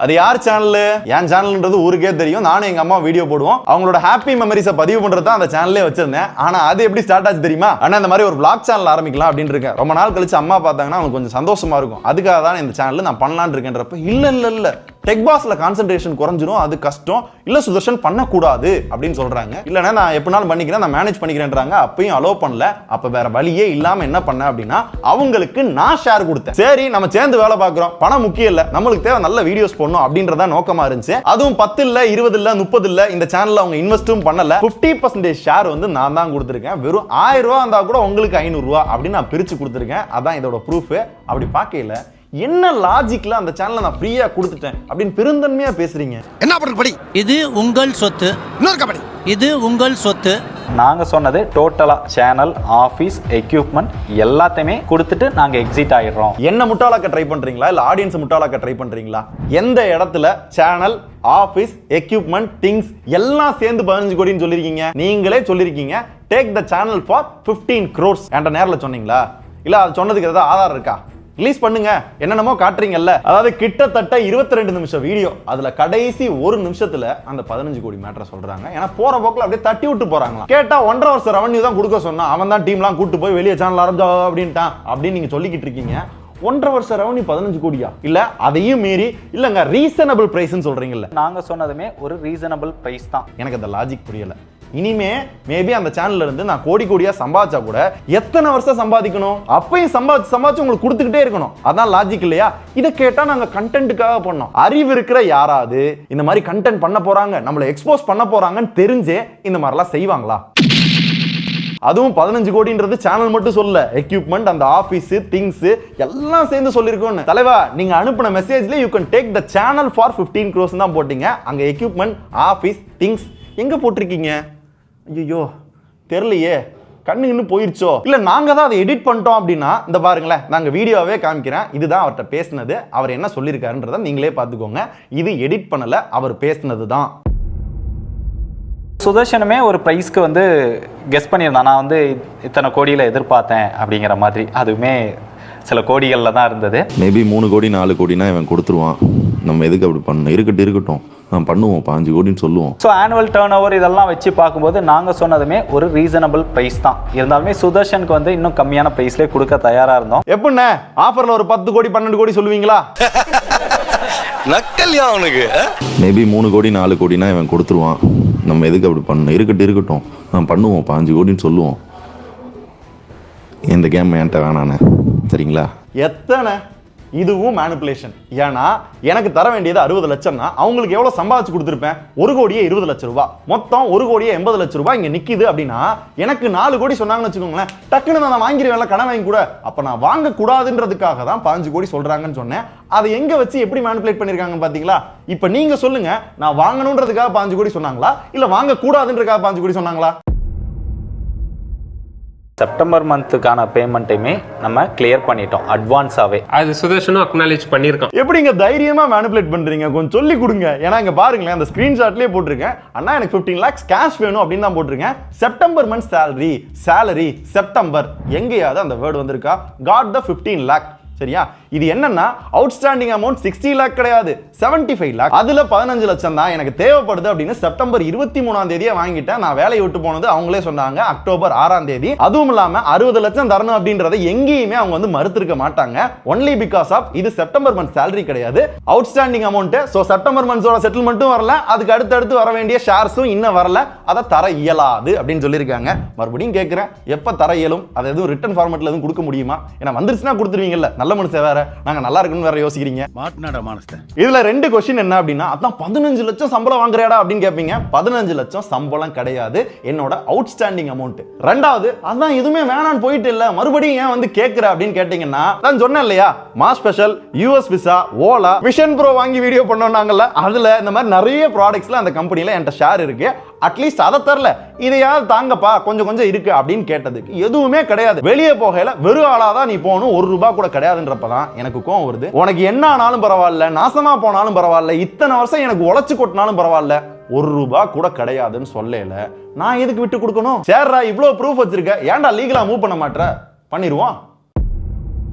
அது யார் சேனல்? என் சேனல்ன்றது ஊருக்கே தெரியும். நானும் எங்க அம்மா வீடியோ போடுவோம். அவங்களோட ஹாப்பி மெமரிஸை பதிவு பண்றது தான் அந்த சேனல்லே வச்சிருந்தேன். ஆனா அது எப்படி ஸ்டார்ட் ஆச்சு தெரியுமா? ஆனா இந்த மாதிரி ஒரு vlog சேனல் ஆரம்பிக்கலாம் அப்படின்னு இருக்கேன். ரொம்ப நாள் கழிச்சு அம்மா பார்த்தாங்கன்னா அவங்களுக்கு கொஞ்சம் சந்தோஷமா இருக்கும். அதுக்காக தான் இந்த சேனல் நான் பண்ணலான்னு இருக்கேன்றப்ப இல்ல டெக் பாஸ்ல கான்சென்ட்ரேஷன் குறைஞ்சிரும், அது கஷ்டம், இல்ல சுதர்ஷன் பண்ணக்கூடாது அப்படின்னு சொல்றாங்க. இல்லைன்னா நான் எப்படினாலும் பண்ணிக்கிறேன், நான் மேனேஜ் பண்ணிக்கிறேன்றாங்க. அப்பயும் அலோவ் பண்ணல. அப்ப வேற வழியே இல்லாம என்ன பண்ண அப்படின்னா அவங்களுக்கு நான் ஷேர் கொடுத்தேன். சரி நம்ம சேர்ந்து வேலை பார்க்கிறோம், பணம் முக்கியம் இல்ல, நம்மளுக்கு தேவை நல்ல வீடியோஸ் போடணும் அப்படின்றத நோக்கமா இருந்துச்சு. அதுவும் 10 இல்ல 20 இல்ல 30 இல்ல இந்த சேனல்ல அவங்க இன்வெஸ்டும் பண்ணல. 50% ஷேர் வந்து நான் தான் கொடுத்திருக்கேன். வெறும் 1000 ரூபாய் இருந்தா கூட உங்களுக்கு 500 ரூபாய் அப்படின்னு நான் பிரிச்சு கொடுத்திருக்கேன். அதான் இதோட ப்ரூஃப். அப்படி பார்க்கல என்ன லாஜிக்ல அந்த சேனலை நான் ஃப்ரீயா கொடுத்துட்டேன் அப்படின்னு பெருந்தன்மையா பேசுறீங்க. என்ன பண்ற படி? இது உங்கள் சொத்து. இன்னொரு கபடி. இது உங்கள் சொத்து. நாங்க சொன்னது டோட்டலா சேனல், ஆபீஸ், எக்யூப்மெண்ட் எல்லாத்தையுமே கொடுத்துட்டு நாங்க எக்ஸிட் ஆயிடுறோம். என்ன முட்டாளாக்க ட்ரை பண்றீங்களா இல்ல ஆடியன்ஸ் முட்டாளாக்க ட்ரை பண்றீங்களா? எந்த இடத்துல சேனல், ஆபீஸ், எக்யூப்மெண்ட், திங்ஸ் எல்லாம் சேர்ந்து 15 கோடின்னு சொல்லிருக்கீங்க? நீங்களே சொல்லிருக்கீங்க take the channel for 15 crores. என்கிட்ட நேரில் சொன்னீங்களா? இல்ல அது சொன்னதுக்கு ஏதாவது ஆதாரம் இருக்கா? ரிலீஸ் பண்ணுங்க. என்னென்னமோ காட்டுறீங்கல்ல. அதாவது கிட்டத்தட்ட 22 நிமிஷம் வீடியோ, அதுல கடைசி 1 நிமிஷத்துல அந்த 15 கோடி மேட்டரை சொல்றாங்க. ஏன்னா போற போக்குல அப்படியே தட்டி விட்டு போறாங்களா. கேட்டா 1.5 வருஷம் ரெவன்யூ தான் கொடுக்க சொன்னா, அவன் தான் டீம்லாம் கூட்டு போய் வெளியே சேனல் ஆரம்பிச்சா அப்படின்ட்டான் அப்படின்னு நீங்க சொல்லிக்கிட்டு இருக்கீங்க. 1.5 வருஷம் ரெவன்யூ 15 கோடியா? இல்ல அதையும் மீறி இல்லங்க ரீசனபிள் பிரைஸ்னு சொல்றீங்கல்ல. நாங்க சொன்னதுமே ஒரு ரீசனபிள் பிரைஸ் தான். எனக்கு அந்த லாஜிக் புரியல. இனிமே மேபி அந்த சேனல்ல இருந்து நான் கோடி கோடியா சம்பாதிச்சா கூட எத்தனை வருஷம் சம்பாதிக்கணும்? அப்பயும் சம்பாதிச்சு உங்களுக்கு கொடுத்துக்கிட்டே இருக்கணும். அதான் லாஜிக் இல்லையா? இதை கேட்டா நாங்க கண்டென்ட்டுக்காக பண்ணோம். அறிவு இருக்கிற யாராவது இந்த மாதிரி கண்டென்ட் பண்ண போறாங்க, நம்மளை எக்ஸ்போஸ் பண்ண போறாங்கன்னு தெரிஞ்சே இந்த மாதிரிலாம் செய்வாங்களா? அதுவும் 15 கோடின்றது சேனல் மட்டும் சொல்ல, எக்யூப்மெண்ட், அந்த ஆபீஸ், திங்ஸ் எல்லாம் சேர்ந்து சொல்லிருக்கோம். தலைவா, நீங்க அனுப்பின மெசேஜ்ல you can take the channel for 15 crores தான் போட்டீங்க. அங்க எக்யூப்மெண்ட், ஆபீஸ், திங்ஸ் எங்க போட்டிருக்கீங்க? ஐயோ தெரியலையே, கண்ணு இன்னும் போயிருச்சோ? இல்ல நாங்க தான் அதை எடிட் பண்ணிட்டோம் அப்படின்னா இந்த பாருங்களேன், நாங்க வீடியோவே காமிக்கிறேன். இதுதான் அவர்கிட்ட பேசினது. அவர் என்ன சொல்லியிருக்காருன்றதை நீங்களே பார்த்துக்கோங்க. இது எடிட் பண்ணல, அவர் பேசினது தான். சுதர்ஷனுமே ஒரு ப்ரைஸ்க்கு வந்து கெஸ் பண்ணியிருந்தான். நான் வந்து இத்தனை கோடியில் எதிர்பார்த்தேன் அப்படிங்கிற மாதிரி. அதுவுமே சில கோடிகளில் தான் இருந்தது. மேபி 3 கோடி 4 கோடினா இவன் கொடுத்துருவான். நம்ம எதுக்கு அப்படி பண்ணணும்? இருக்கட்டும் நான் பண்ணுவோம், 5 கோடின்னு சொல்லுவோம். ஸோ ஆனுவல் டர்ன் ஓவர் இதெல்லாம் வச்சு பார்க்கும்போது நாங்கள் சொன்னதுமே ஒரு ரீசனபிள் ப்ரைஸ் தான். இருந்தாலுமே சுதர்ஷனுக்கு வந்து இன்னும் கம்மியான ப்ரைஸ்லேயே கொடுக்க தயாராக இருந்தோம். எப்படின்னா ஆஃபரில் ஒரு 10 கோடி 12 கோடி சொல்லுவீங்களா? நக்கல்யா அவனுக்கு. மேபி 3 கோடி 4 கோடினா இவன் கொடுத்துருவான். நம்ம எதுக்கு அப்படி பண்ணணும்? இருக்கட்டும் நான் பண்ணுவோம், 5 கோடின்னு சொல்லுவோம். இந்த கேம் என்கிட்ட வேணானே, சரிங்களா? எத்தனை இதுவும் மேனிபுலேஷன். ஏன்னா எனக்கு தர வேண்டியது 60 லட்சம்னா அவங்களுக்கு எவ்வளவு சம்பாதிச்சு கொடுத்துருப்பேன்? 1 கோடியே 20 லட்சம் ரூபாய், மொத்தம் 1 கோடியே 80 லட்சம் ரூபாய் இங்க நிக்குது. அப்படின்னா எனக்கு 4 கோடி சொன்னாங்கன்னு வச்சுக்கோங்களேன், டக்குன்னு நான் வாங்கிடுவேன்ல, கடன் வாங்கி கூட. அப்ப நான் வாங்க கூடாதுன்றதுக்காக தான் 5 கோடி சொல்றாங்கன்னு சொன்னேன். அதை எங்க வச்சு எப்படி மேனிபுலேட் பண்ணிருக்காங்க பாத்தீங்களா? இப்ப நீங்க சொல்லுங்க, நான் வாங்கணும்ன்றதுக்காக 5 கோடி சொன்னாங்களா, இல்ல வாங்க கூடாதுன்றதுக்காக 5 கோடி சொன்னாங்களா? செப்டம்பர் மந்த்துக்கான பேமெண்ட்டையுமே நம்ம கிளியர் பண்ணிட்டோம் அட்வான்ஸாவே. அது சுதர்ஷனும் அக்னாலேஜ் பண்ணியிருக்கான். எப்படிங்க தைரியமா மேனிபுலேட் பண்றீங்க? கொஞ்சம் சொல்லி கொடுங்க. ஏன்னா இங்க பாருங்களேன், அந்த ஸ்கிரீன்ஷாட்லயே போட்டிருக்கேன், அண்ணா எனக்கு 15 lakhs கேஷ் வேணும் அப்படின்னு தான் போட்டிருக்கேன். செப்டம்பர் மந்த் சேலரி செப்டம்பர் எங்கேயாவது அந்த வேர்டு வந்திருக்கா? காட் த 15 lakh. சரியா? இது என்னன்னா அவுட்ஸ்டாண்டிங் அமௌண்ட் 60 lakh கிடையாது, 75 lakh. அதுல 15 லட்சம் தான் எனக்கு தேவைப்படுது அப்படின்னு செப்டம்பர் 23ஆம் தேதியே வாங்கிட்டேன். நான் வேலையை விட்டு போனது அவங்களே சொன்னாங்க அக்டோபர் 6ஆம் தேதி. அதுவும் இல்லாம 60 லட்சம் தரணும் அப்படின்றத எங்கேயுமே அவங்க வந்து மறுத்திருக்க மாட்டாங்க. ஒன்லி பிகாஸ் ஆஃப் இது செப்டம்பர் மந்த் சேலரி கிடையாது, அவுட்ஸ்டாண்டிங் அமௌண்ட். சோ செப்டம்பர் மந்த்ஸோட செட்டில்மெண்ட்டும் வரல, அதுக்கு அடுத்தடுத்து வர வேண்டிய ஷேர்ஸும் இன்னும் வரல. அதை தர இயலாது அப்படின்னு சொல்லியிருக்காங்க. மறுபடியும் கேட்கிறேன், எப்ப தர இயலும்? அதை எதுவும் ரிட்டன் ஃபார்மேட்ல எதுவும் கொடுக்க முடியுமா? ஏன்னா வந்துருச்சுன்னா கொடுத்துருவீங்கல்ல, நல்ல மனுஷன் வேற, நாங்க நல்லா இருக்குன்னு வேற யோசிக்கிறீங்க. இதுல 2 क्वेश्चन என்ன அப்படின்னா, அதான் 15 லட்சம் சம்பளம் வாங்குறேடா அப்படின்னு கேட்பீங்க. 15 லட்சம் சம்பளம் கிடையாது, என்னோட அவுட்ஸ்டாண்டிங் அமௌண்ட். ரெண்டாவது, அதான் எதுவுமே வேணான்னு போயிட்டு இல்ல, மறுபடியும் ஏன் வந்து கேட்கிற அப்படின்னு கேட்டீங்கன்னா, நான் சொன்னேன் இல்லையா, mass special, US visa, Ola, Vision Pro வாங்கி வீடியோ பண்ணோம்னாங்கல்ல, அதுல இந்த மாதிரி நிறைய ப்ராடக்ட்ஸ்ல அந்த கம்பெனில என்கிட்ட ஷேர் இருக்கு. அட்லீஸ்ட் அதை தரல, இதையாவது தாங்கப்பா, கொஞ்சம் கொஞ்சம் இருக்கு அப்படின்னு கேட்டதுக்கு எதுவுமே கிடையாது. வெளியே போகல வெறும் ஆளாதான் நீ போகணும், 1 ரூபாய் கூட கிடையாதுன்றப்பதான் எனக்கு கோவம் வருது. உனக்கு என்ன ஆனாலும் பரவாயில்ல, நாசமா போனாலும் பரவாயில்ல, இத்தனை வருஷம் எனக்கு உழைச்சு கொட்டினாலும் பரவாயில்ல, 1 ரூபாய் கூட கிடையாதுன்னு சொல்லல, நான் எதுக்கு விட்டு கொடுக்கணும்? சேர்ரா, இவ்வளவு ப்ரூஃப் வச்சிருக்க, ஏன்டா லீகலா மூவ் பண்ண மாட்டற? பண்ணிடுவோம்.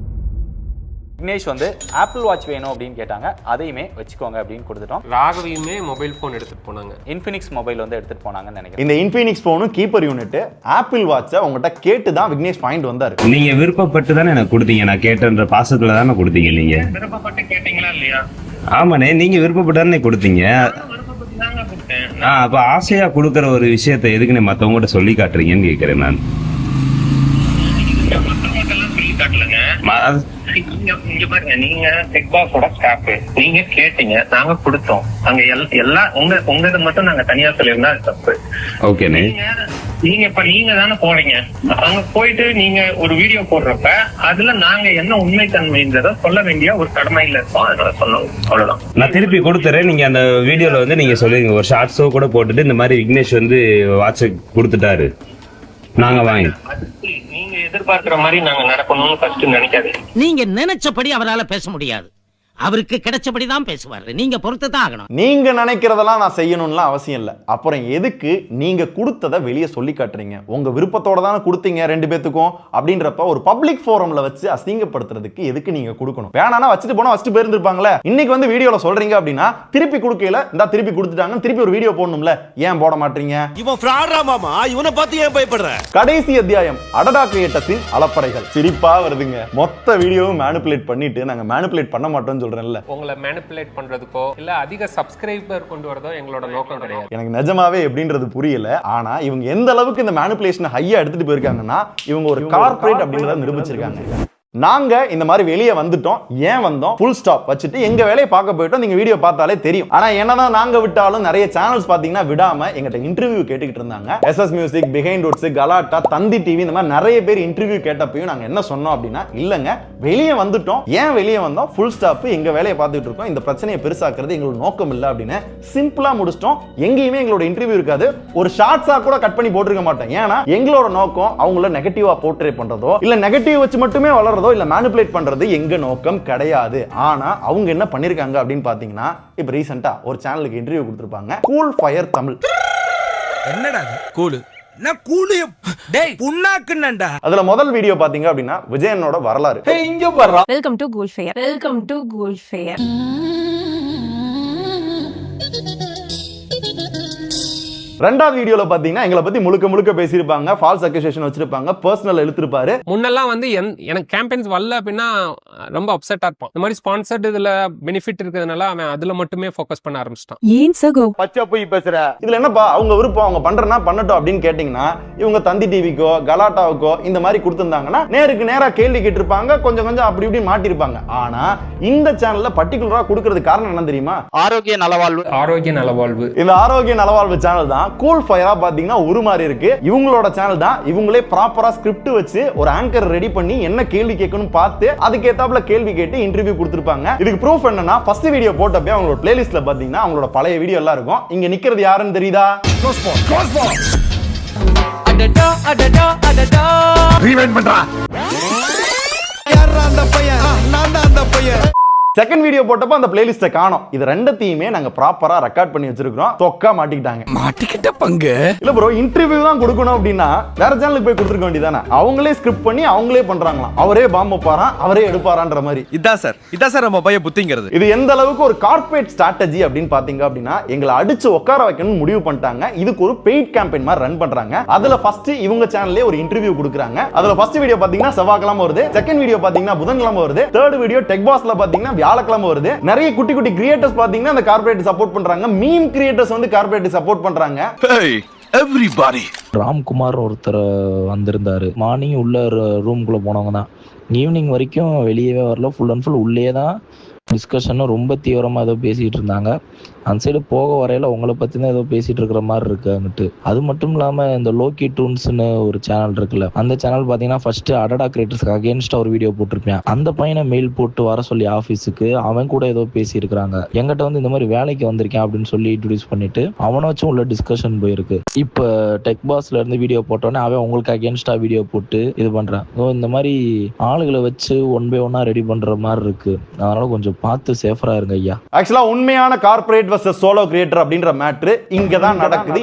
விக்னேஷ் வந்து ஆப்பிள் வாட்ச் வேணும் அப்படின்னு கேட்டாங்க, அதையுமே வச்சுக்கோங்க அப்படின்னு கொடுத்துட்டோம். ராகவியுமே மொபைல் போன் எடுத்துட்டு போனாங்க, இன்ஃபினிக்ஸ் மொபைல் வந்து எடுத்துட்டு போனாங்கன்னு நினைக்கிறேன். இந்த இன்ஃபினிக்ஸ் போனும் கீப்பர் யூனிட் ஆப்பிள் வாட்சை உங்ககிட்ட கேட்டு தான் விக்னேஷ் பாயிண்ட் வந்தாரு. நீங்க விருப்பப்பட்டு தானே எனக்கு கொடுத்தீங்க, நான் கேட்டன்ற பாசத்துல தானே கொடுத்தீங்க. நீங்க விருப்பப்பட்டு கேட்டீங்களா இல்லையா? ஆமாண்ணே, நீங்க விருப்பப்பட்டு தானே கொடுத்தீங்க. அப்ப ஆசையா கொடுக்கற ஒரு விஷயத்த எதுக்குன்னு மத்தவங்ககிட்ட சொல்லி காட்டுறீங்கன்னு கேட்கிறேன் நான். இங்க பாருங்க, நீங்க டெக் பாஸோட ஸ்டாஃப், நீங்க கேட்டீங்க, நாங்க கொடுத்தோம். அங்க எல்லாம் உங்க மட்டும் நாங்க தனியா சொல்லியிருந்தா தப்பு. ஓகேண்ணே, நீங்க தானே போறீங்க, அங்க போயிட்டு நீங்க ஒரு வீடியோ போடுறப்ப அதுல நாங்க என்ன உண்மைத்தன்மைன்றத சொல்ல வேண்டிய ஒரு கடமையில இருக்கோம். அதனால சொன்னோம், அவ்வளவுதான். நான் திருப்பி கொடுத்துறேன். நீங்க அந்த வீடியோல வந்து நீங்க சொல்லுங்க, ஒரு ஷார்ட்ஸோ கூட போட்டுட்டு இந்த மாதிரி விக்னேஷ் வந்து வாட்ச் கொடுத்துட்டாரு, நாங்க வாங்கி. நீங்க எதிர்பார்க்கிற மாதிரி நாங்க நடக்கணும்னு ஃபர்ஸ்ட் நினைக்காது. நீங்க நினைச்சபடி அவரால பேச முடியாது. அவருக்கு கிடைச்சபடிதான் பேசுவாரு. நீங்க பொறுத்து தான் ஆகணும். நீங்க நினைக்கிறதெல்லாம் நான் செய்யணும்லாம் அவசியம் இல்லை. அப்புறம் எதுக்கு நீங்க கொடுத்ததை வெளியே சொல்லி காட்டுறீங்க? உங்க விருப்பத்தோட தானே கொடுத்தீங்க 2 பேத்துக்கும். அப்படின்றப்ப ஒரு பப்ளிக் ஃபோரம்ல வச்சு அசிங்கப்படுத்துறதுக்கு எதுக்கு நீங்க கொடுக்கணும்? வேணானா வச்சுட்டு போனா வச்சுட்டு போயிருந்திருப்பாங்களே. இன்னைக்கு வந்து வீடியோல சொல்றீங்க அப்படின்னா திருப்பி கொடுக்கல, இந்த திருப்பி கொடுத்துட்டாங்க, திருப்பி ஒரு வீடியோ போடணும்ல, ஏன் போட மாட்டீங்க? இவன் ஃப்ராடா மாமா, இவனை பார்த்து ஏன் பயப்படுற? கடைசி அத்தியாயம் அடடா கிரியேட்டர்ஸின் அலப்பறைகள். சிரிப்பா வருதுங்க. மொத்த வீடியோவும் மேனிபுலேட் பண்ணிட்டு நாங்க மேனிபுலேட் பண்ண மாட்டோம்னு சொல்றேன்ல. உங்களை மேனிபுலேட் பண்றதுக்கோ இல்ல அதிக சப்ஸ்கிரைபர் கொண்டு வரதோ எங்களோட நோக்கம் கிடையாது. எனக்கு நிஜமாவே எப்படின்றது புரியல. ஆனா இவங்க எந்த அளவுக்கு இந்த மேனிபுலேஷன் ஹையா எடுத்துட்டு போயிருக்காங்கன்னா இவங்க ஒரு கார்ப்பரேட் அப்படின்றத நிரூபிச்சிருக்காங்க. நாங்க இந்த மாதிரி வெளியே வந்துட்டோம், ஏன் வந்தோம், ஃபுல் ஸ்டாப் வச்சுட்டு எங்க வேலையை பார்க்க போயிட்டோம். நீங்க வீடியோ பார்த்தாலே தெரியும். ஆனா என்னதான் நாங்க விட்டாலும் நிறைய சேனல்ஸ் பாத்தீங்கன்னா விடாம எங்கிட்ட இன்டர்வியூ கேட்டுக்கிட்டு இருந்தாங்க. எஸ்எஸ் மியூசிக், பிஹைண்ட் வுட்ஸ், கலாட்டா, தந்தி டிவி, இந்த மாதிரி நிறைய பேர் இன்டர்வியூ கேட்டப்பையும் நாங்க என்ன சொன்னோம் அப்படின்னா, இல்லங்க வெளியே வந்துட்டோம், ஏன் வெளியே வந்தோம், ஃபுல் ஸ்டாப், எங்க வேலையை பார்த்துட்டு இருக்கோம், இந்த பிரச்சனையை பெருசாக்குறது எங்களோட நோக்கம் இல்லை அப்படின்னு சிம்பிளா முடிச்சிட்டோம். எங்கேயுமே எங்களோட இன்டர்வியூ இருக்காது, ஒரு ஷார்ட்ஸா கூட கட் பண்ணி போட்டிருக்க மாட்டோம். ஏன்னா எங்களோட நோக்கம் அவங்கள நெகட்டிவா போர்ட்ரேட் பண்றதோ இல்ல நெகட்டிவ் வச்சு மட்டுமே வளர்றதோ இல்ல மேனிபுலேட் பண்றது எங்க நோக்கம் கிடையாது. ஆனா அவங்க என்ன பண்ணிருக்காங்க அப்படின்னு பாத்தீங்கன்னா, இப்ப ரீசெண்டா ஒரு சேனலுக்கு இன்டர்வியூ கொடுத்திருப்பாங்க, கூல் ஃபயர் தமிழ். என்னடா கூலு? நான் கூலு டேய் புண்ணாக்குன்னடா. அதுல முதல் வீடியோ பாத்தீங்க அப்படின்னா விஜயனோட வரலாறு. இங்க பாரு. Welcome to cool fire. Welcome to cool fire. ரெண்டாவது வீடியோல பாத்தீங்கன்னா எங்களை பத்தி முழுக்க முழுக்க பேசியிருப்பாங்க, ஃபால்ஸ் அக்யூசேஷன் வச்சிருப்பாங்க, பர்சனல் எழுத்திருப்பாரு. முன்னெல்லாம் வந்து எனக்கு கேம்பெயின்ஸ் வரல அப்படின்னா ரொம்ப அப்செட்டா இருப்பான். இந்த மாதிரி ஸ்பான்சர்ட் இதுல பெனிஃபிட் இருக்கிறதுனால அவன் அதுல மட்டுமே ஃபோக்கஸ் பண்ண ஆரம்பிச்சிட்டான். ஏன் சகோ பச்சை போய் பேசுற? இதுல என்னப்பா அவங்க விருப்பம், அவங்க பண்றனா பண்ணட்டும் அப்படின்னு கேட்டீங்கன்னா, இவங்க தந்தி டிவிக்கோ கலாட்டாவுக்கோ இந்த மாதிரி கொடுத்திருந்தாங்கன்னா நேருக்கு நேரா கேள்வி கேட்டிருப்பாங்க, கொஞ்சம் கொஞ்சம் அப்படி இப்படி மாட்டிருப்பாங்க. ஆனா இந்த சேனல்ல பர்டிகுலரா கொடுக்கறதுக்கு காரணம் என்ன தெரியுமா? ஆரோக்கிய நலவாழ்வு. ஆரோக்கிய நலவாழ்வு. இந்த ஆரோக்கிய நலவாழ்வு சேனல் தான் கூல் ஃபயரா பாத்தீங்கன்னா ஒரு மாதிரி இருக்கு. இவங்களோட சேனல் தான். இவங்களே ப்ராப்பரா ஸ்கிரிப்ட் வச்சு ஒரு ஆங்கர் ரெடி பண்ணி என்ன கேள்வி கேட்கணும் பார்த்து அதுக்கு ஏத்தாப்புல கேள்வி கேட்டு இன்டர்வியூ கொடுத்திருப்பாங்க. இதுக்கு ப்ரூஃப் என்னன்னா, ஃபர்ஸ்ட் வீடியோ போட்டப்பே அவங்களோட பிளேலிஸ்ட்ல பாத்தீங்கன்னா அவங்களோட பழைய வீடியோ எல்லாம் இருக்கும். இங்க நிக்கிறது யாருன்னு தெரியுதா? அடடா அடடா அடடா ரீவைண்ட் பண்றா. யாரா அந்த பையன்? நான் தான் அந்த பையன். செகண்ட் வீடியோ போட்டப்ப அந்த பிளேலிஸ்ட காணோம். இது ரெண்டத்தையுமே நாங்க ப்ராப்பரா ரெக்கார்ட் பண்ணி வச்சிருக்கோம். தொக்கா மாட்டிக்கிட்டாங்க. மாட்டிக்கிட்ட பங்கு இல்ல ப்ரோ, இன்டர்வியூ தான் கொடுக்கணும் அப்படின்னா வேற சேனலுக்கு போய் கொடுத்துருக்க வேண்டியதானே. அவங்களே ஸ்கிரிப்ட் பண்ணி அவங்களே பண்றாங்களாம். அவரே பாம்பு வைப்பாராம், அவரே எடுப்பாரான்ற மாதிரி. இதான் சார் நம்ம பைய புத்திங்கிறது. இது எந்த அளவுக்கு ஒரு கார்ப்பரேட் ஸ்ட்ராட்டஜி அப்படின்னு பாத்தீங்க அப்படின்னா, எங்களை அடிச்சு உட்கார வைக்கணும்னு முடிவு பண்ணிட்டாங்க. இதுக்கு ஒரு பெய்ட் கேம்பெயின் மாதிரி ரன் பண்றாங்க. அதுல ஃபர்ஸ்ட் இவங்க சேனல்லே ஒரு இன்டர்வியூ கொடுக்குறாங்க. அதுல ஃபர்ஸ்ட் வீடியோ பாத்தீங்கன்னா செவ்வாய்க்கிழமை வருது, செகண்ட் வீடியோ பாத்தீங்கன்னா புதன்கிழமை வருது, தேர்ட் வீடியோ டெக் பாஸ்ல பாத்தீங்கன்னா வியாழக்கிழமை வருது. நிறைய குட்டி குட்டி கிரியேட்டர்ஸ் பாத்தீங்கன்னா அந்த கார்ப்பரேட் சப்போர்ட் பண்றாங்க. மீம் கிரியேட்டர்ஸ் வந்து கார்ப்பரேட் சப்போர்ட் பண்றாங்க. எவ்ரிபாடி. ராம்குமார் ஒருத்தர் வந்திருந்தாரு. மார்னிங் உள்ள ரூம்குள்ள போனவங்க தான். ஈவினிங் வரைக்கும் வெளியவே வரல. ஃபுல் அண்ட் ஃபுல் உள்ளே தான் டிஸ்கஷனும் ரொம்ப தீவிரமாக ஏதோ பேசிகிட்டு இருந்தாங்க. அந்த சைடு போக வரையில உங்களை பற்றி தான் ஏதோ பேசிகிட்டு இருக்கிற மாதிரி இருக்கு அங்கிட்டு. அது மட்டும் இல்லாமல் இந்த லோக்கி டூன்ஸ்னு ஒரு சேனல் இருக்குல்ல, அந்த சேனல் பார்த்தீங்கன்னா ஃபர்ஸ்ட்டு அடடா கிரியேட்டர்ஸ்க்கு அகேன்ஸ்டாக ஒரு வீடியோ போட்டிருப்பேன். அந்த பையனை மெயில் போட்டு வர சொல்லி ஆஃபீஸுக்கு அவன் கூட ஏதோ பேசியிருக்கிறாங்க. எங்கிட்ட வந்து இந்த மாதிரி வேலைக்கு வந்திருக்கேன் அப்படின்னு சொல்லி இன்ட்ரடியூஸ் பண்ணிட்டு அவனை வச்சும் உள்ள டிஸ்கஷன் போயிருக்கு. இப்போ டெக் பாஸ்ல இருந்து வீடியோ போட்டோன்னே அவன் உங்களுக்கு அகேன்ஸ்டா வீடியோ போட்டு இது பண்றான். இந்த மாதிரி ஆளுகளை வச்சு ஒன் பை ஒன்னா ரெடி பண்ற மாதிரி இருக்கு. அதனால கொஞ்சம் பார்த்து சேஃபரா இருங்க ஐயா. ஆக்சுவலா உண்மையான கார்ப்பரேட் வர்சஸ் சோலோ கிரியேட்டர் அப்படின்ற மேட்டர் இங்க தான் நடக்குது.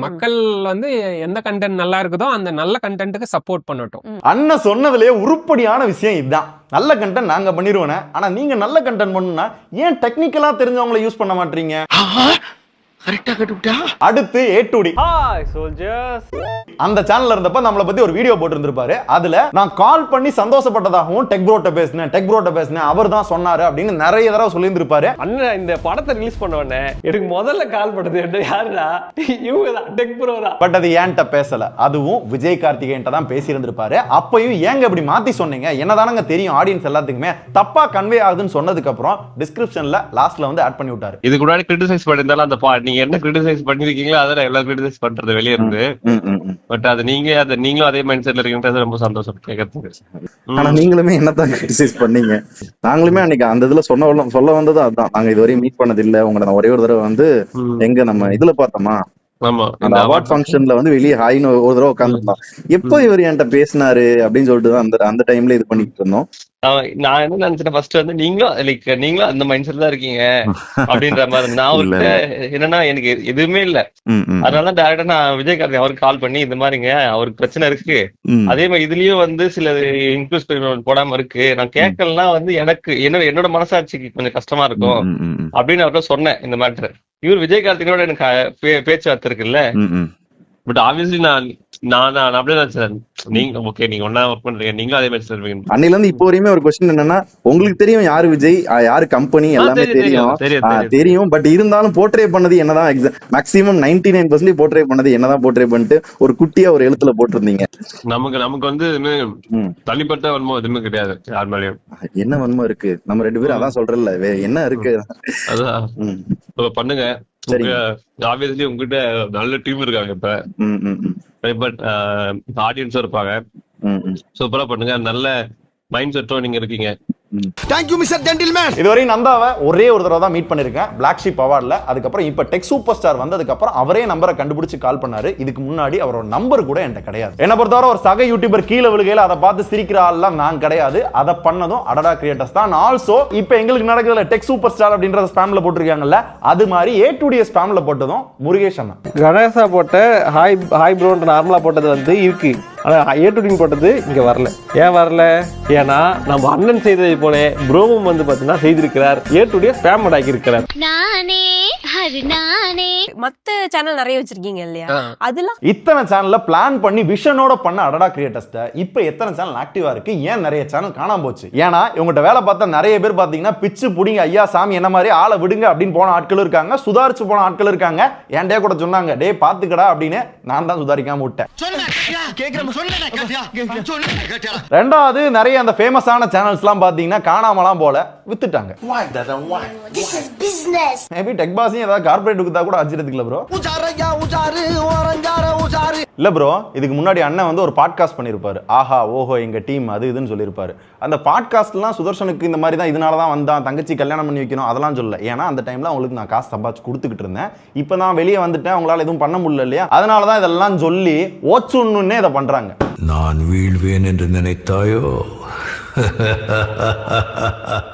மக்கள் வந்து எந்த கண்டென்ட் நல்லா இருக்குதோ அந்த நல்ல கண்டென்ட்டுக்கு சப்போர்ட் பண்ணட்டும். அண்ணன் சொன்னதுலயே உருப்படியான விஷயம் இதுதான். நல்ல கண்டென்ட் நாங்க பண்ணிடுவோம். ஆனா நீங்க நல்ல கண்டென்ட் பண்ணணும்னா ஏன் டெக்னிக்கலா தெரிஞ்சவங்களை யூஸ் பண்ண மாட்டீங்க? அடுத்து A2D. Hi soldiers. அந்த சேனல்ல இருந்தப்ப நம்மளை பத்தி ஒரு வீடியோ போட்டுருந்திருப்பாரு. அதுல நான் கால் பண்ணி சந்தோஷப்பட்டதாகவும் டெக் ப்ரோட்ட பேசினேன் அவர் தான் சொன்னாரு அப்படின்னு நிறைய தடவை சொல்லியிருந்திருப்பாரு. அண்ணன் இந்த படத்தை ரிலீஸ் பண்ண உடனே எனக்கு முதல்ல கால் பண்ணது யாருடா? இவங்க தான், டெக் ப்ரோ தான். பட் அது ஏன்ட்ட பேசல, அதுவும் விஜய் கார்த்திகேயன்ட்ட தான் பேசியிருந்திருப்பாரு. அப்பயும் ஏங்க இப்படி மாத்தி சொன்னீங்க? என்னதானங்க தெரியும் ஆடியன்ஸ் எல்லாத்துக்குமே தப்பா கன்வே ஆகுதுன்னு சொன்னதுக்கு அப்புறம் டிஸ்கிரிப்ஷன்ல லாஸ்ட்ல வந்து ஆட் பண்ணி விட்டாரு. இதுக்கு முன்னாடி கிரிட்டிசைஸ் பண்ணிருந்தாலும் அந்த நீங்க என்ன கிரிட்டிசைஸ் பண்ணிருக்கீங்களோ அதை எல்லாம் கிரிட்டிசைஸ் பண்றது வெளியே இருந்து. பட் அது நீங்களும் அதே மைண்ட் செட்ல இருக்கீங்கன்றது ரொம்ப சந்தோஷம் கேட்கறதுக்கு. ஆனா நீங்களுமே என்னதான் கிரிட்டிசைஸ் பண்ணீங்க? நாங்களுமே அன்னைக்கு அந்த இதுல சொல்ல வந்தது அதுதான். நாங்க இதுவரையும் மீட் பண்ணது இல்ல உங்களை. நான் ஒரே ஒரு தடவை வந்து எங்க நம்ம இதுல பார்த்தோமா ஆமா அந்த அவார்ட் ஃபங்க்ஷன்ல வந்து வெளியே ஹாய்னு ஒரு தடவை உட்காந்துருந்தான். எப்போ இவர் என்கிட்ட பேசினாரு அப்படின்னு சொல்லிட்டு தான் அந்த டைம்ல இது பண்ணிட்டு இருந்தோம். நான் என்ன நினைச்சேன் ஃபர்ஸ்ட் வந்து நீங்களும் அந்த மைண்ட் செட் தான் இருக்கீங்க அப்படின்ற மாதிரி இருந்தேன். நான் அவர்கிட்ட என்னன்னா எனக்கு எதுவுமே இல்ல, அதனால டைரக்டா நான் விஜயகாந்த் அவருக்கு கால் பண்ணி இந்த மாதிரிங்க அவருக்கு பிரச்சனை இருக்கு, அதே மாதிரி இதுலயும் வந்து சில இன்க்ளூஸ் போடாம இருக்கு, நான் கேட்கலன்னா வந்து எனக்கு என்னோட மனசாட்சிக்கு கொஞ்சம் கஷ்டமா இருக்கும் அப்படின்னு அவர்கிட்ட சொன்னேன் இந்த மேட்டர். இவர் விஜயகார்த்திகோட எனக்கு பேச்சுவார்த்தை இருக்குல்ல, பட் ஆப்வியஸ்லி நான் அப்படியே தான் சார். நீங்க ஓகே, நீங்க ஒன்னா ஒர்க் பண்றீங்க, நீங்களும் அதே மாதிரி சார். அன்னையில இருந்து இப்போ வரையுமே ஒரு கொஸ்டின் என்னன்னா, உங்களுக்கு தெரியும் யாரு விஜய் யாரு கம்பெனி எல்லாமே தெரியும், பட் இருந்தாலும் போர்ட்ரே பண்ணது என்னதான் மேக்ஸிமம் 99% போர்ட்ரே பண்ணது என்னதான் போர்ட்ரே பண்ணிட்டு ஒரு குட்டியா ஒரு எழுத்துல போட்டிருந்தீங்க. நமக்கு வந்து தனிப்பட்ட வன்மம் எதுவுமே கிடையாது யார் மேலயும். என்ன வன்மம் இருக்கு? நம்ம 2 பேரும் அதான் சொல்றல, என்ன இருக்கு அதான் பண்ணுங்க. ஆப்வியஸ்லி உங்ககிட்ட நல்ல டீம் இருக்காங்க இப்ப, பட் ஆடியன்ஸும் இருப்பாங்க. சூப்பரா பண்ணுங்க, நல்ல மைண்ட் செட்டும் நீங்க இருக்கீங்க. Thank you Mr. Gentleman. இதுவரை நந்தாவை ஒரே ஒரு தடவை தான் மீட் பண்ணிருக்கேன் Black Sheep அவார்ட்ல. அதுக்கப்புறம் இப்ப டெக் சூப்பர் ஸ்டார் வந்ததுக்கு அப்புறம் அவரே நம்பரை கண்டுபிடிச்சு கால் பண்ணாரு. இதுக்கு முன்னாடி அவரோட நம்பர் கூட என்கிட்ட கிடையாது. என்ன பொறுத்தவரை ஒரு சக யூடியூபர் கீழே விழுகையில அதை பார்த்து சிரிக்கிற ஆள்லாம் நான் கிடையாது. அதை பண்ணதும் அடடா கிரியேட்டர்ஸ் தான். ஆல்சோ இப்ப எங்களுக்கு நடக்குதுல டெக் சூப்பர் ஸ்டார் அப்படின்ற ஸ்பாம்ல போட்டிருக்காங்கல்ல, அது மாதிரி A2D ஸ்பாம்ல போட்டதும் முருகேஷ் அண்ணா கணேசா போட்ட ஹாய் ப்ரோன்ற நார்மலா போட்டது வந்து இருக்கு, ஆனா A2D போட்டது இங்க வரல. ஏன் வரல? ஏன்னா நம்ம அண்ணன் செய்ததை போல ப்ரோவும் வந்து பாத்தீங்கன்னா செய்திருக்கிறார், A2D ஸ்பாம் ஆக்கி இருக்கிறார். மத்த சேனல் நிறைய வச்சிருக்கீங்க இல்லையா, அதெல்லாம் இத்தனை சேனல்ல பிளான் பண்ணி விஷனோட பண்ண அடடா கிரியேட்டர்ஸ் இப்ப எத்தனை சேனல் ஆக்டிவா இருக்கு? ஏன் நிறைய சேனல் காணாம போச்சு? ஏன்னா இவங்ககிட்ட வேலை பார்த்தா நிறைய பேர் பாத்தீங்கன்னா பிச்சு புடிங்க ஐயா சாமி என்ன மாதிரி ஆளை விடுங்க அப்படின்னு போன ஆட்கள் இருக்காங்க, சுதாரிச்சு போன ஆட்கள் இருக்காங்க. என்கிட்ட கூட சொன்னாங்க, டே பாத்துக்கடா அப்படின்னு. நான் தான் சுதாரிக்காம விட்டேன். ரெண்டாவது நிறைய அந்த ஃபேமஸான சேனல்ஸ் எல்லாம் பாத்தீங்கன்னா காணாமலாம் போல வித்துட்டாங்க. மேபி டெக் பாஸையும் ஏதாவது கார்பரேட் வித்தா கூட அஜிரதுக்குல ப்ரோ. இல்ல ப்ரோ, இதுக்கு முன்னாடி அண்ணன் வந்து ஒரு பாட்காஸ்ட் பண்ணிருப்பாரு, ஆஹா ஓஹோ எங்க டீம் அது இதுன்னு சொல்லியிருப்பாரு. அந்த பாட்காஸ்ட்லாம் சுதர்ஷனுக்கு இந்த மாதிரி தான், இதனால தான் வந்தான், தங்கச்சி கல்யாணம் பண்ணி வைக்கணும் அதெல்லாம் சொல்ல. ஏன்னா அந்த டைம்ல அவங்களுக்கு நான் காசு சம்பாதிச்சு கொடுத்துக்கிட்டு இருந்தேன். இப்போ நான் வெளியே வந்துட்டேன், அவங்களால எதுவும் பண்ண முடியல இல்லையா, அதனால தான் இதெல்லாம் சொல்லி ஓச்சுன்னே இதை பண்றாங்க. நான் வீழ்வேன் என்று நினைத்தாயோ?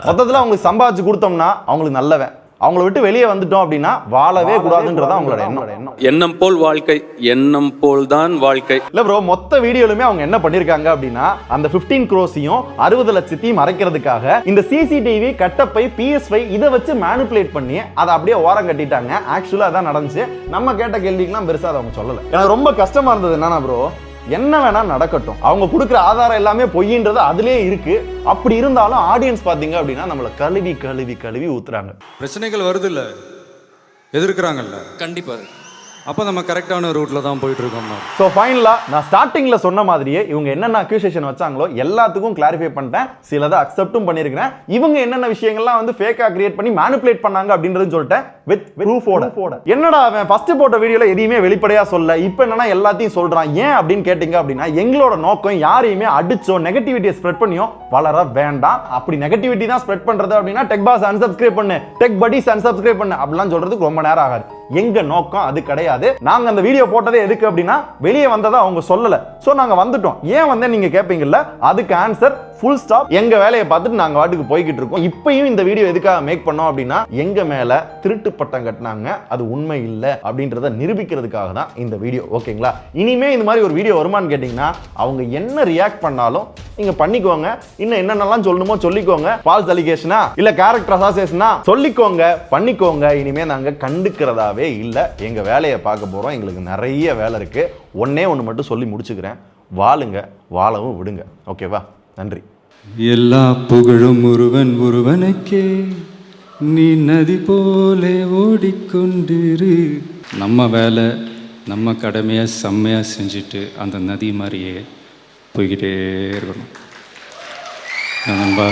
மொத்தத்தில் அவங்களுக்கு சம்பாதிச்சு கொடுத்தோம்னா அவங்களுக்கு நல்லவன், அவங்கள விட்டு வெளியே வந்துட்டோம் அப்படின்னா வாழவே கூடாதுன்றதா அவங்களோட எண்ணம். எண்ணம் போல் வாழ்க்கை, எண்ணம் போல் தான் வாழ்க்கை. இல்ல ப்ரோ, மொத்த வீடியோலுமே அவங்க என்ன பண்ணிருக்காங்க அப்படின்னா, அந்த 15 crores-ஐயும் 60 லட்சத்தையும் மறைக்கிறதுக்காக இந்த CCTV கட்டப்பை PS5 இதை வச்சு மேனிபுலேட் பண்ணி அதை அப்படியே ஓரம் கட்டிட்டாங்க. ஆக்சுவலா அதான் நடந்துச்சு. நம்ம கேட்ட கேள்விக்கெல்லாம் பெருசா அதை அவங்க சொல்லல. எனக்கு ரொம்ப கஷ்டமா இருந்தது என்னன்னா ப்ரோ, என்ன வேணா நடக்கட்டும், அவங்க கொடுக்குற ஆதாரம் எல்லாமே பொய்ன்றது அதுலயே இருக்கு. அப்படி இருந்தாலும் ஆடியன்ஸ் பாத்தீங்க அப்படின்னா நம்மள கழுவி கழுவி கழுவி ஊத்துறாங்க. பிரச்சனைகள் வருது இல்ல, எதிர்க்கிறாங்கல்ல, கண்டிப்பா. அப்போ நம்ம கரெக்டான ரூட்ல தான் போயிட்டு இருக்கோம். ஸோ ஃபைனலா நான் ஸ்டார்டிங்ல சொன்ன மாதிரியே இவங்க என்னென்ன அக்யூசேஷன் வச்சாங்களோ எல்லாத்துக்கும் கிளாரிஃபை பண்ணிட்டேன், சிலதை அக்செப்டும் பண்ணியிருக்கிறேன். இவங்க என்னென்ன விஷயங்கள்லாம் வந்து ஃபேக்கா கிரியேட் பண்ணி மேனிபுலேட் பண்ணாங்க அப்படின்றது சொல்லிட்டேன் வித் ப்ரூஃபோட. என்னடா அவன் ஃபர்ஸ்ட் போட்ட வீடியோல எதையுமே வெளிப்படையா சொல்ல, இப்போ என்னன்னா எல்லாத்தையும் சொல்றான். ஏன் அப்படின்னு கேட்டீங்க அப்படின்னா, எங்களோட நோக்கம் யாரையுமே அடிச்சோ நெகட்டிவிட்டியை ஸ்ப்ரெட் பண்ணியோ வளர வேண்டாம். அப்படி நெகட்டிவிட்டி தான் ஸ்ப்ரெட் பண்றது அப்படின்னா டெக் பாஸ் அன்சப்ஸ்கிரைப் பண்ணு, டெக் படீஸ் அன்சப்ஸ்கிரைப் பண்ணு அப்படிலாம் சொல்றதுக்கு ரொம்ப நேரம் ஆகாது. எங்க நோக்கம் அது கிடையாது. நாங்க அந்த வீடியோ போட்டதே எதுக்கு அப்படின்னா வெளியே வந்ததை அவங்க சொல்லல, சோ நாங்க வந்துட்டோம். ஏன் வந்து நீங்க கேட்பீங்கல்ல, அதுக்கு ஆன்சர் ஃபுல் ஸ்டாப். எங்க வேலையை பார்த்துட்டு நாங்க வாட்டுக்கு போய்கிட்டு இருக்கோம். இப்பயும் இந்த வீடியோ எதுக்காக மேக் பண்ணோம் அப்படின்னா, எங்க மேல திருட்டு பட்டம் கட்டினாங்க, அது உண்மை இல்ல அப்படின்றத நிரூபிக்கிறதுக்காக தான் இந்த வீடியோ. ஓகேங்களா? இனிமே இந்த மாதிரி ஒரு வீடியோ வருமானு கேட்டீங்கன்னா அவங்க என்ன ரியாக்ட் பண்ணாலும் நீங்க பண்ணிக்கோங்க. இன்னும் என்னென்னலாம் சொல்லணுமோ சொல்லிக்கோங்க. ஃபால்ஸ் அலிகேஷனா இல்ல கேரக்டர் அசாசினேஷனா சொல்லிக்கோங்க, பண்ணிக்கோங்க. இனிமே நாங்க கண்டுக்கிறதாவே இல்ல. எங்க வேலையை பார்க்க போறோம். எங்களுக்கு நிறைய வேலை இருக்கு. ஒன்னே ஒன்று மட்டும் சொல்லி முடிச்சுக்கிறேன், வாழுங்க, வாழவும் விடுங்க. ஓகேவா? நன்றி. எல்லா புகழும் ஒருவனுக்கே, நீ நதி போலே ஓடிக்கொண்டிரு. நம்ம வேலை நம்ம கடமையை செம்மையாக செஞ்சுட்டு அந்த நதி மாதிரியே போய்கிட்டே இருக்கணும் நண்பா.